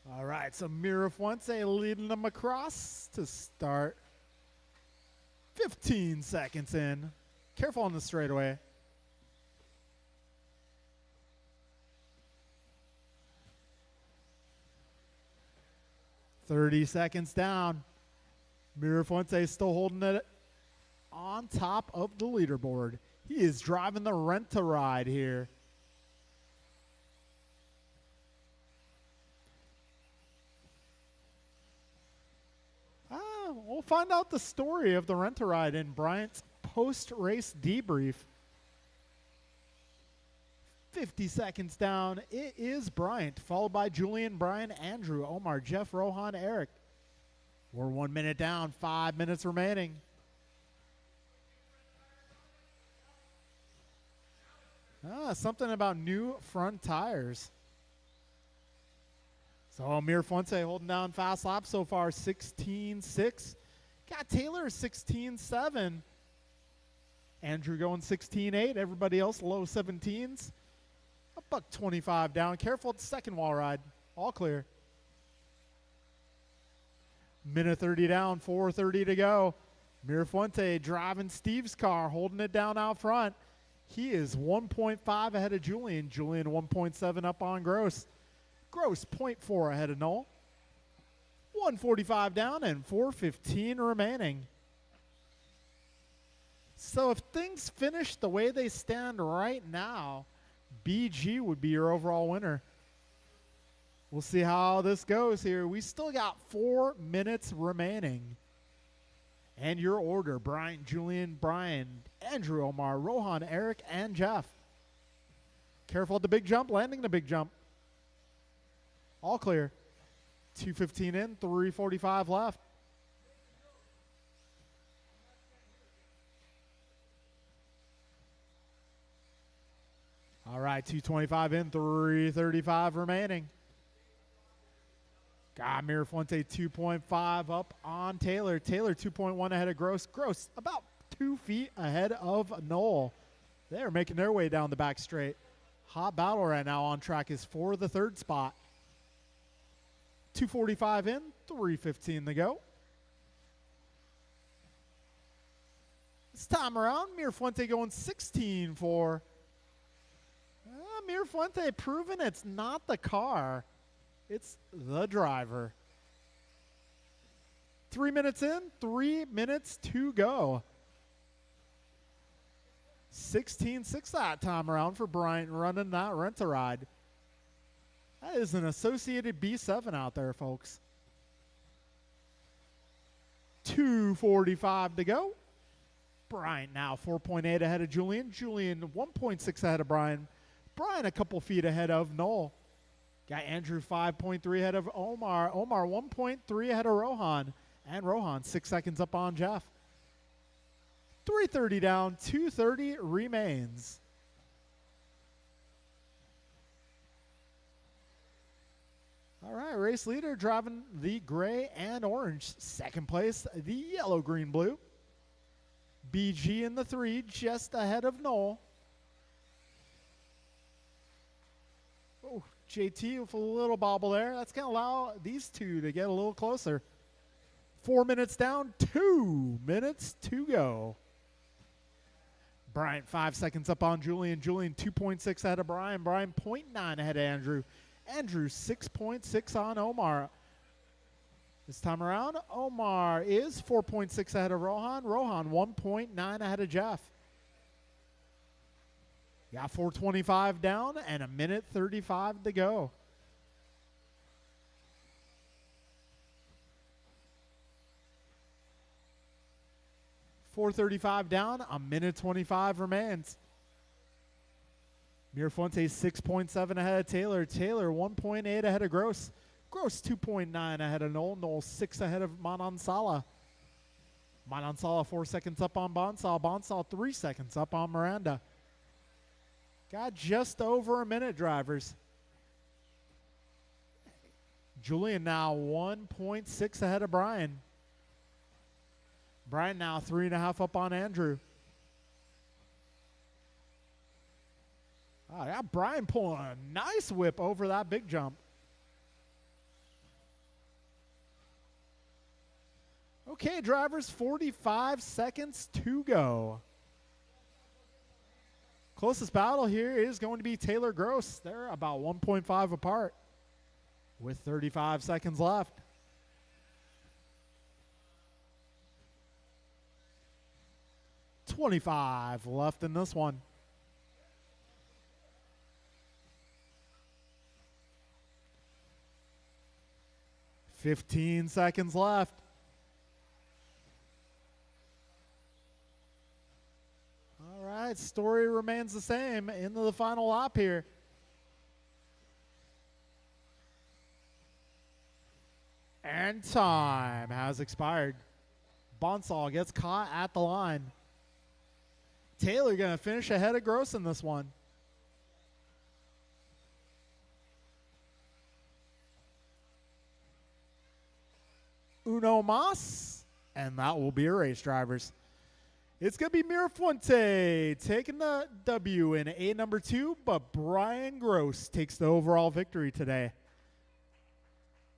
[SPEAKER 1] All right, so Mira Fuente leading them across to start. 15 seconds in. Careful on the straightaway. "30 seconds down. Mira Fuente still holding it on top of the leaderboard. He is driving the rent-a-ride here. We'll find out the story of the rent-a-ride in Bryant's post-race debrief. 50 seconds down. It is Bryant, followed by Julian, Brian, Andrew, Omar, Jeff, Rohan, Eric. We're 1 minute down, 5 minutes remaining. Something about new front tires. So Amir Fuente holding down fast lap so far, 16.6. Got Taylor 16.7. Andrew going 16.8. Everybody else low 17s. A $1.25 down. Careful at the second wall ride. All clear. Minute 30 down, 4:30 to go. Amir Fuente driving Steve's car, holding it down out front. He is 1.5 ahead of Julian. Julian 1.7 up on Gross. Gross 0.4 ahead of Noel. 1:45 down and 4:15 remaining. So if things finish the way they stand right now, BG would be your overall winner. We'll see how this goes here. We still got 4 minutes remaining. And your order: Brian, Julian, Brian, Andrew, Omar, Rohan, Eric, and Jeff. Careful at the big jump, landing the big jump. All clear. 2:15 in, 3:45 left. All right, 2:25 in, 3:35 remaining. Got Mirafuente 2.5 up on Taylor. Taylor 2.1 ahead of Gross. Gross about 2 feet ahead of Noel. They're making their way down the back straight. Hot battle right now on track is for the 3rd spot. 2:45 in, 3:15 to go. This time around, Mirafuente going 16-4. Mirafuente proving it's not the car, it's the driver. 3 minutes in, 3 minutes to go. 16-6 that time around for Bryant running that rent-a-ride. That is an Associated B7 out there, folks. 2:45 to go. Bryant now 4.8 ahead of Julian. Julian 1.6 ahead of Brian. Brian a couple feet ahead of Noel. Got Andrew 5.3 ahead of Omar. Omar 1.3 ahead of Rohan. And Rohan 6 seconds up on Jeff. 3:30 down, 2:30 remains. All right, race leader driving the gray and orange. Second place, the yellow, green, blue. BG in the 3, just ahead of Noel. Oh, JT with a little bobble there. That's going to allow these two to get a little closer. 4 minutes down, 2 minutes to go. Bryant 5 seconds up on Julian. Julian 2.6 ahead of Brian. Brian 0.9 ahead of Andrew. Andrew 6.6 on Omar. This time around, Omar is 4.6 ahead of Rohan. Rohan 1.9 ahead of Jeff. Got 4:25 down and 1:35 to go. .435 down, 1:25 remains. Mirafuente 6.7 ahead of Taylor. Taylor 1.8 ahead of Gross. Gross 2.9 ahead of Noel. Noel 6 ahead of Manansala. Manansala 4 seconds up on Bonsall. Bonsall 3 seconds up on Miranda. Got just over a minute, drivers. Julian now 1.6 ahead of Brian. Brian now 3.5 up on Andrew. Oh, yeah, Brian pulling a nice whip over that big jump. Okay, drivers, 45 seconds to go. Closest battle here is going to be Taylor Gross. They're about 1.5 apart with 35 seconds left. .25 left in this one. .15 seconds left. All right, story remains the same into the final lap here. And time has expired. Bonsall gets caught at the line. Taylor going to finish ahead of Gross in this one. Uno mas, and that will be a race, drivers. It's going to be Mirafuente taking the W in A number 2, but Brian Gross takes the overall victory today.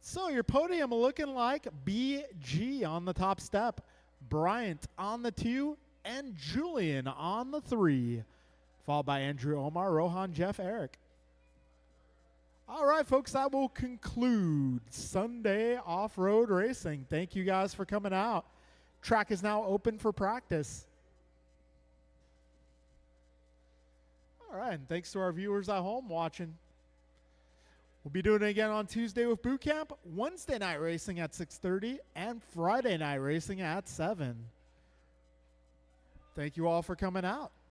[SPEAKER 1] So your podium looking like BG on the top step, Bryant on the 2, and Julian on the 3, followed by Andrew, Omar, Rohan, Jeff, Eric. All right, folks, that will conclude Sunday off-road racing. Thank you guys for coming out. Track is now open for practice. All right, and thanks to our viewers at home watching. We'll be doing it again on Tuesday with boot camp, Wednesday night racing at 6:30, and Friday night racing at 7. Thank you all for coming out.